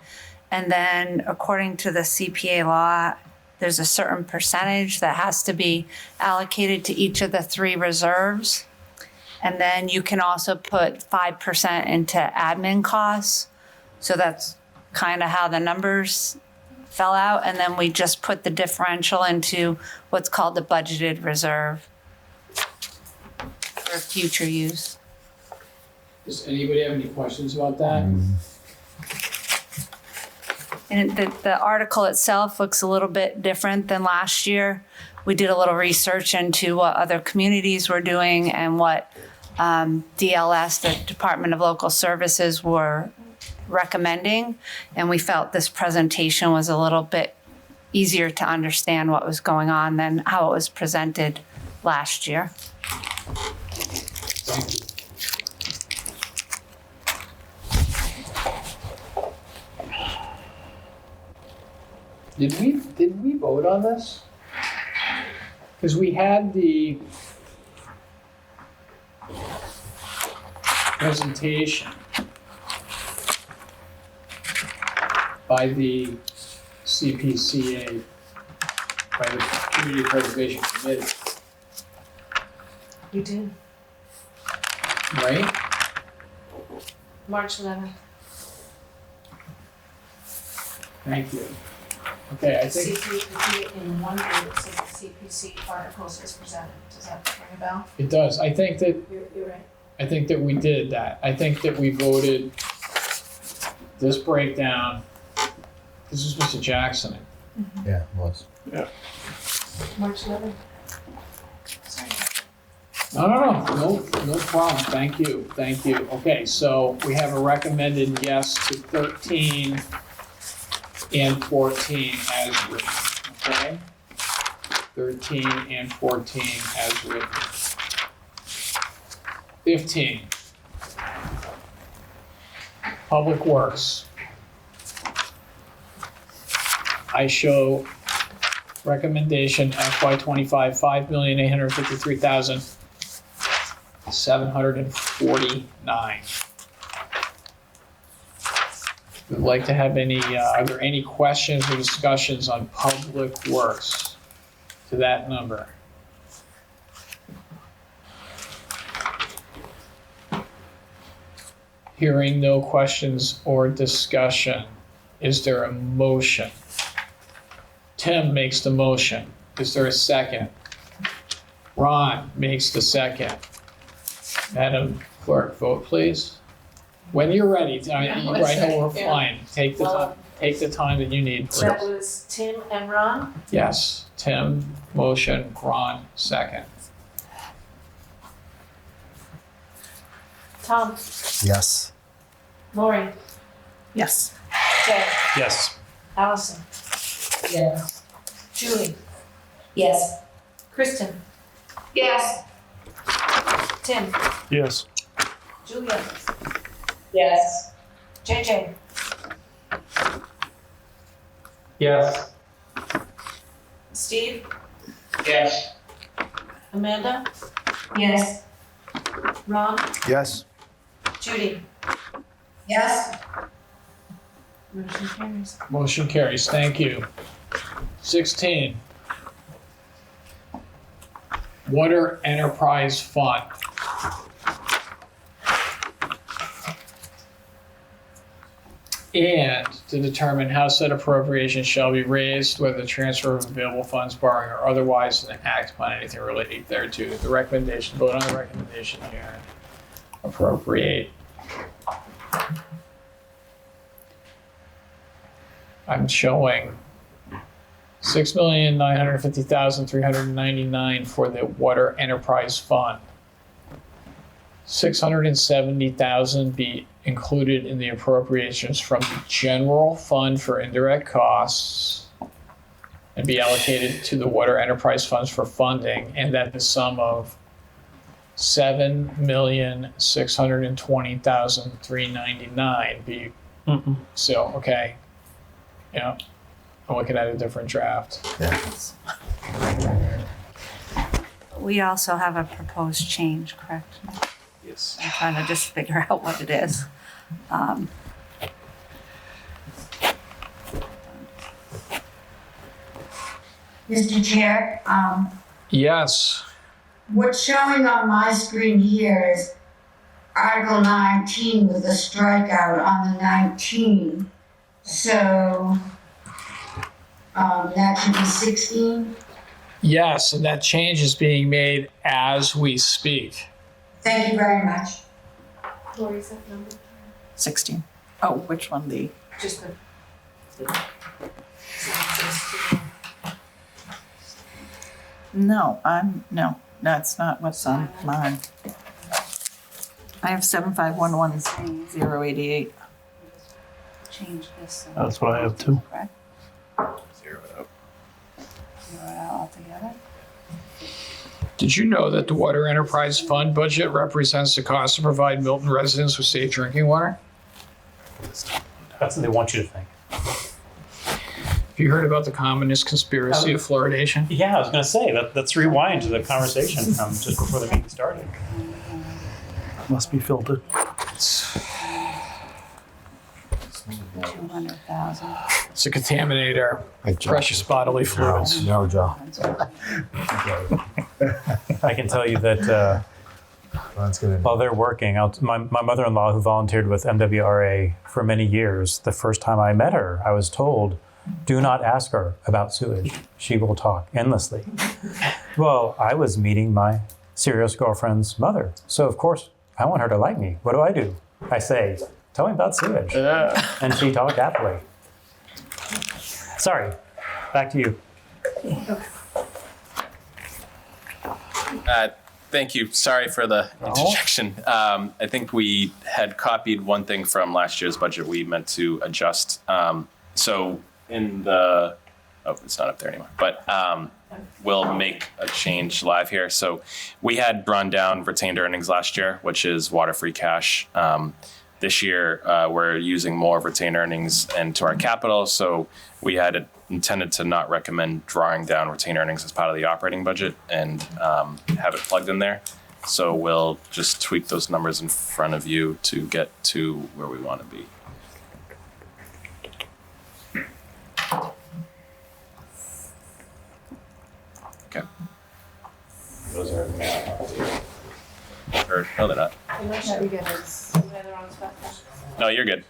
And then according to the CPA law, there's a certain percentage that has to be allocated to each of the 3 reserves. And then you can also put 5% into admin costs. So that's kind of how the numbers fell out. And then we just put the differential into what's called the budgeted reserve for future use. Does anybody have any questions about that? And the article itself looks a little bit different than last year. We did a little research into what other communities were doing and what DLS, the Department of Local Services, were recommending. And we felt this presentation was a little bit easier to understand what was going on than how it was presented last year. Thank you. Did we vote on this? Because we had the presentation by the CPCA, by the Community Preservation Committee, You did. right? March 11th. Thank you. Okay, I think CPC in one group, it says the CPC articles is presented. Does that ring a bell? it does. I think that You're right. I think that we did that. I think that we voted this breakdown. This is Mr. Jackson. Yeah, it was. Yeah. March 11th. Sorry. No problem. Thank you. Okay, so we have a recommended yes to 13 and 14 as written, okay? 13 and 14 as written. 15. Public Works. I show recommendation FY25, $5,853,749. Would like to have any, are there any questions or discussions on Public Works to that number? Hearing no questions or discussion, is there a motion? Tim makes the motion. Is there a second? Ron makes the second. Madam Clerk, vote please. When you're ready, right now we're fine. Take the time that you need, please. That was Tim and Ron? Yes, Tim, motion, Ron, second. Tom? Yes. Lori? Yes. Jay? Yes. Allison? Yes. Julie? Yes. Kristen? Yes. Tim? Yes. Julia? Yes. JJ? Yes. Steve? Yes. Amanda? Yes. Ron? Yes. Judy? Yes. Motion carries. Motion carries, thank you. 16. Water Enterprise Fund. And to determine how said appropriation shall be raised, whether the transfer of available funds, borrowing, or otherwise, and act upon anything relating thereto. The recommendation, vote on the recommendation here. Appropriate. I'm showing $6,950,399 for the Water Enterprise Fund. $670,000 be included in the appropriations from the general fund for indirect costs and be allocated to the Water Enterprise Funds for funding, and that the sum of $7,620,399 be so okay. Yeah, I'm looking at a different draft. Yes. We also have a proposed change, correct? Yes. I'm trying to just figure out what it is. Mr. Chair, Yes. what's showing on my screen here is Article 19 with a strikeout on the 19. So that should be 16. Yes, and that change is being made as we speak. Thank you very much. Lori's that number? 16. Oh, which one? The Just the. no, that's not what's on mine. I have 7511088. Change this. That's what I have too. Correct? Zero it out. Zero it out altogether. Did you know that the Water Enterprise Fund budget represents the cost to provide Milton residents with safe drinking water? That's what they want you to think. Have you heard about the communist conspiracy of fluoridation? Yeah, I was going to say let's rewind to the conversation just before the meeting started. Must be filtered. 200,000. It's to contaminate our precious bodily fluids. No, Joe. I can tell you that while they're working, my mother-in-law, who volunteered with MWRA for many years, the first time I met her, I was told, do not ask her about sewage. She will talk endlessly. Well, I was meeting my serious girlfriend's mother. So, of course, I want her to like me. What do? I say, tell me about sewage. And she talked happily. Sorry, back to you. Thank you. Sorry for the interjection. I think we had copied one thing from last year's budget we meant to adjust. So in the, it's not up there anymore, but we'll make a change live here. So we had drawn down retained earnings last year, which is water free cash. This year, we're using more of retained earnings into our capital. So we had intended to not recommend drawing down retained earnings as part of the operating budget and have it plugged in there. So we'll just tweak those numbers in front of you to get to where we want to be. Okay. Those are, or, no, they're not. No, you're good.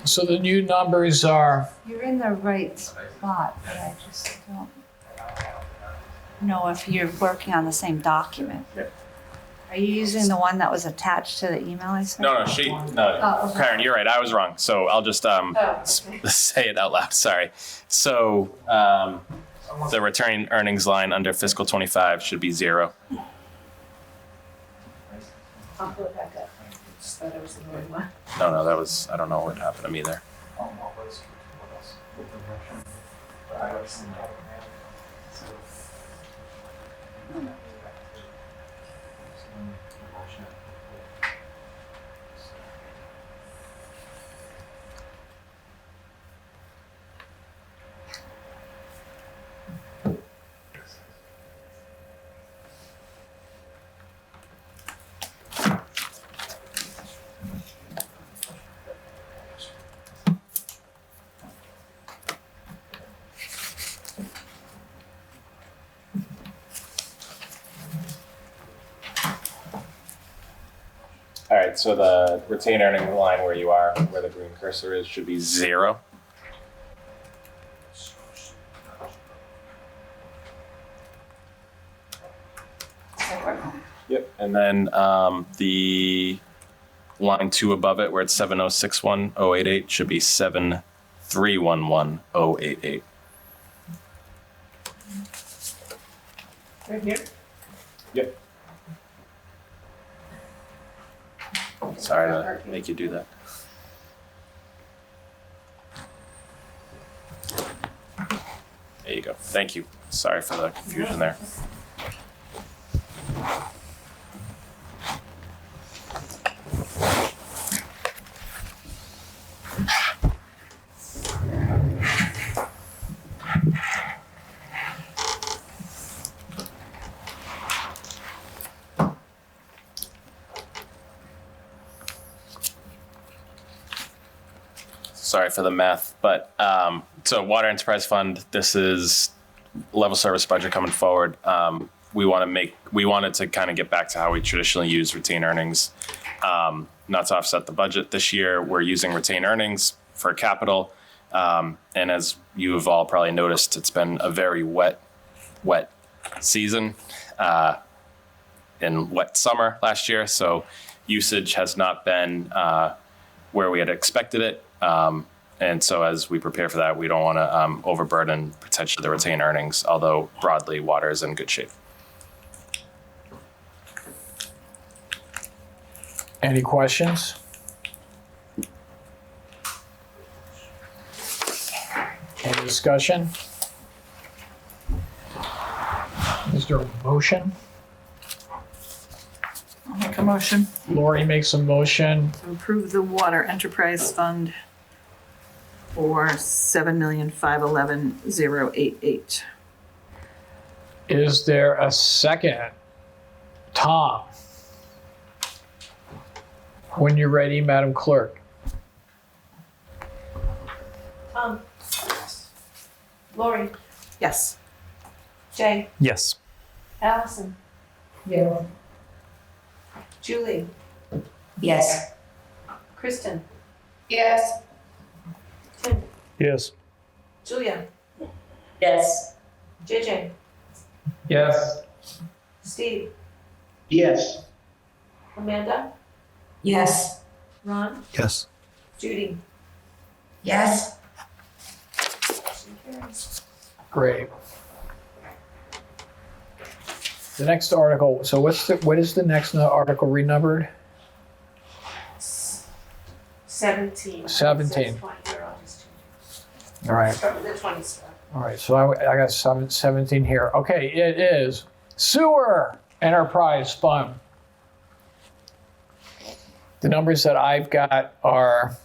So the new numbers are, You're in the right spot, but I just don't know if you're working on the same document. Yeah. Are you using the one that was attached to the email I sent? No, Oh, okay. Karen, you're right. I was wrong. So I'll just say it out loud. Sorry. So the returning earnings line under fiscal 25 should be 0. I'll pull it back up. Just thought it was the wrong one. No, that was, I don't know what happened to me there. All right, so the retained earning line where you are, where the green cursor is, should be 0. Yep, and then the line 2 above it, where it's 7061088, should be 7311088. Right here? Yep. Sorry to make you do that. There you go. Thank you. Sorry for the confusion there. sorry for the math, but so water enterprise fund, this is level service budget coming forward. We wanted to kind of get back to how we traditionally use retained earnings, not to offset the budget. This year, we're using retained earnings for capital. And as you have all probably noticed, it's been a very wet season and wet summer last year. So usage has not been where we had expected it. And so as we prepare for that, we don't want to overburden potentially the retained earnings, although broadly water is in good shape. Any questions? Any discussion? Is there a motion? I'll make a motion Lori makes a motion. to approve the water enterprise fund for $7,511,088. Is there a second? Tom? When you're ready, Madam Clerk. Lori, Yes. Jay, Yes. Allison. Yeah. Julie, Yes. Kristen. Yes. Tim, Yes. Julia, Yes. JJ, Yes. Steve, Yes. Amanda, Yes. Ron, Yes. Judy. Yes. Motion carries. Great. The next article, so what is the next article renumbered? 17. 17. 20 here, I'll just change All right. it. Start with the 20 stuff. All right, so I got 17 here. Okay, it is sewer enterprise fund. The numbers that I've got are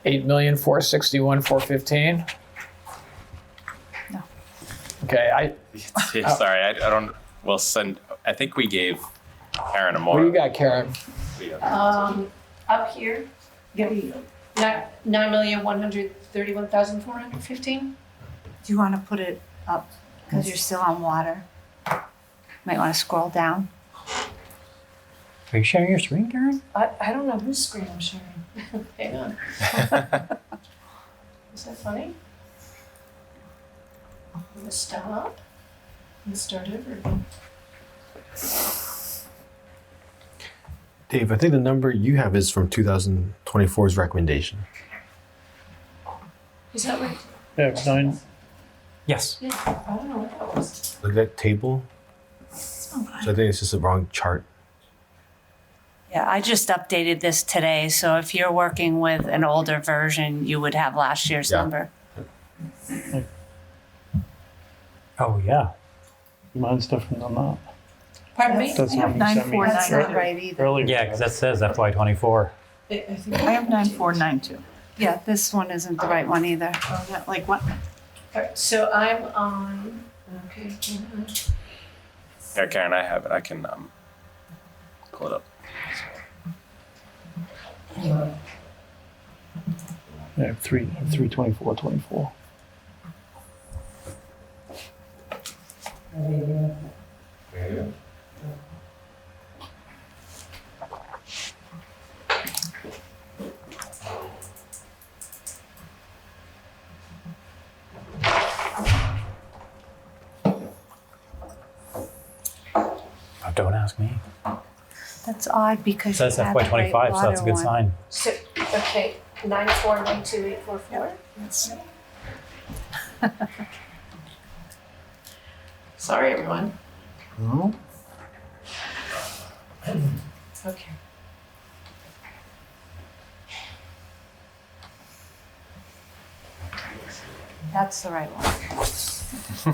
8,461,415. No. Okay, Sorry, I don't. We'll send. I think we gave Karen a more. what do you got, Karen? Up here, $9,131,415. Do you want to put it up because you're still on water? Might want to scroll down. Are you sharing your screen, Karen? I don't know whose screen I'm sharing. Hang on. Is that funny? I'm gonna stop and start over again. Dave, I think the number you have is from 2024's recommendation. Is that right? Yeah, 9. Yes. Yeah, I don't know what that was. Look at that table. So I think it's just a wrong chart. Yeah, I just updated this today. So if you're working with an older version, you would have last year's Yeah. number. Oh, yeah. Mine's different than that. Pardon me? That's I have not 9,492. That's not right either. Earlier. Yeah, because that says FY24. I think I have 9,492. Yeah, this one isn't the right one either. Oh, that, like what? All right, so I'm on, okay, hang on. Yeah, Karen, I have it. I can pull it up. Yeah, 324. Oh, don't ask me. That's odd because It says you had the right FY25, so that's a good water one. sign. So, okay, 9492844. Yes. Sorry, everyone. No. Okay. That's the right one.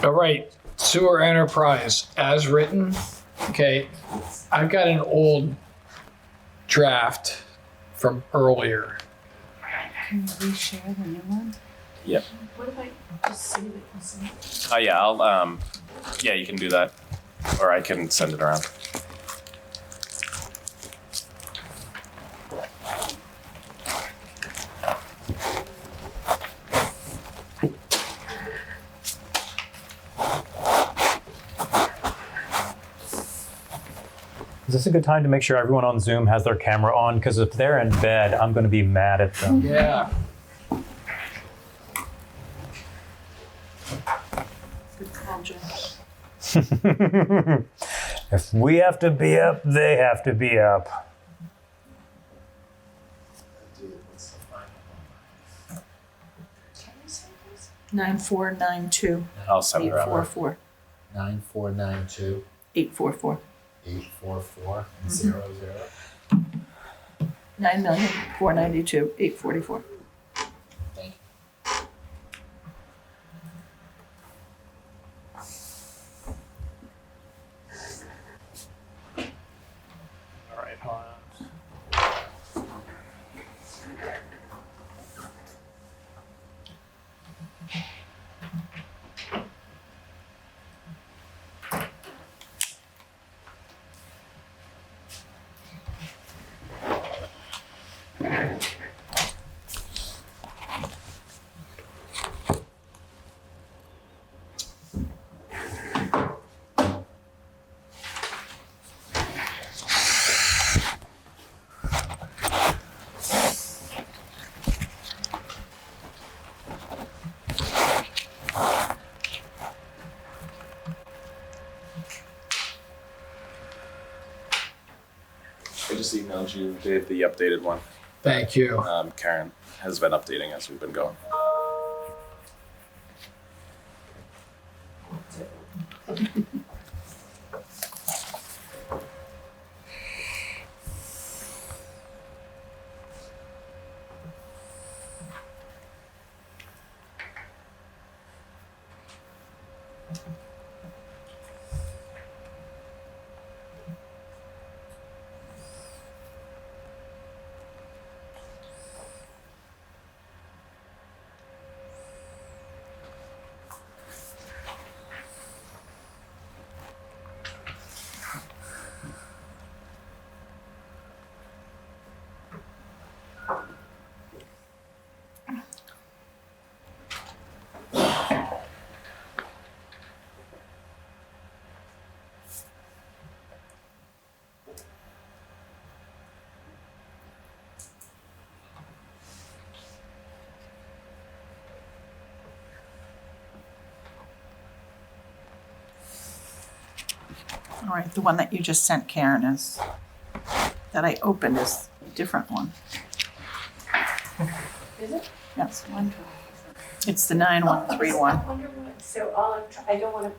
All right, sewer enterprise as written. Okay, I've got an old draft from earlier. Can we reshare the new one? Yep. What if I just save it and send it? Oh yeah, I'll yeah, you can do that, or I can send it around. Is this a good time to make sure everyone on Zoom has their camera on? Because if they're in bed, I'm going to be mad at them. Yeah. Good call, Jim. If we have to be up, they have to be up. 9492. I'll send it around. 844. 9492 844. 844 00. 9,492 844. Thank you. All right, hold on. I just emailed you, Dave, the updated one. Thank you. Karen has been updating as we've been going. All right, the one that you just sent, Karen, is that I opened is a different one. Is it? Yes, it's the 9131. So I don't want to,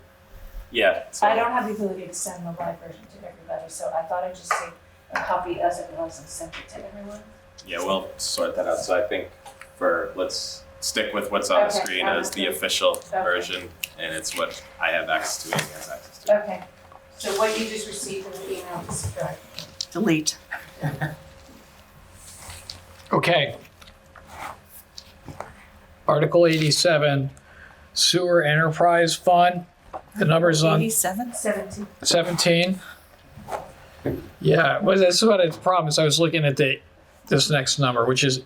Yeah. I don't have the ability to send the live version to everybody, so I thought I'd just take a copy as it was and send it to everyone. Yeah, we'll sort that out. So I think let's stick with what's on the Okay, screen as the official version, and it's what I have access to and he has access to. Okay, so what you just received in the email is correct. Delete. Okay. Article 87, Sewer Enterprise Fund. The number's on 87? 17. 17. Yeah, well, that's what the problem is. I was looking at this next number, which is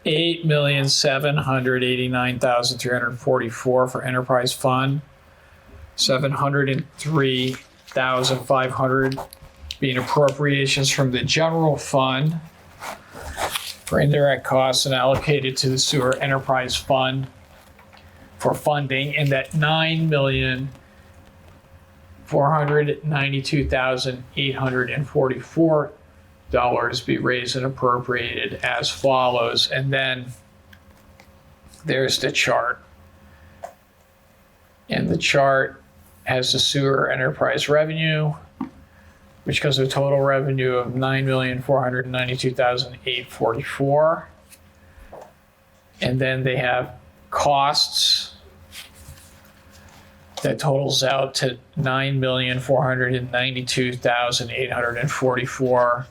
8,789,344 for enterprise fund, 703,500 being appropriations from the general fund for indirect costs and allocated to the sewer enterprise fund for funding, and that $9,492,844 be raised and appropriated as follows. And then there's the chart. And the chart has the sewer enterprise revenue, which goes to a total revenue of $9,492,844. And then they have costs that totals out to $9,492,844.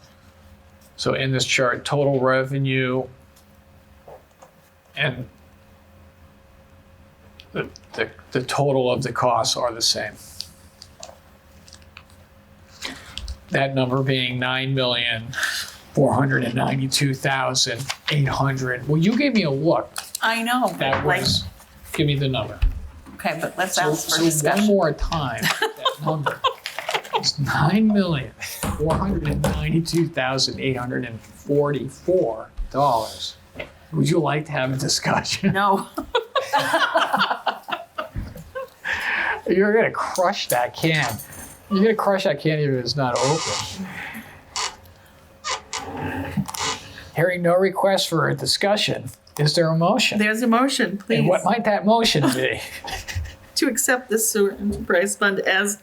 So in this chart, total revenue and the total of the costs are the same. That number being 9,492,800. Well, you gave me a look. I know. That was, give me the number. Okay, but let's ask for So discussion. one more time, that number is $9,492,844. Would you like to have a discussion? No. You're gonna crush that can. You're gonna crush that can even if it's not open. Hearing no request for a discussion, is there a motion? There's a motion, please. And what might that motion be? To accept the sewer enterprise fund as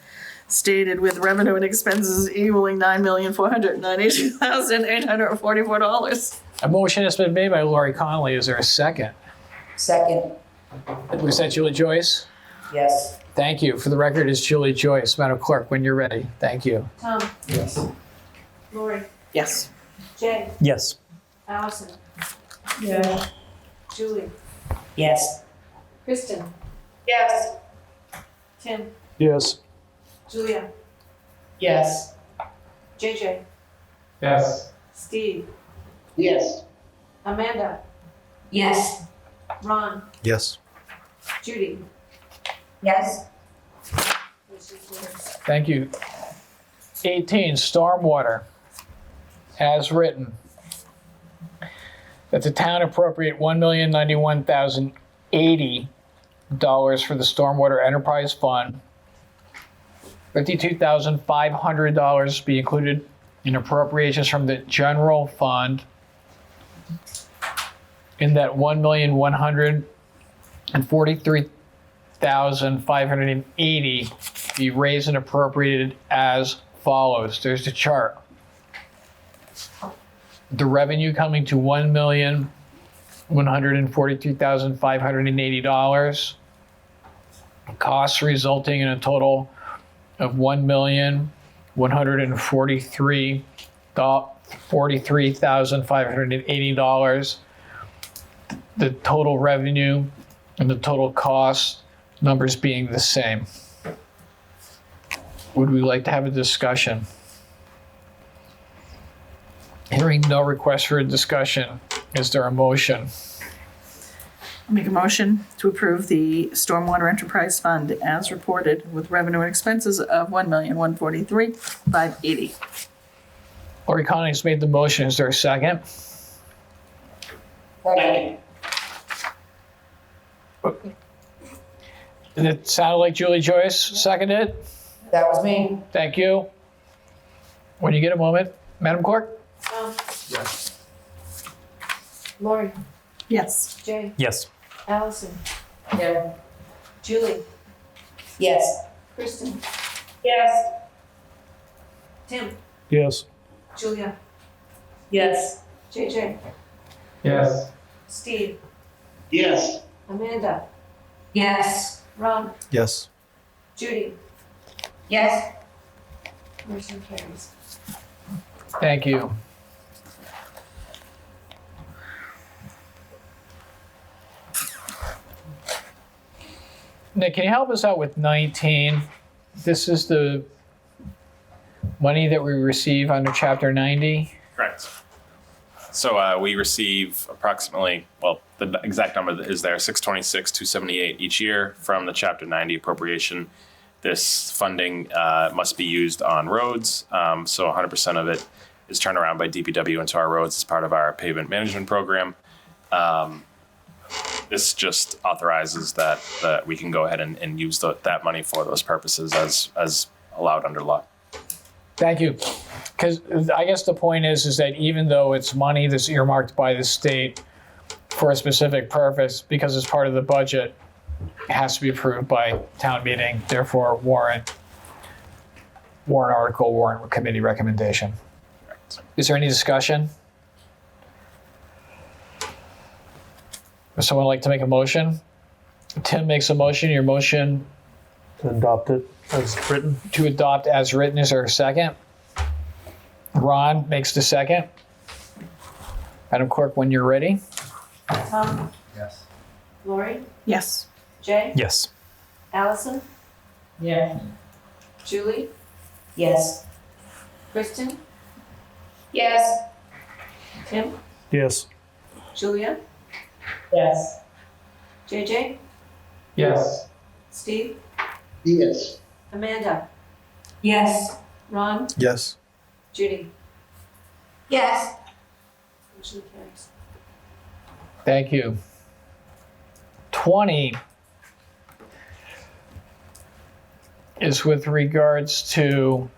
stated with revenue and expenses equaling $9,492,844. A motion has been made by Lori Connolly. Is there a second? Second. Was that Julie Joyce? Yes. Thank you. For the record, it's Julie Joyce. Madam Clerk, when you're ready. Thank you. Tom, Yes. Lori, Yes. Jay, Yes. Allison, Yeah. Julie, Yes. Kristen, Yes. Tim, Yes. Julia, Yes. JJ, Yes. Steve, Yes. Amanda, Yes. Ron, Yes. Judy. Yes. Thank you. 18, stormwater. As written. That the town appropriate $1,091,080 for the Stormwater Enterprise Fund. $52,500 be included in appropriations from the general fund. In that $1,143,580 be raised and appropriated as follows. There's the chart. The revenue coming to $1,143,580. Costs resulting in a total of $1,143,580. The total revenue and the total cost numbers being the same. Would we like to have a discussion? Hearing no request for a discussion, is there a motion? I'll make a motion to approve the Stormwater Enterprise Fund as reported with revenue and expenses of $1,143,580. Lori Connolly's made the motion. Is there a second? Second. It sounded like Julie Joyce seconded it. That was me. Thank you. When you get a moment, Madam Clerk? Yes. Lori, Yes. Jay, Yes. Allison, Yeah. Julie, Yes. Kristen, Yes. Tim, Yes. Julia, Yes. JJ, Yes. Steve, Yes. Amanda, Yes. Ron, Yes. Judy. Yes. Motion carries. Thank you. Nick, can you help us out with 19? This is the money that we receive under Chapter 90. Correct. So we receive approximately, well, the exact number is there, $626,278 each year from the Chapter 90 appropriation. This funding must be used on roads, so 100% of it is turned around by DPW into our roads as part of our pavement management program. This just authorizes that we can go ahead and use that money for those purposes as allowed under law. Thank you. Because I guess the point is that even though it's money that's earmarked by the state for a specific purpose, because it's part of the budget, it has to be approved by town meeting, therefore warrant article, warrant committee recommendation. Correct. Is there any discussion? Would someone like to make a motion? Tim makes a motion. Your motion To adopt it as written. to adopt as written. Is there a second? Ron makes the second. Madam Clerk, when you're ready. Tom, Yes. Lori, Yes. Jay, Yes. Allison, Yeah. Julie, Yes. Kristen, Yes. Tim, Yes. Julia, Yes. JJ, Yes. Steve, Yes. Amanda, Yes. Ron, Yes. Judy. Yes. Motion carries. Thank you. 20 is with regards to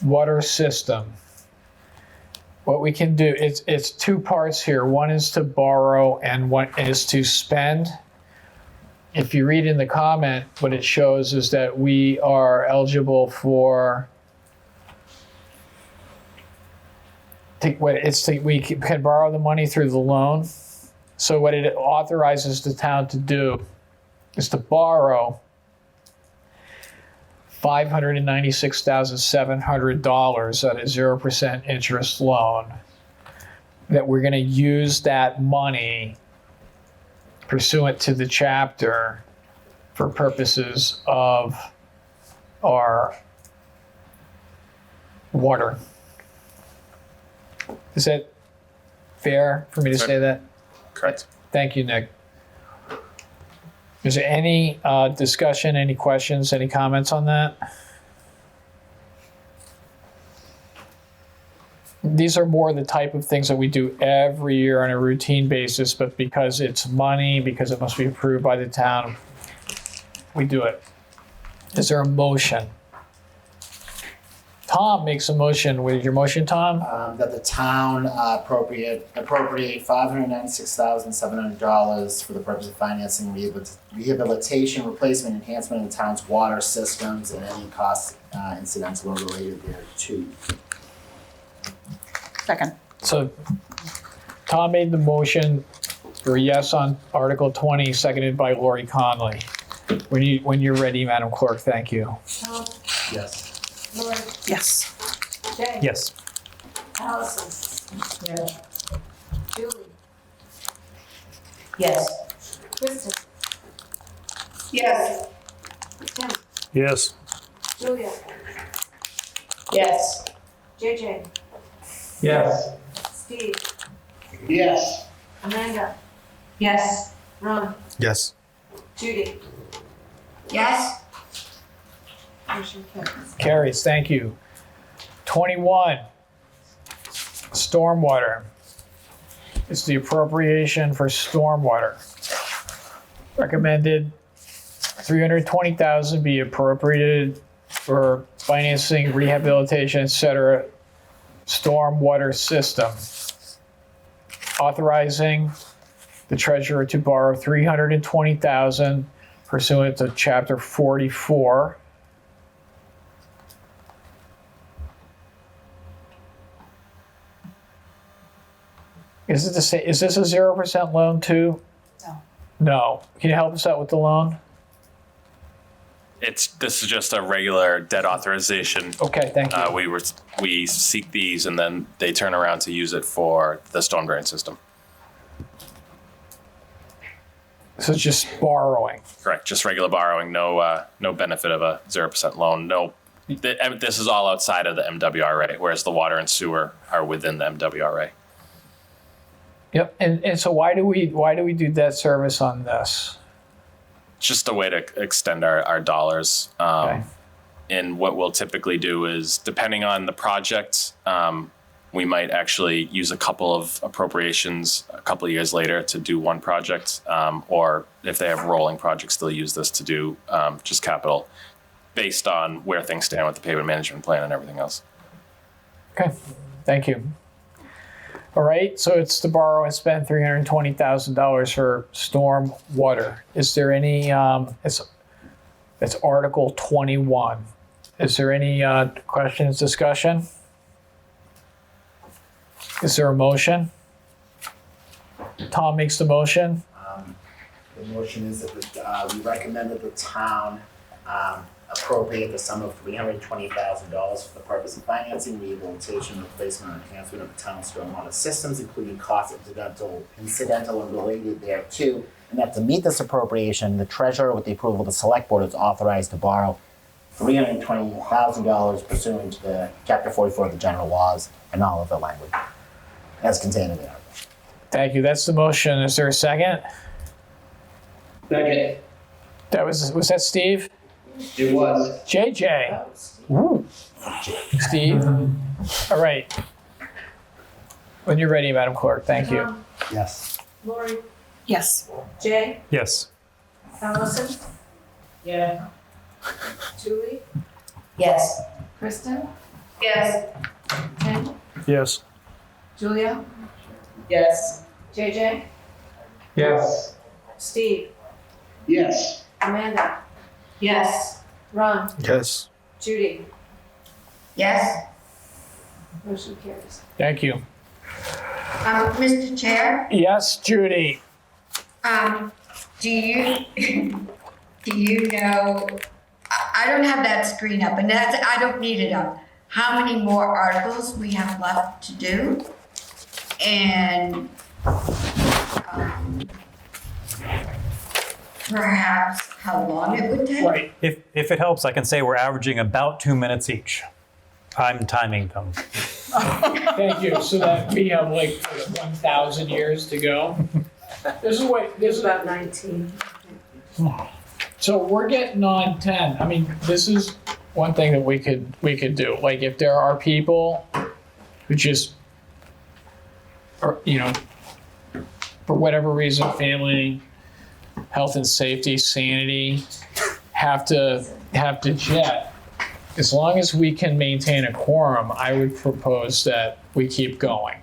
water system. What we can do, it's two parts here. One is to borrow and one is to spend. If you read in the comment, what it shows is that we are eligible for we can borrow the money through the loan. So what it authorizes the town to do is to borrow $596,700 at a 0% interest loan. That we're going to use that money pursuant to the chapter for purposes of our water. Is that fair for me to say that? Correct. Thank you, Nick. Is there any discussion, any questions, any comments on that? These are more the type of things that we do every year on a routine basis, but because it's money, because it must be approved by the town, we do it. Is there a motion? Tom makes a motion. What is your motion, Tom? That the town appropriate $596,700 for the purpose of financing rehabilitation, replacement, enhancement of the town's water systems and any costs incidental or related thereto. Second. So Tom made the motion for yes on Article 20, seconded by Lori Conley. When you're ready, Madam Clerk, thank you. Tom, Yes. Lori, Yes. Jay. Yes. Allison. Yes. Julie, Yes. Kristen, Yes. Tim, Yes. Julia, Yes. JJ, Yes. Steve, Yes. Amanda, Yes. Ron, Yes. Judy. Yes. Motion carries. Carries, thank you. 21, stormwater. It's the appropriation for stormwater. Recommended $320,000 be appropriated for financing, rehabilitation, et cetera, stormwater system. Authorizing the treasurer to borrow $320,000 pursuant to Chapter 44. Is this a 0% loan too? No. No. Can you help us out with the loan? This is just a regular debt authorization. Okay, thank you. We seek these and then they turn around to use it for the storm drain system. So it's just borrowing. Correct. Just regular borrowing. No benefit of a 0% loan. This is all outside of the MWRA, whereas the water and sewer are within the MWRA. Yep. And so why do we do debt service on this? It's just a way to extend our dollars. Okay. And what we'll typically do is, depending on the project, we might actually use a couple of appropriations a couple of years later to do one project. Or if they have rolling projects, they'll use this to do just capital based on where things stand with the payment management plan and everything else. Okay, thank you. All right, so it's to borrow and spend $320,000 for storm water. Is there any, it's Article 21. Is there any questions, discussion? Is there a motion? Tom makes the motion. The motion is that we recommend that the town appropriate the sum of $320,000 for the purpose of financing, rehabilitation, replacement, or enhancement of the town's stormwater systems, including costs incidental and related thereto, and that to meet this appropriation, the treasurer, with the approval of the select board, is authorized to borrow $320,000 pursuant to the Chapter 44 of the general laws and all of the language as contained in the article. Thank you. That's the motion. Is there a second? Second. That was that Steve? It was. JJ. Ooh. Steve. All right. When you're ready, Madam Clerk. Thank you. Yes. Lori, Yes. Jay, Yes. Allison, Yeah. Julie, Yes. Kristen? Yes. Tim, Yes. Julia, Yes. JJ, Yes. Steve, Yes. Amanda? Yes. Ron, Yes. Judy? Yes. Motion carries. Thank you. Mr. Chair, Yes, Judy. do you know, I don't have that screen up, and I don't need it up. How many more articles we have left to do? And perhaps how long it would take? Right. If it helps, I can say we're averaging about 2 minutes each. I'm timing them. Thank you. So that we have like 1,000 years to go. This is About 19. So we're getting on 10. I mean, this is one thing that we could do. Like if there are people who just, or for whatever reason, family, health and safety, sanity, have to jet. As long as we can maintain a quorum, I would propose that we keep going.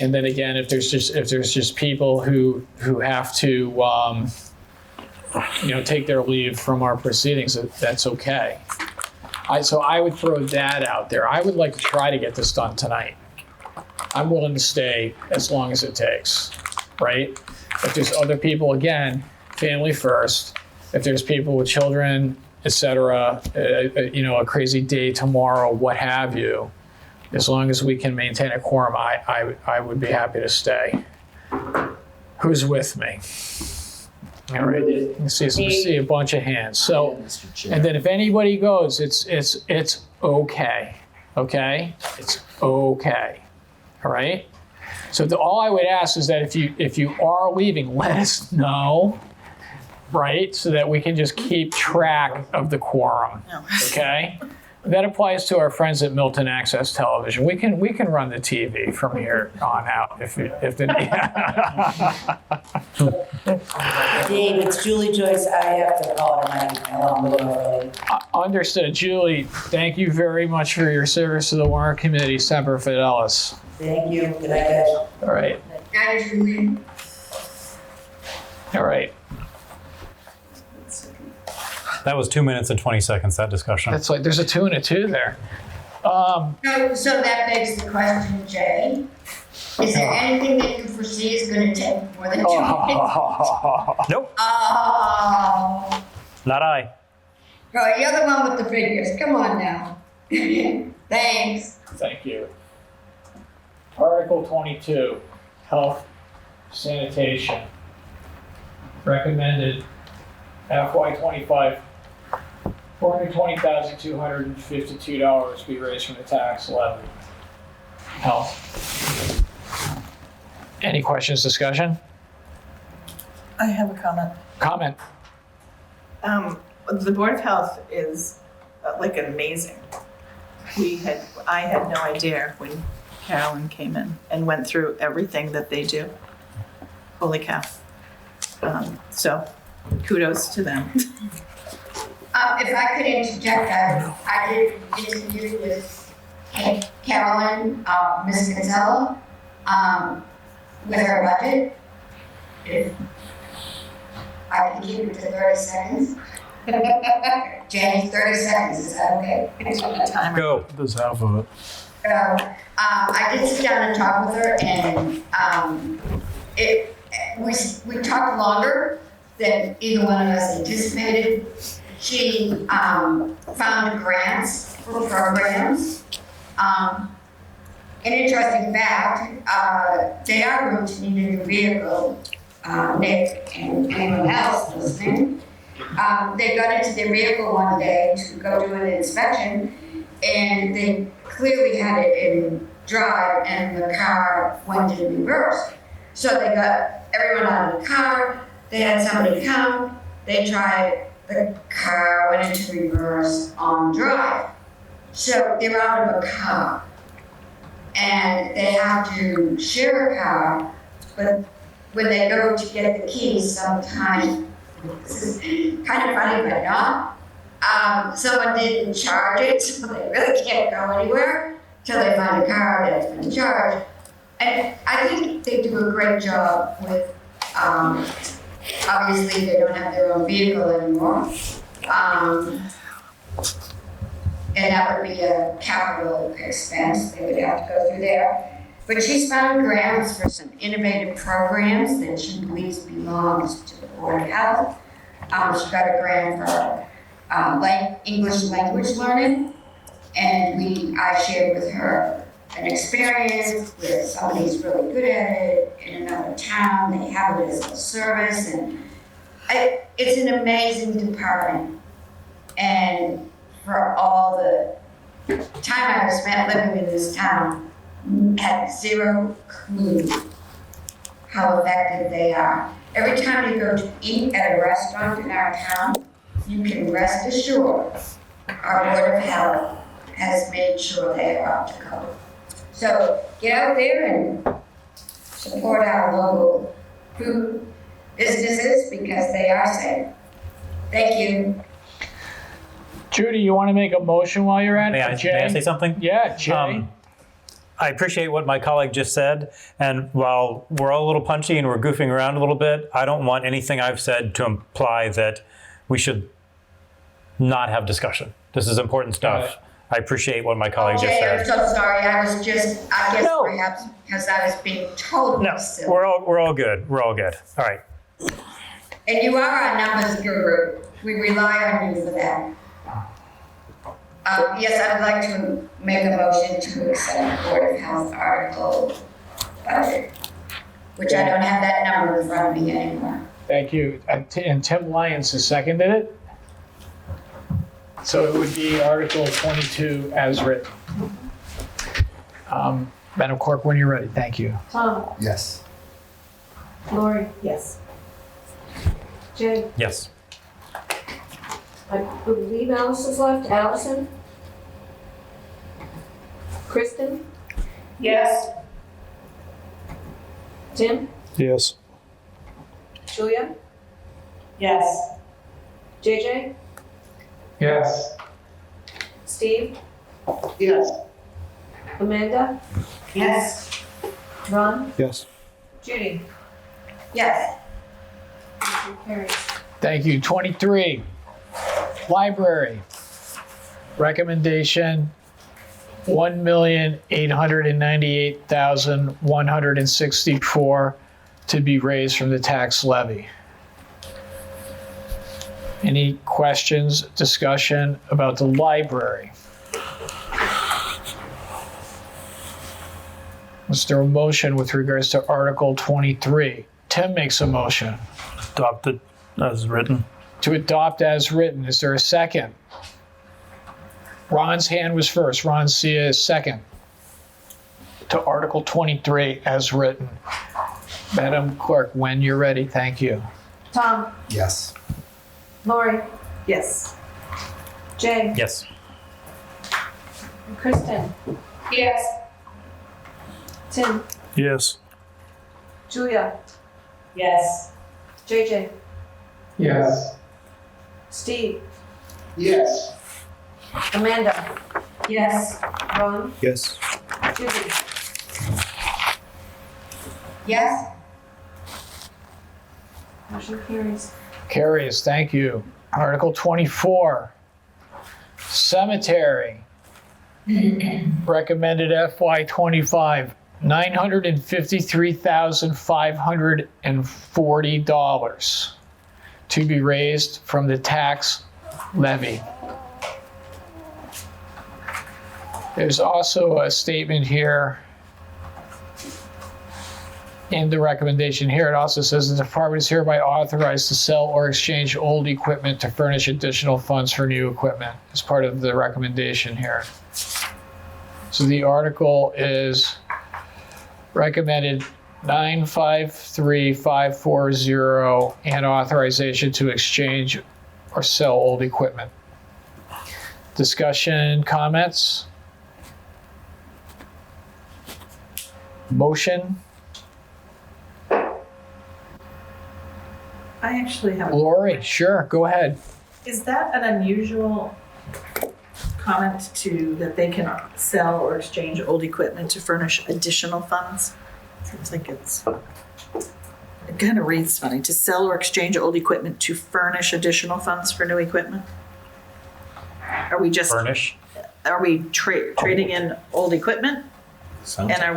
And then again, if there's just people who have to take their leave from our proceedings, that's okay. So I would throw that out there. I would like to try to get this done tonight. I'm willing to stay as long as it takes, right? If there's other people, again, family first. If there's people with children, et cetera, a crazy day tomorrow, what have you, as long as we can maintain a quorum, I would be happy to stay. Who's with me? All right, you can see a bunch of hands. So, and then if anybody goes, it's okay, okay? It's okay, all right? So all I would ask is that if you are leaving, let us know, right? So that we can just keep track of the quorum, okay? That applies to our friends at Milton Access Television. We can run the TV from here on out if the Dave, it's Julie Joyce. I have to call tonight. Understood. Julie, thank you very much for your service to the Warrant Committee. Semper Fidelis. Thank you. Good night, guys. All right. All right. That was 2 minutes and 20 seconds, that discussion. That's like, there's a 2 and a 2 there. So that begs the question, Jay. Is there anything that you foresee is going to take more than 2 minutes? Nope. Oh. Not I. Right, you're the one with the figures. Come on now. Thanks. Thank you. Article 22, Health Sanitation. Recommended FY25, $420,252 be raised from the tax levy. Health. Any questions, discussion? I have a comment. Comment. The Board of Health is amazing. I had no idea when Carolyn came in and went through everything that they do. Holy cow. So kudos to them. If I could interject, I did interview with Carolyn, Ms. Gonzalo, with her budget. If I can keep it to 30 seconds. Jane, 30 seconds, is that okay? Go. There's half of it. I did sit down and talk with her, and we talked longer than either one of us anticipated. she found grants for programs. An interesting fact, they are going to need a new vehicle, Nick and anyone else listening. They got into their vehicle one day to go do an inspection, and they clearly had it in drive, and the car went in reverse. So they got everyone out of the car, they had somebody come, they tried, the car went into reverse on drive. So they're out of a car, and they have to share a car, but when they go to get the keys, sometimes, this is kind of funny, but not, someone didn't charge it, so they really can't go anywhere till they find a car that's been charged. And I think they do a great job with, obviously they don't have their own vehicle anymore. And that would be a capital expense, they would have to go through there. But she's found grants for some innovative programs that she believes belongs to the Board of Health. She got a grant for English language learning, and I shared with her an experience with somebody who's really good at it in another town. They have it as a service, and it's an amazing department. And for all the time I've spent living in this town, had zero clue how effective they are. Every time you go to eat at a restaurant in our town, you can rest assured our Board of Health has made sure they are up to code. So get out there and support our local food businesses because they are safe. Thank you. Judy, you want to make a motion while you're at it? May I say something? Yeah, Jay. I appreciate what my colleague just said. And while we're all a little punchy and we're goofing around a little bit, I don't want anything I've said to imply that we should not have discussion. This is important stuff. I appreciate what my colleague just said. I'm so sorry. I guess perhaps because I was being totally silly. We're all good. We're all good. All right. And you are our numbers guru. We rely on you for that. Yes, I would like to make a motion to accept Board of Health article budget, which I don't have that number in front of me anymore. Thank you. And Tim Lyons has seconded it. So it would be Article 22 as written. Madam Clerk, when you're ready, thank you. Tom? Yes. Lori? Yes. Jay? Yes. I believe Alice is left. Allison? Kristen? Yes. Tim? Yes. Julia? Yes. JJ? Yes. Steve? Yes. Amanda? Yes. Ron? Yes. Judy? Yes. Motion carries. Thank you. 23, library. Recommendation, $1,898,164 to be raised from the tax levy. Any questions, discussion about the library? Is there a motion with regards to Article 23? Tim makes a motion. Adopted as written. To adopt as written. Is there a second? Ron's hand was first. Ron Sia is second. To Article 23 as written. Madam Clerk, when you're ready, thank you. Tom? Yes. Lori? Yes. Jay? Yes. Kristen? Yes. Tim? Yes. Julia? Yes. JJ? Yes. Steve? Yes. Amanda? Yes. Ron? Yes. Judy? Yes. Motion carries. Carries, thank you. Article 24, cemetery. Recommended FY25, $953,540 to be raised from the tax levy. There's also a statement here in the recommendation here. It also says the department is hereby authorized to sell or exchange old equipment to furnish additional funds for new equipment as part of the recommendation here. So the article is recommended 953540 and authorization to exchange or sell old equipment. Discussion, comments? Motion? I actually have. Lori, sure, go ahead. Is that an unusual comment to, that they can sell or exchange old equipment to furnish additional funds? Seems like it kind of reads funny, to sell or exchange old equipment to furnish additional funds for new equipment? Are we just? Furnish? Are we trading in old equipment? And are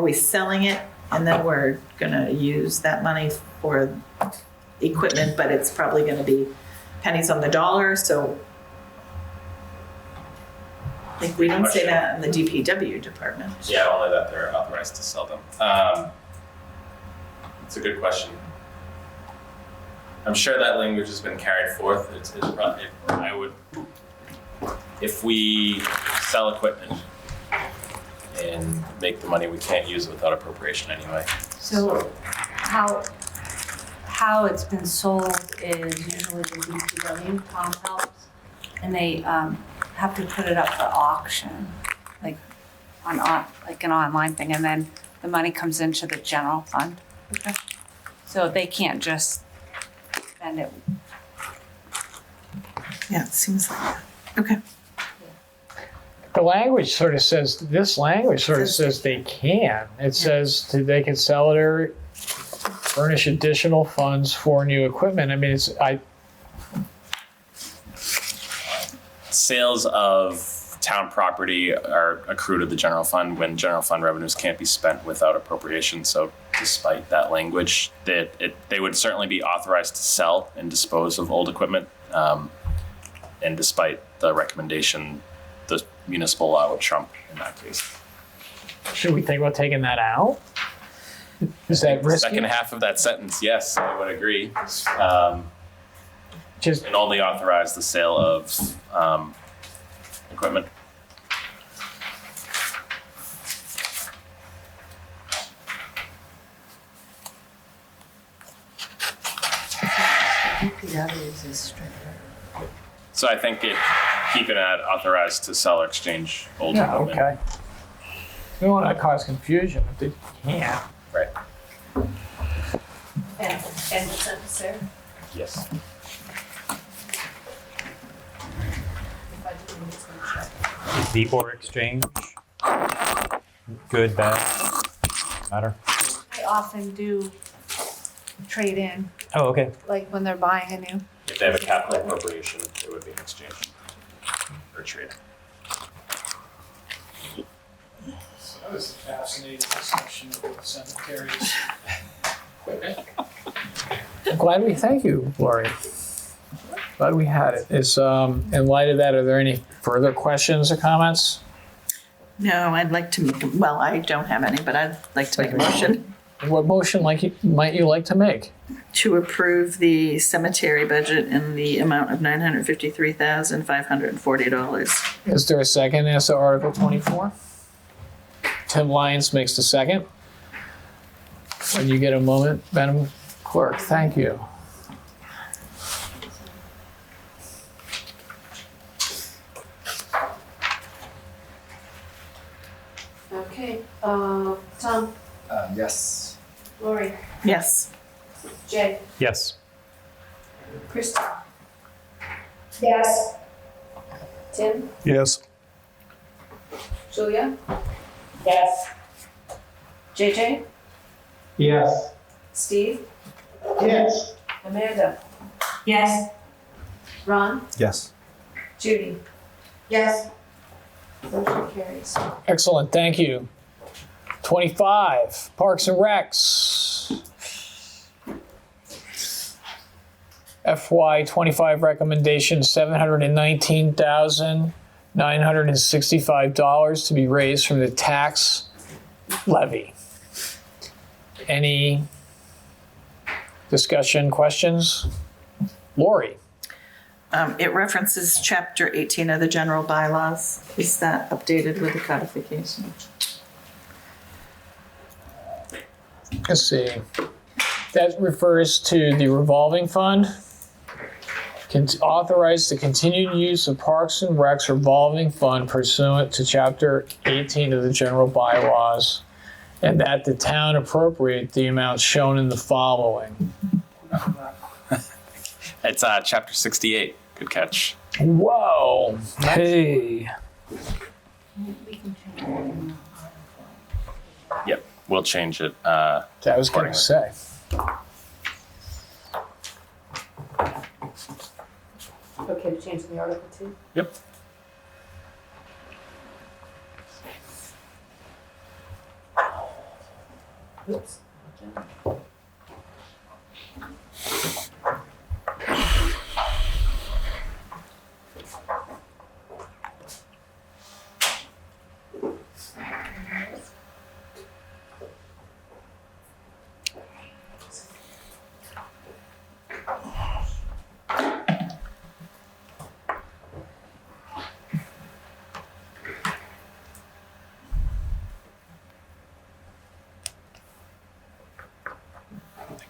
we selling it and then we're gonna use that money for equipment, but it's probably gonna be pennies on the dollar, so like we don't say that in the DPW department. Yeah, only that they're authorized to sell them. It's a good question. I'm sure that language has been carried forth. It's probably, I would, if we sell equipment and make the money, we can't use it without appropriation anyway. So how it's been sold is usually the DPW, Tom helps, and they have to put it up for auction, like like an online thing, and then the money comes into the general fund. Okay. So they can't just spend it. Yeah, it seems like that. Okay. The language sort of says, this language sort of says they can. It says they can sell it or furnish additional funds for new equipment. I mean, Sales of town property are accrued to the general fund when general fund revenues can't be spent without appropriation. So despite that language, they would certainly be authorized to sell and dispose of old equipment. And despite the recommendation, the municipal law would trump in that case. should we think about taking that out? Is that The risky? second half of that sentence, yes, I would agree. And only authorize the sale of equipment. DPW is stricter. So I think keep it at authorized to sell or exchange old Yeah, equipment. okay. We don't want to cause confusion if they can't. Right. And sentence there? Yes. Is the or exchange good, bad, matter? They often do trade in, Oh, okay. like when they're buying a new. If they have a capital appropriation, it would be an exchange or trade. That was a fascinating discussion with cemeteries. Thank you, Lori. Glad we had it. In light of that, are there any further questions or comments? No, I'd like to make, well, I don't have any, but I'd like to make a motion What motion might you like to make? to approve the cemetery budget in the amount of $953,540. Is there a second as to Article 24? Tim Lyons makes the second. When you get a moment, Madam Clerk, thank you. Okay, Tom, Yes. Lori, Yes. Jay, Yes. Kristen. Yes. Tim, Yes. Julia? Yes. JJ, Yes. Steve, Yes. Amanda, Yes. Ron, Yes. Judy. Yes. Motion carries. Excellent, thank you. 25, Parks and Recs. FY25 recommendation, $719,965 to be raised from the tax levy. Any discussion, questions? Lori? It references chapter 18 of the general bylaws. Is that updated with the codification? Let's see. That refers to the revolving fund. Authorize the continued use of Parks and Recs revolving fund pursuant to chapter 18 of the general bylaws, and that the town appropriate the amounts shown in the following. It's chapter 68. Good catch. Whoa. Hey. Yep, we'll change it. I was going to say. Okay, to change the article too? Yep. Oops.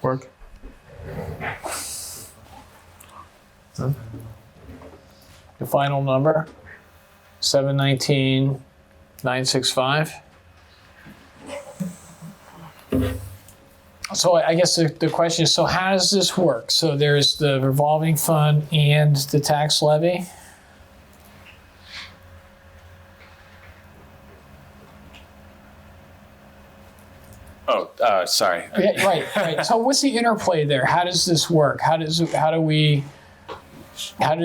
Work. The final number, 719,965. So I guess the question is, so how does this work? So there's the revolving fund and the tax levy? Oh, sorry. Yeah, right. So what's the interplay there? How does this work? How do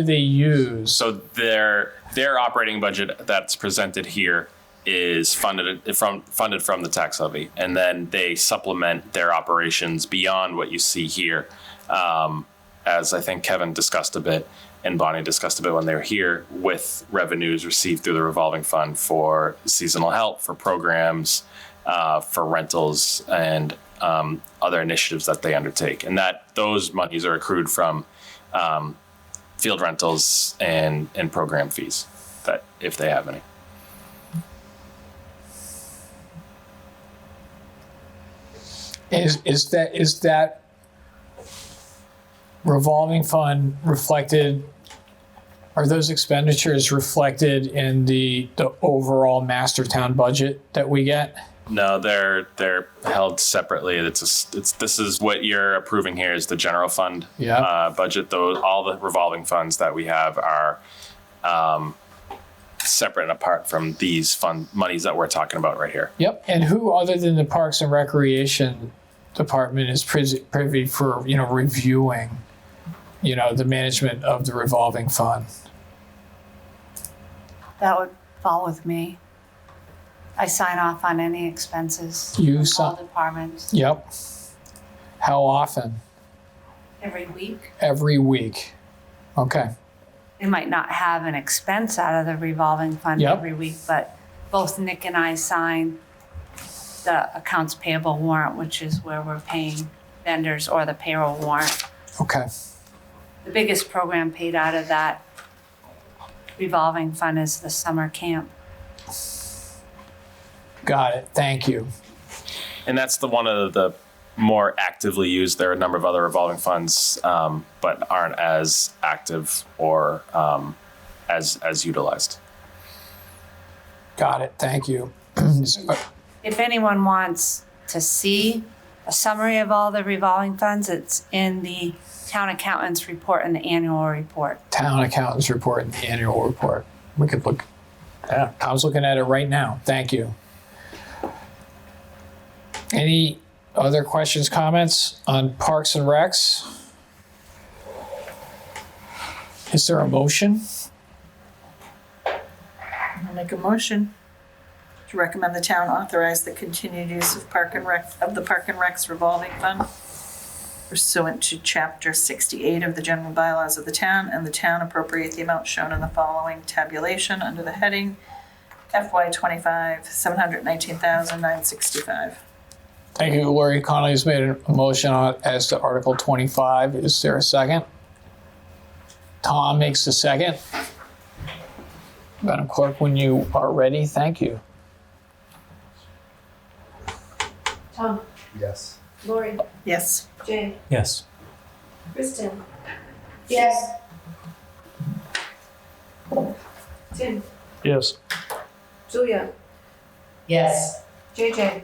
they use? So their operating budget that's presented here is funded from the tax levy, and then they supplement their operations beyond what you see here, as I think Kevin discussed a bit and Bonnie discussed a bit when they were here, with revenues received through the revolving fund for seasonal help, for programs, for rentals, and other initiatives that they undertake, and that those monies are accrued from field rentals and program fees, that if they have any. Is that revolving fund reflected? Are those expenditures reflected in the overall master town budget that we get? No, they're held separately. This is what you're approving here is the general fund budget. Those all the revolving funds that we have are separate and apart from these fund monies that we're talking about right here. Yep. And who other than the Parks and Recreation Department is privy for reviewing the management of the revolving fund? That would fall with me. I sign off on any expenses. All departments. Yep. How often? Every week. Every week. Okay. They might not have an expense out of the revolving fund every week, but both Nick and I sign the accounts payable warrant, which is where we're paying vendors, or the payroll warrant. Okay. The biggest program paid out of that revolving fund is the summer camp. Got it. Thank you. And that's one of the more actively used. There are a number of other revolving funds, but aren't as active or as utilized. Got it. Thank you. If anyone wants to see a summary of all the revolving funds, it's in the town accountant's report and the annual report. Town accountant's report and the annual report. We could look. Yeah, Tom's looking at it right now. Thank you. Any other questions, comments on Parks and Recs? Is there a motion? I'll make a motion to recommend the town authorize the continued use of the Park and Rec's revolving fund pursuant to Chapter 68 of the general bylaws of the town, and the town appropriate the amount shown in the following tabulation under the heading FY25, $719,965. Thank you. Lori Connolly's made a motion on as to Article 25. Is there a second? Tom makes the second. Madam Clerk, when you are ready, thank you. Tom, Yes. Lori, Yes. Jay, Yes. Kristen. Yes. Tim, Yes. Julia, Yes. JJ,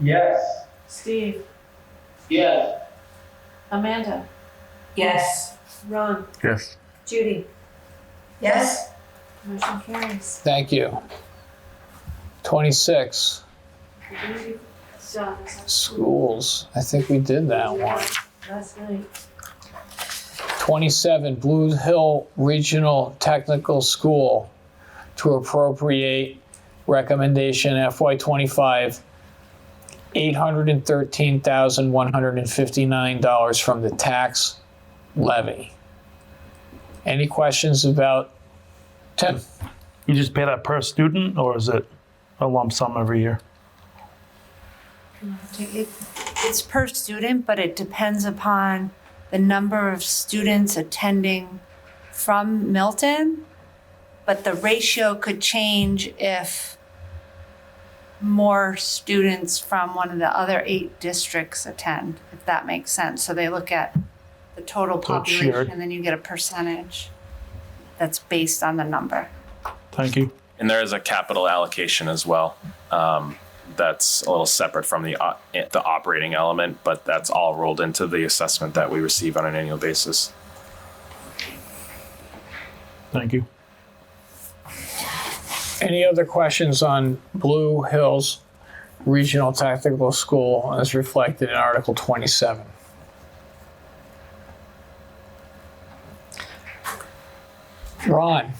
Yes. Steve, Yes. Amanda, Yes. Ron, Yes. Judy. Yes. Motion carries. Thank you. 26, schools. I think we did that one. Last night. 27, Blue Hill Regional Technical School to appropriate recommendation FY25, $813,159 from the tax levy. Any questions about Tim? You just pay that per student, or is it a lump sum every year? It's per student, but it depends upon the number of students attending from Milton. But the ratio could change if more students from one of the other 8 districts attend, if that makes sense. So they look at the total So it's shared. population and then you get a percentage that's based on the number. Thank you. And there is a capital allocation as well. That's a little separate from the operating element, but that's all rolled into the assessment that we receive on an annual basis. Thank you. Any other questions on Blue Hills Regional Technical School as reflected in Article 27? Ron?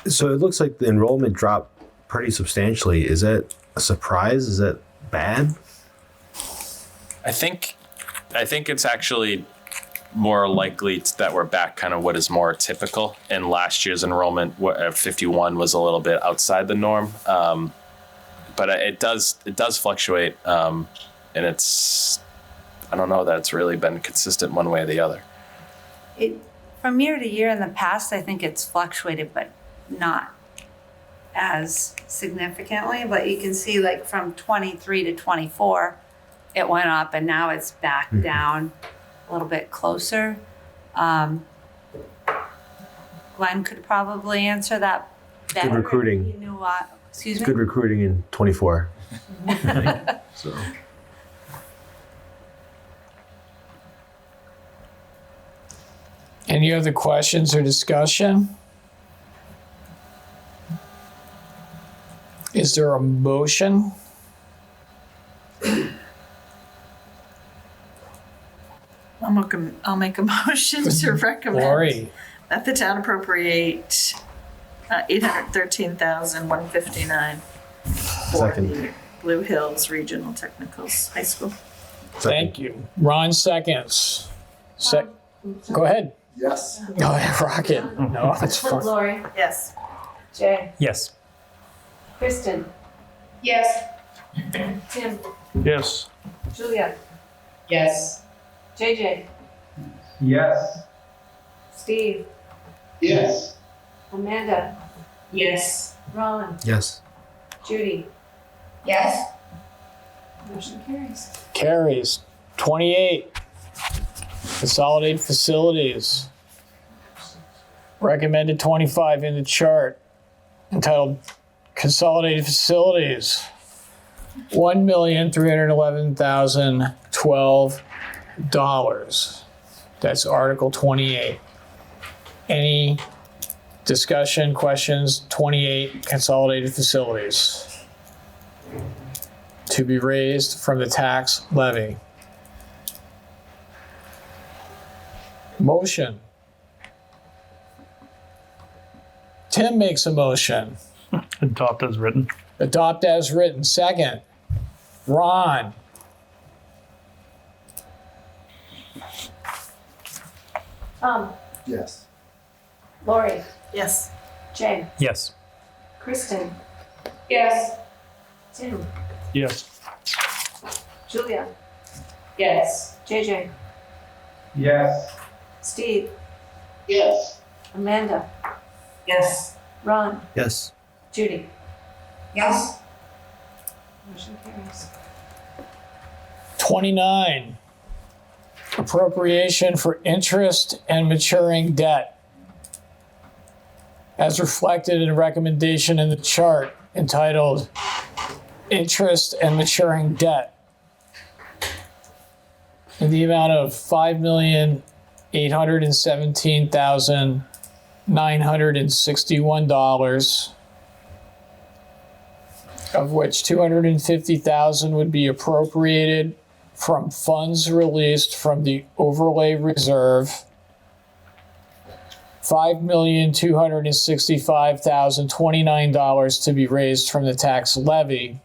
So it looks like the enrollment dropped pretty substantially. Is that a surprise? Is that bad? I think it's actually more likely that we're back kind of what is more typical. And last year's enrollment at 51 was a little bit outside the norm. But it does fluctuate. And I don't know that it's really been consistent one way or the other. From year to year in the past, I think it's fluctuated, but not as significantly. But you can see like from 23 to 24, it went up and now it's back down a little bit closer. Glenn could probably answer that better. Good recruiting. You knew what? Excuse me? Good recruiting in 24. So. Any other questions or discussion? Is there a motion? I'll make a motion to recommend Lori. that the town appropriate $813,159 for Second. the Blue Hills Regional Technical High School. Thank you. Ron seconds. Go ahead. Yes. Go ahead, rock it. No, that's fine. Lori, Yes. Jay, Yes. Kristen, Yes. Tim, Yes. Julia, Yes. JJ, Yes. Steve, Yes. Amanda, Yes. Ron, Yes. Judy. Yes. Motion carries. Carries. 28. Consolidated facilities. Recommended 25 in the chart entitled Consolidated Facilities. $1,311,012. That's Article 28. Any discussion, questions? 28 consolidated facilities to be raised from the tax levy. Motion. Tim makes a motion. Adopt as written. Adopt as written. Second. Ron. Tom, Yes. Lori, Yes. Jay, Yes. Kristen. Yes. Tim, Yes. Julia. Yes. JJ, Yes. Steve, Yes. Amanda, Yes. Ron, Yes. Judy. Yes. Motion carries. 29, appropriation for interest and maturing debt. As reflected in a recommendation in the chart entitled Interest and Maturing Debt, in the amount of $5,817,961, of which $250,000 would be appropriated from funds released from the overlay reserve, $5,265,029 to be raised from the tax levy,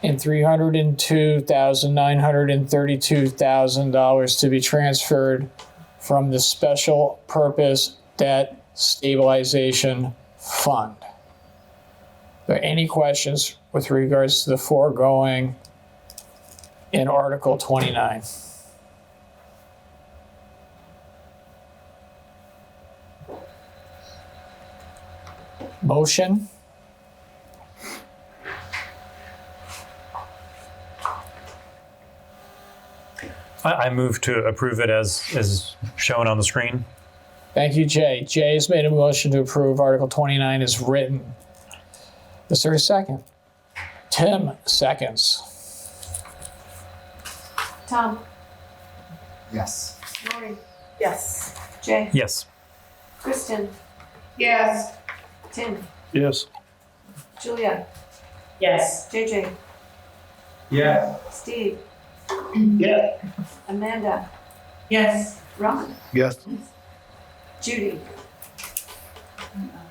and $302,932,000 to be transferred from the Special Purpose Debt Stabilization Fund. Are there any questions with regards to the foregoing in Article 29? Motion? I move to approve it as shown on the screen. Thank you, Jay. Jay has made a motion to approve Article 29 as written. Is there a second? Tim seconds. Tom, Yes. Lori, Yes. Jay, Yes. Kristen. Yes. Tim, Yes. Julia, Yes. JJ, Yes. Steve, Yes. Amanda, Yes. Ron, Yes. Judy.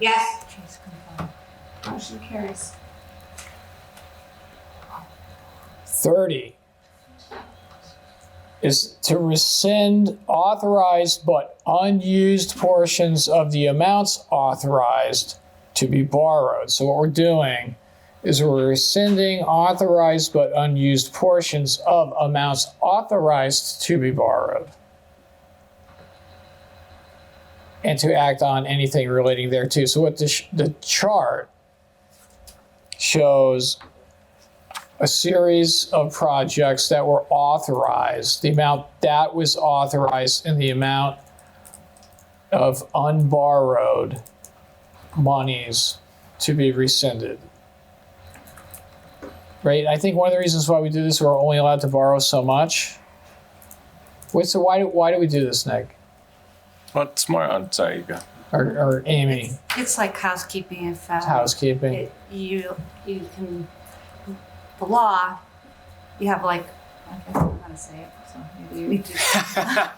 Yes. Motion carries. 30 is to rescind authorized but unused portions of the amounts authorized to be borrowed. So what we're doing is we're rescinding authorized but unused portions of amounts authorized to be borrowed, and to act on anything relating thereto. So what the chart shows a series of projects that were authorized, the amount that was authorized and the amount of unborrowed monies to be rescinded. Right? I think one of the reasons why we do this, we're only allowed to borrow so much. Wait, so why do we do this, Nick? Well, it's more on, sorry, you go. Or Amy? It's like housekeeping. If It's housekeeping. you can, the law, you have like, I guess I don't know how to say it, so maybe you need to.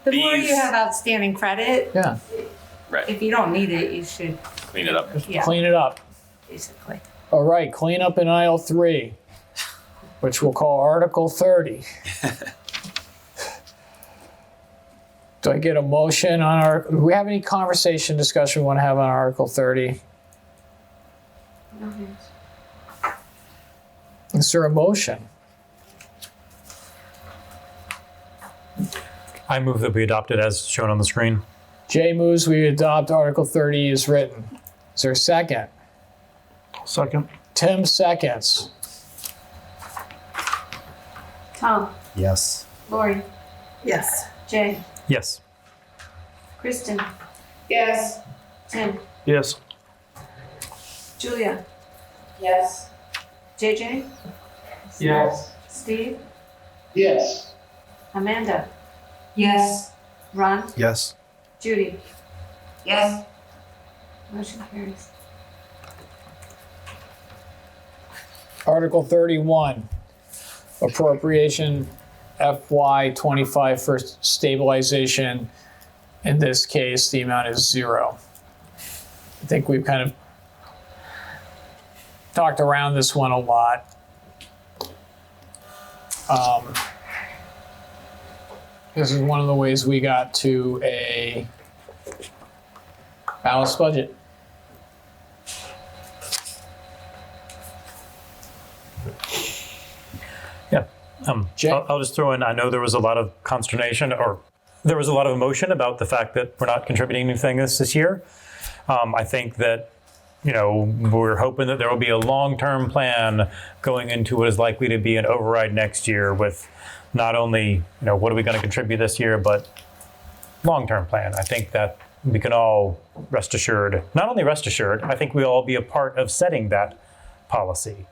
The more you have outstanding credit, Yeah. Right. if you don't need it, you should, Clean it up. yeah, Clean it up. basically. All right, clean up in aisle 3, which we'll call Article 30. Do I get a motion on our, do we have any conversation, discussion we want to have on Article 30? Is there a motion? I move that we adopt it as shown on the screen. Jay moves we adopt Article 30 as written. Is there a second? Second. Tim seconds. Tom, Yes. Lori, Yes. Jay, Yes. Kristen. Yes. Tim, Yes. Julia, Yes. JJ, Yes. Steve, Yes. Amanda, Yes. Ron, Yes. Judy. Yes. Motion carries. Article 31, appropriation FY25 for stabilization. In this case, the amount is 0. I think we've kind of talked around this one a This is one of the ways we got to a balanced budget. Yeah. I'll just throw in, I know there was a lot of consternation, or there was a lot of emotion about the fact that we're not contributing anything this year. I think that, we're hoping that there will be a long-term plan going into what is likely to be an override next year with not only, what are we going to contribute this year, but long-term plan. I think that we can all rest assured, not only rest assured, I think we'll all be a part of setting that policy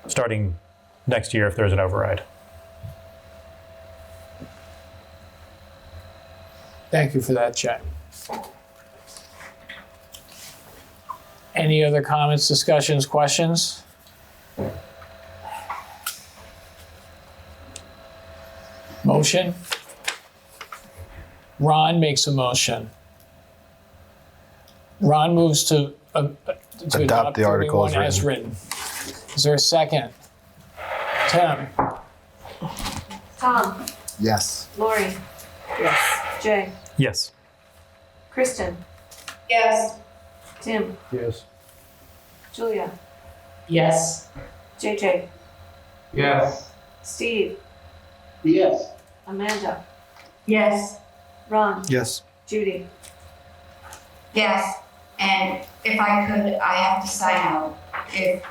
starting next year if there's an override. Thank you for that, Jay. Any other comments, discussions, questions? Motion? Ron makes a motion. Ron moves to adopt the article as written. Is there a second? Tim? Tom? Yes. Lori? Yes. Jay? Yes. Kristen? Yes. Tim? Yes. Julia? Yes. JJ? Yes. Steve? Yes. Amanda? Yes. Ron? Yes. Judy? Yes, and if I could, I have to sign out. If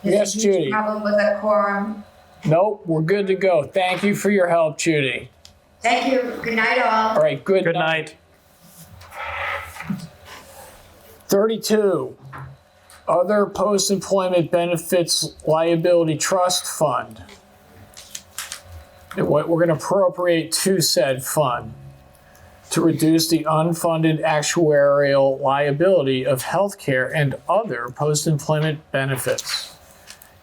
Yes, Judy. problem with a quorum. Nope, we're good to go. Thank you for your help, Judy. Thank you. Good night, all. All right, good night. 32, other post-employment benefits liability trust fund. We're going to appropriate to said fund to reduce the unfunded actuarial liability of healthcare and other post-employment benefits.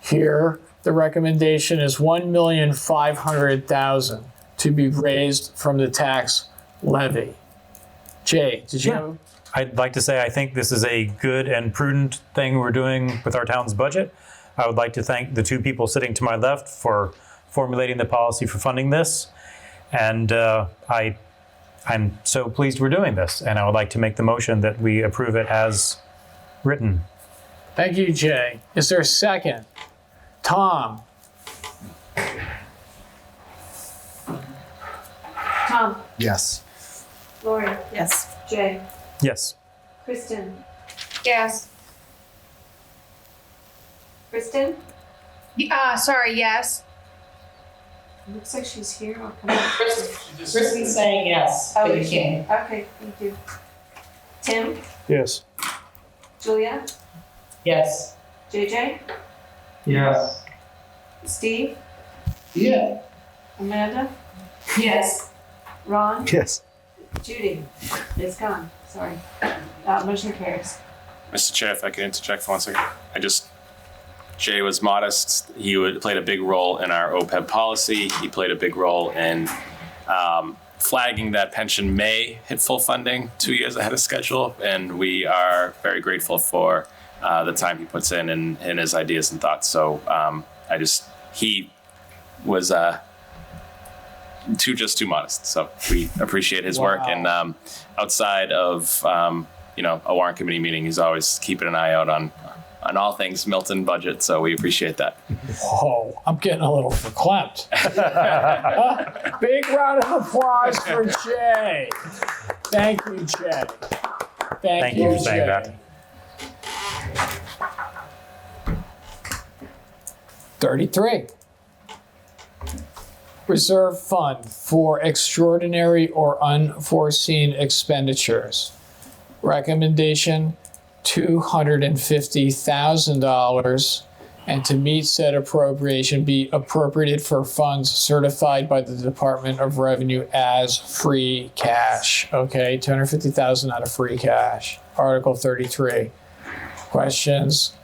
Here, the recommendation is $1,500,000 to be raised from the tax levy. Jay, did you have? I'd like to say I think this is a good and prudent thing we're doing with our town's budget. I would like to thank the two people sitting to my left for formulating the policy for funding this. And I'm so pleased we're doing this. And I would like to make the motion that we approve it as written. Thank you, Jay. Is there a second? Tom? Tom? Yes. Lori? Yes. Jay? Yes. Kristen? Yes. Kristen? Sorry, yes. Looks like she's here. I'll come back. Kristen's saying yes. Oh, but you is she? can't. Okay, thank you. Tim? Yes. Julia? Yes. JJ? Yes. Steve? Yeah. Amanda? Yes. Ron? Yes. Judy? It's gone. Sorry. Motion carries. Mr. Chair, if I could interject for 1 second. Jay was modest. He played a big role in our OPEB policy. He played a big role in flagging that pension may hit full funding 2 years ahead of schedule. And we are very grateful for the time he puts in his ideas and thoughts. So he was too modest. So we appreciate his work. And outside of, a warrant committee meeting, he's always keeping an eye out on all things Milton budget. So we appreciate that. Whoa, I'm getting a little verklempt. Big round of applause for Jay. Thank you, Jay. Thank you for saying that. 33. Reserve fund for extraordinary or unforeseen expenditures. Recommendation, $250,000, and to meet said appropriation be appropriated for funds certified by the Department of Revenue as free cash. Okay, $250,000 out of free cash. Article 33. Questions?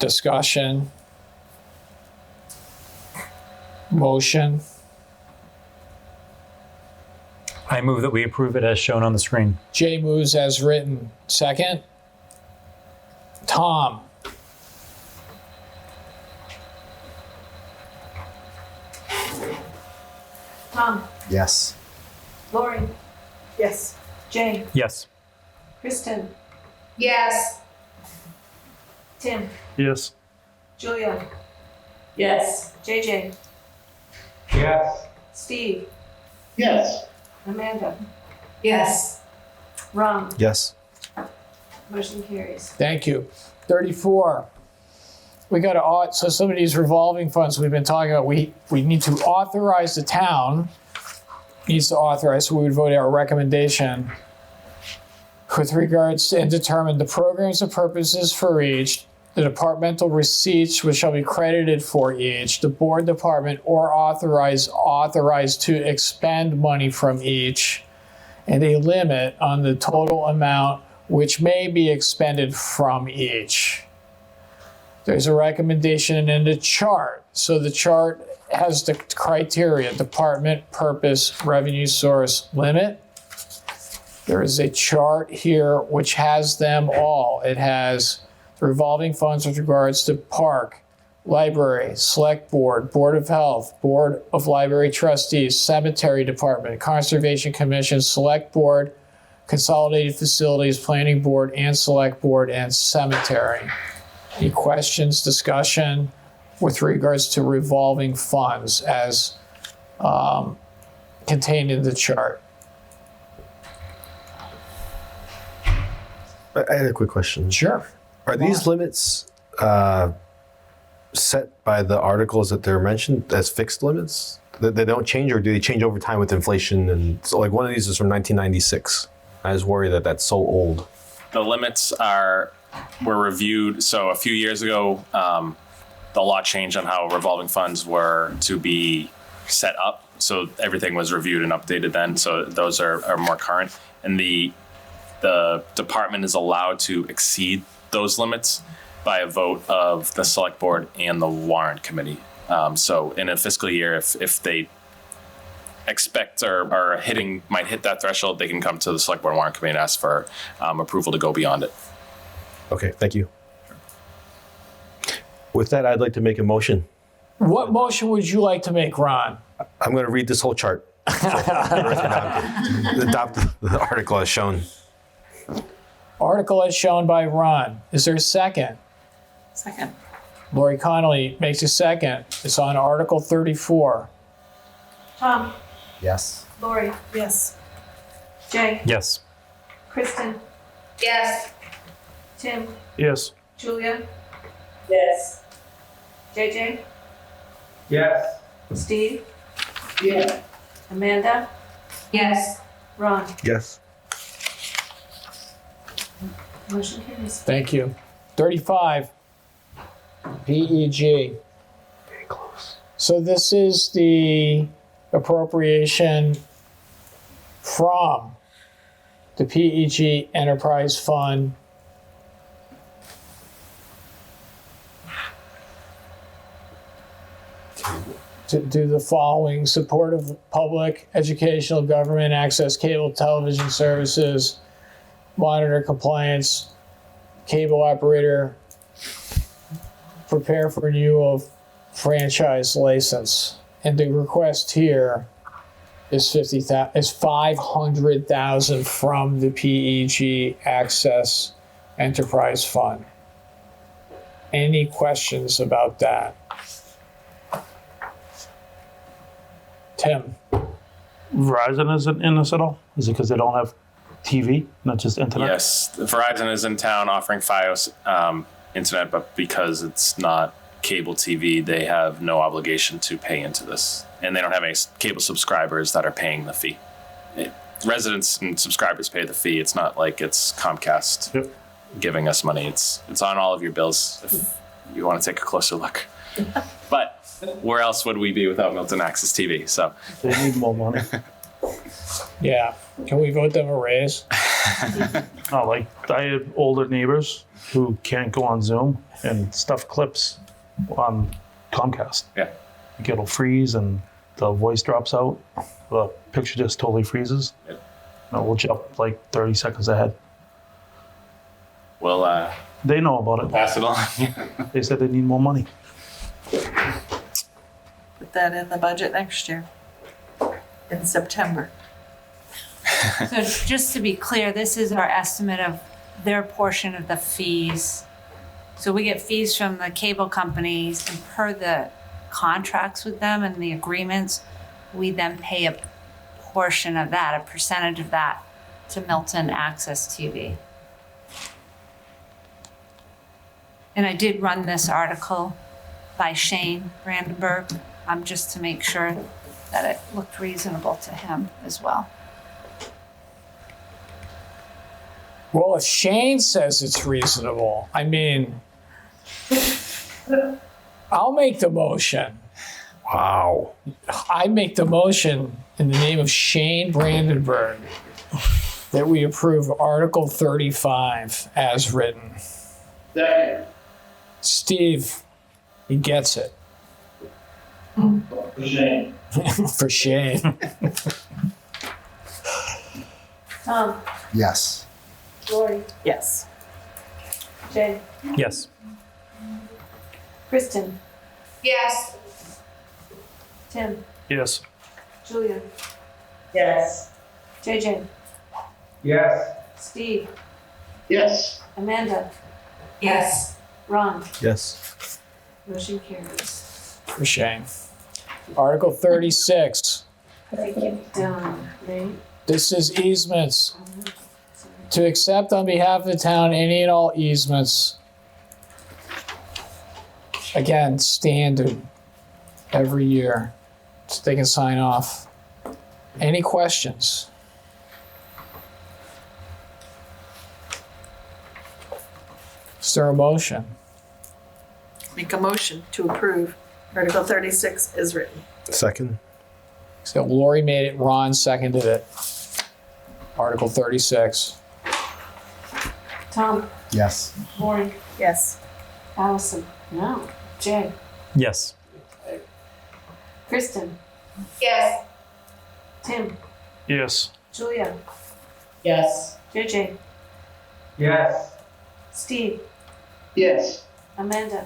Discussion? Motion? I move that we approve it as shown on the screen. Jay moves as written. Second? Tom? Tom, Yes. Lori, Yes. Jay, Yes. Kristen, Yes. Tim, Yes. Julia. Yes. JJ, Yes. Steve, Yes. Amanda, Yes. Ron, Yes. motion carries. Thank you. 34. We got to, so some of these revolving funds we've been talking about, we need to authorize the town, needs to authorize, so we would vote our recommendation with regards to, and determine the programs and purposes for each, the departmental receipts which shall be credited for each, the board department or authorized to expend money from each, and a limit on the total amount which may be expended from each. There's a recommendation in the chart. So the chart has the criteria: department, purpose, revenue source, limit. There is a chart here which has them all. It has the revolving funds with regards to park, library, select board, board of health, board of library trustees, cemetery department, conservation commission, select board, consolidated facilities, planning board, and select board, and cemetery. Any questions, discussion with regards to revolving funds as contained in the chart? I had a quick question. Sure. Are these limits set by the articles that they're mentioned as fixed limits? That they don't change, or do they change over time with inflation? And so, like, one of these is from 1996. I was worried that that's so old. The limits were reviewed. So a few years ago, the law changed on how revolving funds were to be set up. So everything was reviewed and updated then. So those are more current. And the department is allowed to exceed those limits by a vote of the select board and the warrant committee. So in a fiscal year, if they expect or might hit that threshold, they can come to the select board and warrant committee and ask for approval to go beyond it. Okay, thank you. With that, I'd like to make a motion. What motion would you like to make, Ron? I'm going to read this whole chart. Adopt the article as shown. Article as shown by Ron. Is there a second? Second. Lori Connolly makes a second. It's on Article 34. Tom, Yes. Lori, Yes. Jay, Yes. Kristen, Yes. Tim, Yes. Julia, Yes. JJ, Yes. Steve, Yeah. Amanda, Yes. Ron, Yes. motion carries. Thank you. 35, PEG. Very close. So this is the appropriation from the PEG Enterprise Fund to do the following: support of public, educational, government access, cable television services, monitor compliance, cable operator, prepare for renewal of franchise license. And the request here is 500,000 from the PEG Access Enterprise Fund. Any questions about that? Tim? Verizon isn't in this at all? Is it because they don't have TV, not just internet? Yes, Verizon is in town offering Fios internet, but because it's not cable TV, they have no obligation to pay into this. And they don't have any cable subscribers that are paying the fee. Residents and subscribers pay the fee. It's not like it's Comcast giving us money. It's on all of your bills if you want to take a closer look. But where else would we be without Milton Access TV? So They need more money. Yeah. Can we vote them a raise? No, like I have older neighbors who can't go on Zoom and stuff clips on Comcast. Yeah. Like it'll freeze and the voice drops out. The picture just totally freezes. Yeah. And it will jump like 30 seconds ahead. we'll They know about it. pass it on. They said they need more money. Put that in the budget next year. in September. So just to be clear, this is our estimate of their portion of the fees. So we get fees from the cable companies, and per the contracts with them and the agreements, we then pay a portion of that, a percentage of that, to Milton Access TV. And I did run this article by Shane Brandenburg, just to make sure that it looked reasonable to him as well. Well, if Shane says it's reasonable, I mean, I'll make the motion. Wow. I make the motion in the name of Shane Brandenburg that we approve Article 35 as written. Second. Steve, he gets it. For Shane. For Shane. Tom, Yes. Lori, Yes. Jay, Yes. Kristen, Yes. Tim, Yes. Julia, Yes. JJ, Yes. Steve, Yes. Amanda, Yes. Ron. Yes. Motion carries. For Shane. Article 36. Done, right? This is easements. To accept on behalf of the town any and all easements. Again, standard every year. So they can sign off. Any questions? Is there a motion? Make a motion to approve Article 36 is written. Second. So Lori made it, Ron seconded it. Article 36. Tom, Yes. Lori, Yes. Allison, no, Jay, Yes. Kristen, Yes. Tim, Yes. Julia, Yes. JJ, Yes. Steve, Yes. Amanda,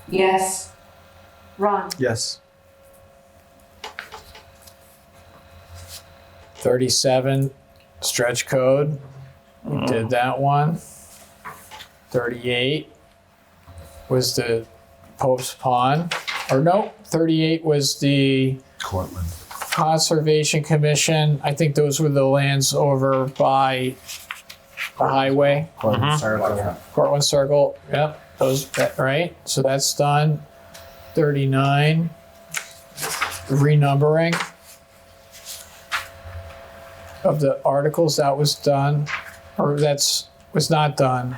Yes. Ron. Yes. 37, stretch code. We did that one. 38 was the Pope's Pond. Or no, 38 was the Cortland. Conservation Commission. I think those were the lands over by the highway. Cortland Circle. Cortland Circle, yep, those, right? So that's done. 39, renumbering of the articles, that was done, or was not done.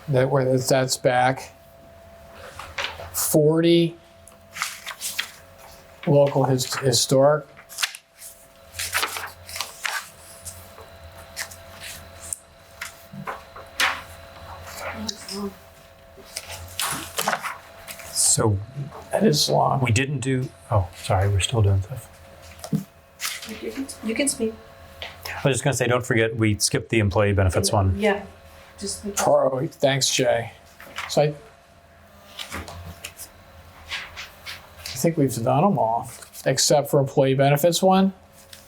That's back. 40, local historic. So that is long. We didn't do, oh, sorry, we're still doing stuff. You can speak. I was just going to say, don't forget, we skipped the employee benefits one. Yeah, just. Thanks, Jay. So I think we've done them all, except for employee benefits one.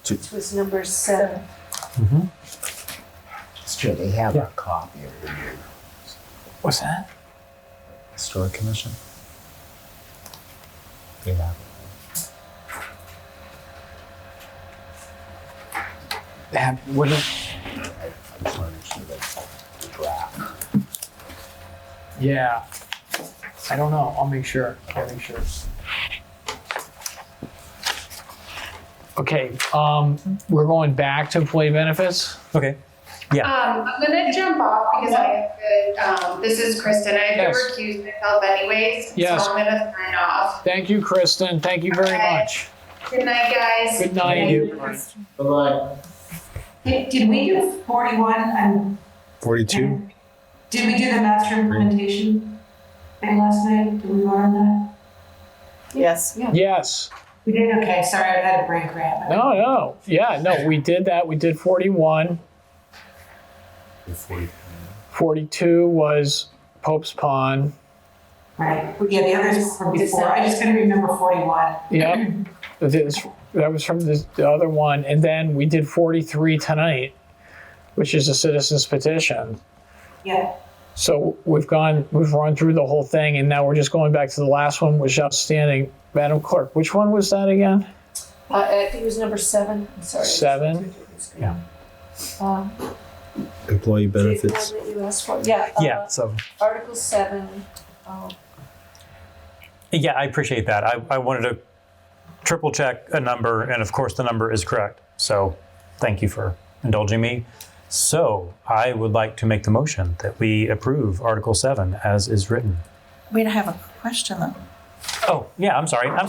It was number 7. It's true, they have a copy of the new What's that? Historic Commission. They have. What is, I just want to make sure that the draft. yeah. I don't know. I'll make sure. I'll make sure. Okay, we're going back to employee benefits. Okay. I'm gonna jump off because I have to, this is Kristen, I have to recuse myself anyways. Yes. So I'm gonna sign off. Thank you, Kristen. Thank you very much. Good night, guys. Good night. Bye-bye. Did we do 41 and 42. did we do the master implementation thing last night? Did we vote on that? Yes. Yes. We did? Okay, sorry, I had a brain cramp. No. Yeah, no, we did that. We did 41. 42 was Pope's Pond. Right. Yeah, the others were before. I just couldn't remember 41. Yep. That was from the other one. And then we did 43 tonight, which is a citizen's petition. Yeah. So we've run through the whole thing, and now we're just going back to the last one, which is outstanding. Madam Clerk, which one was that again? I think it was number 7. I'm sorry. 7? Yeah. Employee benefits. That you asked for. Yeah. So Article 7. yeah, I appreciate that. I wanted to triple check a number, and of course the number is correct. So thank you for indulging me. So I would like to make the motion that we approve Article 7 as is written. Wait, I have a question though. Oh, yeah, I'm sorry. I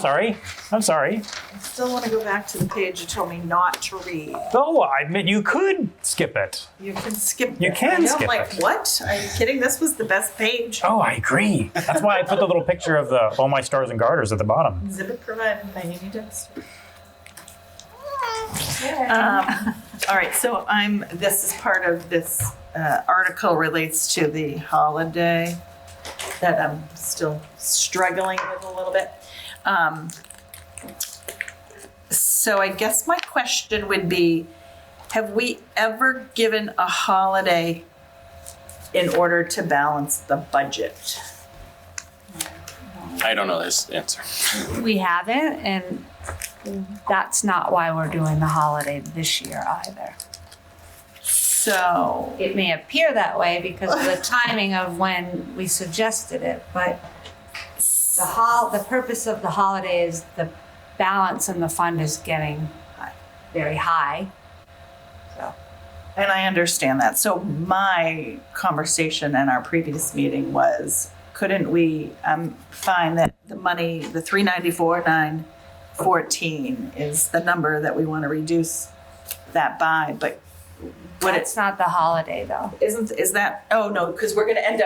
still want to go back to the page you told me not to read. Oh, I admit you could skip it. You can skip You it. can I know, skip like, it. what? Are you kidding? This was the best page. Oh, I agree. That's why I put the little picture of all my stars and garters at the bottom. Exhibit provided by Amy Dexter. All right, so this is part of this article relates to the holiday that I'm still struggling with a little bit. So I guess my question would be, have we ever given a holiday in order to balance the budget? I don't know this answer. We haven't, and that's not why we're doing the holiday this year either. So it may appear that way because of the timing of when we suggested it, but the purpose of the holiday is the balance in the fund is getting very high. So. And I understand that. So my conversation in our previous meeting was, couldn't we find that the money, the $394,914 is the number that we want to reduce that by, but it's not the holiday though. Is that? Oh no, because we're going to end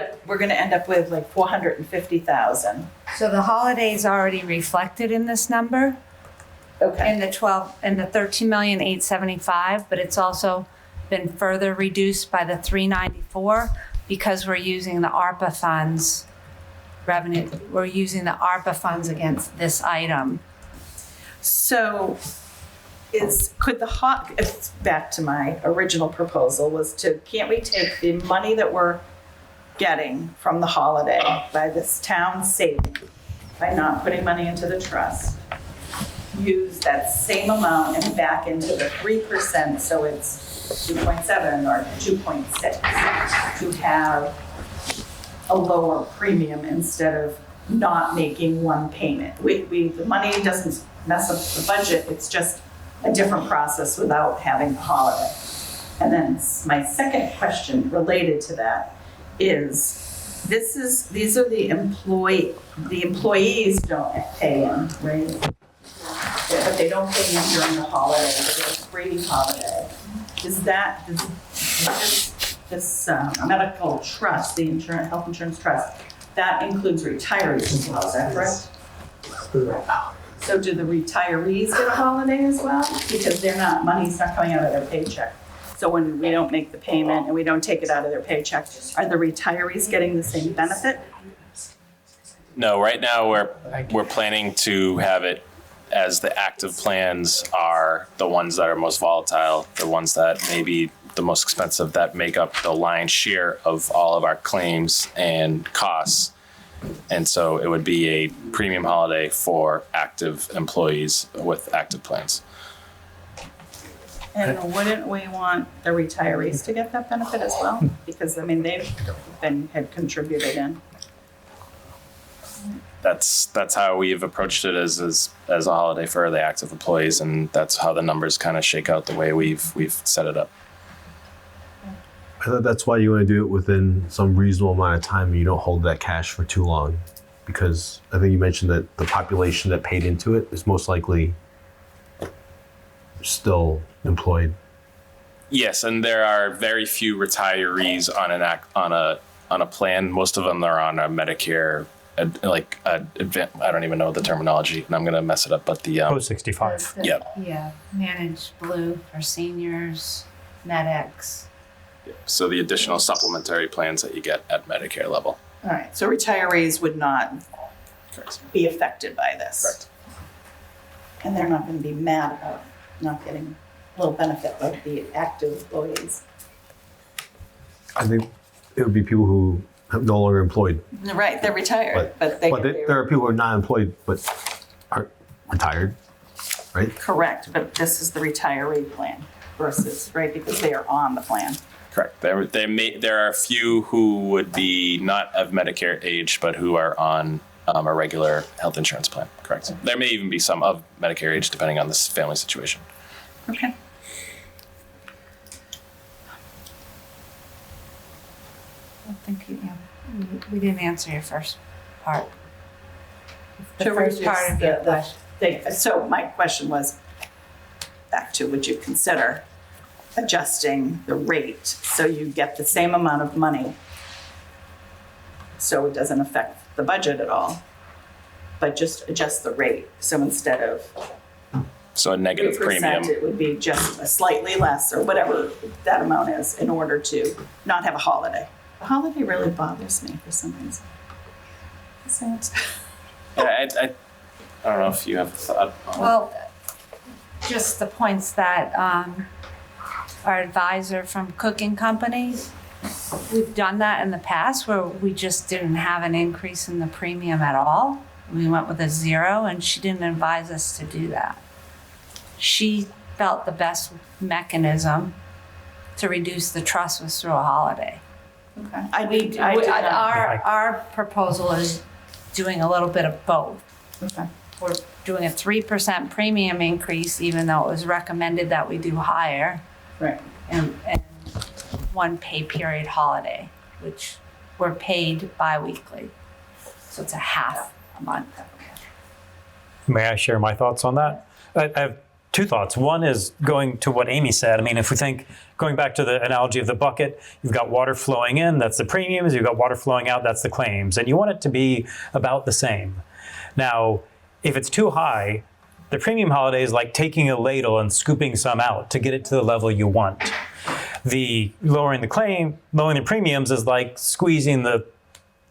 up with like 450,000. So the holiday is already reflected in this number. Okay. In the 13,875,000, but it's also been further reduced by the 394 because we're using the ARPA funds revenue. We're using the ARPA funds against this item. So it's back to my original proposal was can't we take the money that we're getting from the holiday by this town saving by not putting money into the trust, use that same amount and back into the 3%, so it's 2.7 or 2.6 to have a lower premium instead of not making one payment. The money doesn't mess up the budget, it's just a different process without having the holiday. And then my second question related to that is, these are the employees don't pay in, right? But they don't pay in during the holiday, but they're free holiday. Is this medical trust, the health insurance trust, that includes retirees as well, is that correct? So do the retirees get a holiday as well? Because money's not coming out of their paycheck. So when we don't make the payment and we don't take it out of their paycheck, are the retirees getting the same benefit? No, right now we're planning to have it as the active plans are the ones that are most volatile, the ones that may be the most expensive, that make up the lion's share of all of our claims and costs. And so it would be a premium holiday for active employees with active plans. And wouldn't we want the retirees to get that benefit as well? Because they've had contributed in. That's how we've approached it as a holiday for the active employees, and that's how the numbers kind of shake out the way we've set it up. I thought that's why you want to do it within some reasonable amount of time and you don't hold that cash for too long. Because I think you mentioned that the population that paid into it is most likely still employed. Yes, and there are very few retirees on a plan. Most of them are on a Medicare, I don't even know the terminology, and I'm going to mess it up. But the post 65. Yep. Yeah, managed blue for seniors, MedX. So the additional supplementary plans that you get at Medicare level. All right, so retirees would not be affected by this. Correct. And they're not going to be mad about not getting a little benefit like the active employees. I think it would be people who are no longer employed. Right, they're retired, but they. There are people who are not employed but aren't retired, right? Correct, but this is the retiree plan versus, right, because they are on the plan. Correct. There are a few who would be not of Medicare age, but who are on a regular health insurance plan. Correct. There may even be some of Medicare age, depending on this family situation. Okay. I think we didn't answer your first part. The To first reduce part of your the question. thing. So my question was, back to, would you consider adjusting the rate so you get the same amount of money so it doesn't affect the budget at all, but just adjust the rate? So instead of So a negative 3%, premium. it would be just a slightly less or whatever that amount is in order to not have a holiday. A holiday really bothers me for some reason. So it's I don't know if you have a thought on it. Well, just the points that our advisor from cooking companies, we've done that in the past where we just didn't have an increase in the premium at all. We went with a 0 and she didn't advise us to do that. She felt the best mechanism to reduce the trust was through a holiday. Okay. Our proposal is doing a little bit of both. Okay. We're doing a 3% premium increase, even though it was recommended that we do higher. Right. And one pay period holiday, which we're paid bi-weekly. So it's a half a month. May I share my thoughts on that? I have two thoughts. One is going to what Amy said. I mean, if we think, going back to the analogy of the bucket, you've got water flowing in, that's the premiums, you've got water flowing out, that's the claims. And you want it to be about the same. Now, if it's too high, the premium holiday is like taking a ladle and scooping some out to get it to the level you want. The lowering the premiums is like squeezing the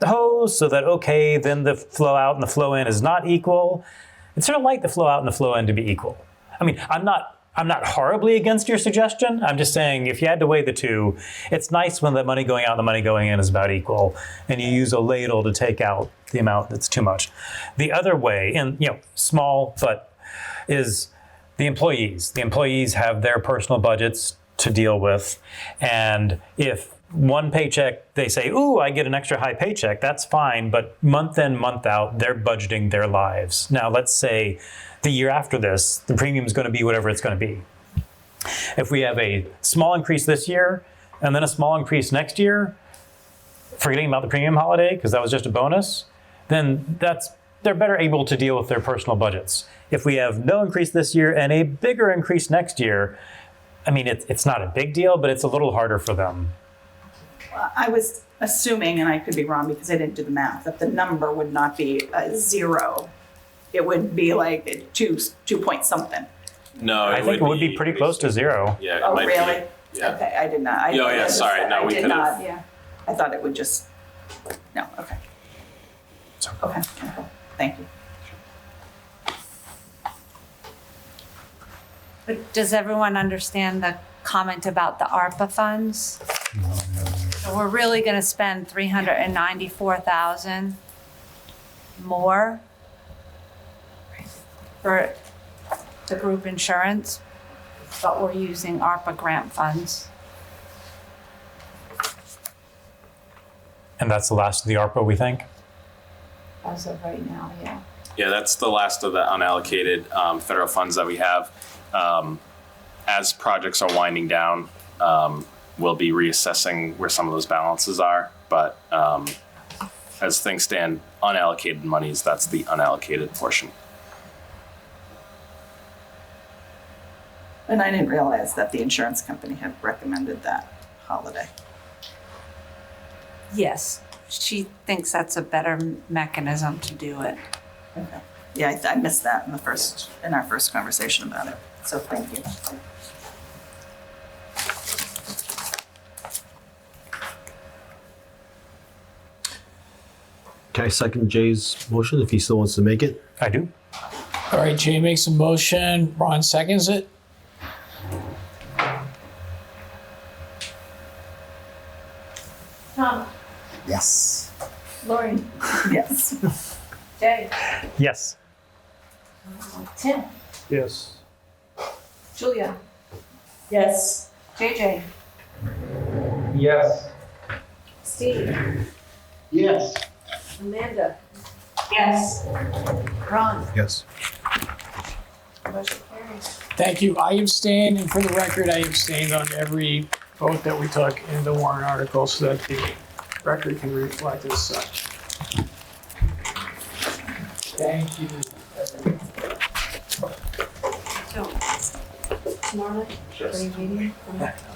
hose so that, okay, then the flow out and the flow in is not equal. It's sort of like the flow out and the flow in to be equal. I mean, I'm not horribly against your suggestion. I'm just saying if you had to weigh the two, it's nice when the money going out and the money going in is about equal, and you use a ladle to take out the amount that's too much. The other way, and small, but is the employees. The employees have their personal budgets to deal with, and if one paycheck, they say, ooh, I get an extra high paycheck, that's fine, but month in, month out, they're budgeting their lives. Now, let's say the year after this, the premium is going to be whatever it's going to be. If we have a small increase this year and then a small increase next year, forgetting about the premium holiday because that was just a bonus, then they're better able to deal with their personal budgets. If we have no increase this year and a bigger increase next year, I mean, it's not a big deal, but it's a little harder for them. I was assuming, and I could be wrong because I didn't do the math, that the number would not be a 0. It would be like 2 point something. No, I think it would be pretty close to 0. Yeah. Oh, might really? Be, yeah. Okay, I did not. Sorry. No, we did could not. have. Yeah. I thought it would just, no, okay. Okay, thank you. But does everyone understand the comment about the ARPA funds? So we're really going to spend $394,000 more for the group insurance, but we're using ARPA grant funds. And that's the last of the ARPA, we think? As of right now, yeah. Yeah, that's the last of the unallocated federal funds that we have. As projects are winding down, we'll be reassessing where some of those balances are. But as things stand, unallocated monies, that's the unallocated portion. And I didn't realize that the insurance company had recommended that holiday. Yes, she thinks that's a better mechanism to do it. Okay. Yeah, I missed that in our first conversation about it. So thank you. Can I second Jay's motion if he still wants to make it? I do. All right, Jay makes a motion, Ron seconds it. Tom, Yes. Lori, Yes. Jay, Yes. Tim, Yes. Julia, Yes. JJ, Yes. Steve, Yes. Amanda, Yes. Ron, Yes. motion carries. Thank you. I abstained, and for the record, I abstained on every vote that we took in the warrant article so that the record can reflect as such. Thank you. So, tomorrow night, for your meeting?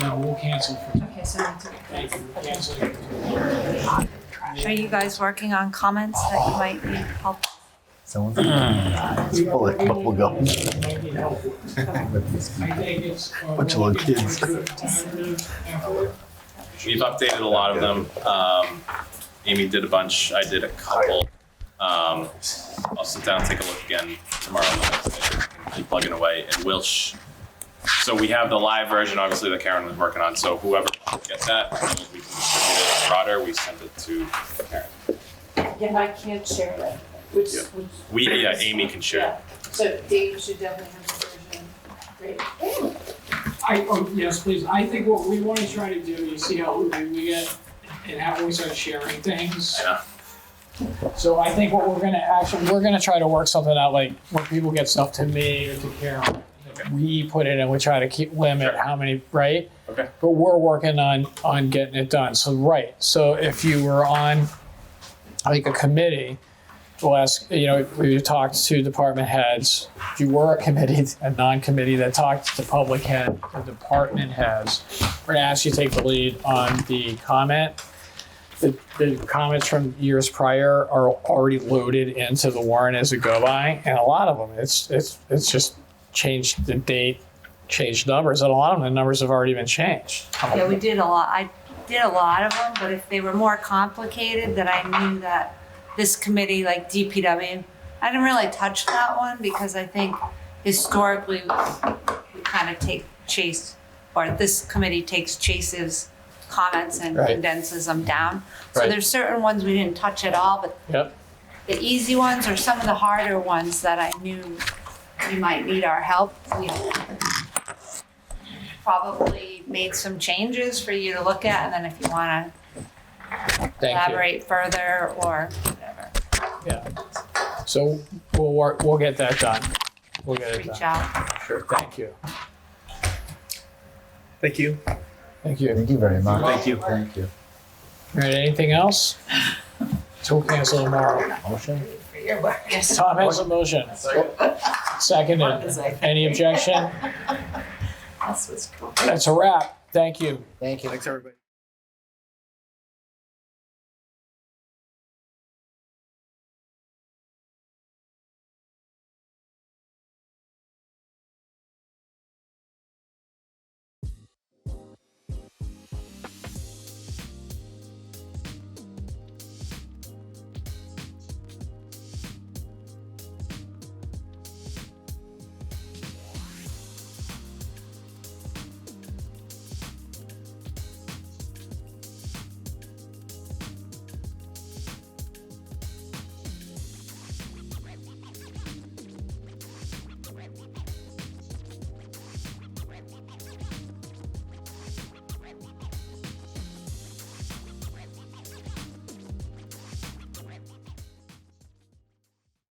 No, we'll cancel. Okay, so that's okay. Thank you. We'll cancel. Are you guys working on comments that you might need help? Someone's full of bubble gum. I think it's. Bunch of little kids. We've updated a lot of them. Amy did a bunch, I did a couple. I'll sit down and take a look again tomorrow night. Keep plugging away. And so we have the live version, obviously, that Karen was working on. So whoever gets that, we can distribute it broader. We send it to Karen. Yeah, I can't share that. Which. Amy can share. So Dave should definitely have the version. Great. Yes, please. I think what we want to try to do, you see how we get and how we start sharing things. Yeah. So I think what we're gonna try to work something out, like when people get stuff to me or to Carol, we put it and we try to limit how many, right? Okay. But we're working on getting it done. So, right. So if you were on like a committee, we'll ask, we talked to department heads. If you were a committee, a non-committee that talked to the public head, the department heads, we're gonna ask you to take the lead on the comment. The comments from years prior are already loaded into the warrant as we go by, and a lot of them, it's just changed the date, changed numbers, and a lot of them, the numbers have already been changed. Yeah, we did a lot. I did a lot of them, but if they were more complicated, then I knew that this committee, like DPW, I didn't really touch that one because I think historically we kind of take Chase, or this committee takes Chase's comments and Right. condenses them down. So Right. there's certain ones we didn't touch at all, but Yep. the easy ones or some of the harder ones that I knew you might need our help, we probably made some changes for you to look at, and then if you want to Thank you. elaborate further or whatever, Yeah. So we'll get that done. We'll get it reach done. out. Sure. Thank you. Thank you. Thank you. Thank you very much. Thank you. Thank you. All right. Anything else? So we'll cancel tomorrow. Motion? Tom has a motion. Seconded. Any objection? That's what's cool. That's a wrap. Thank you. Thank you. Thanks, everybody.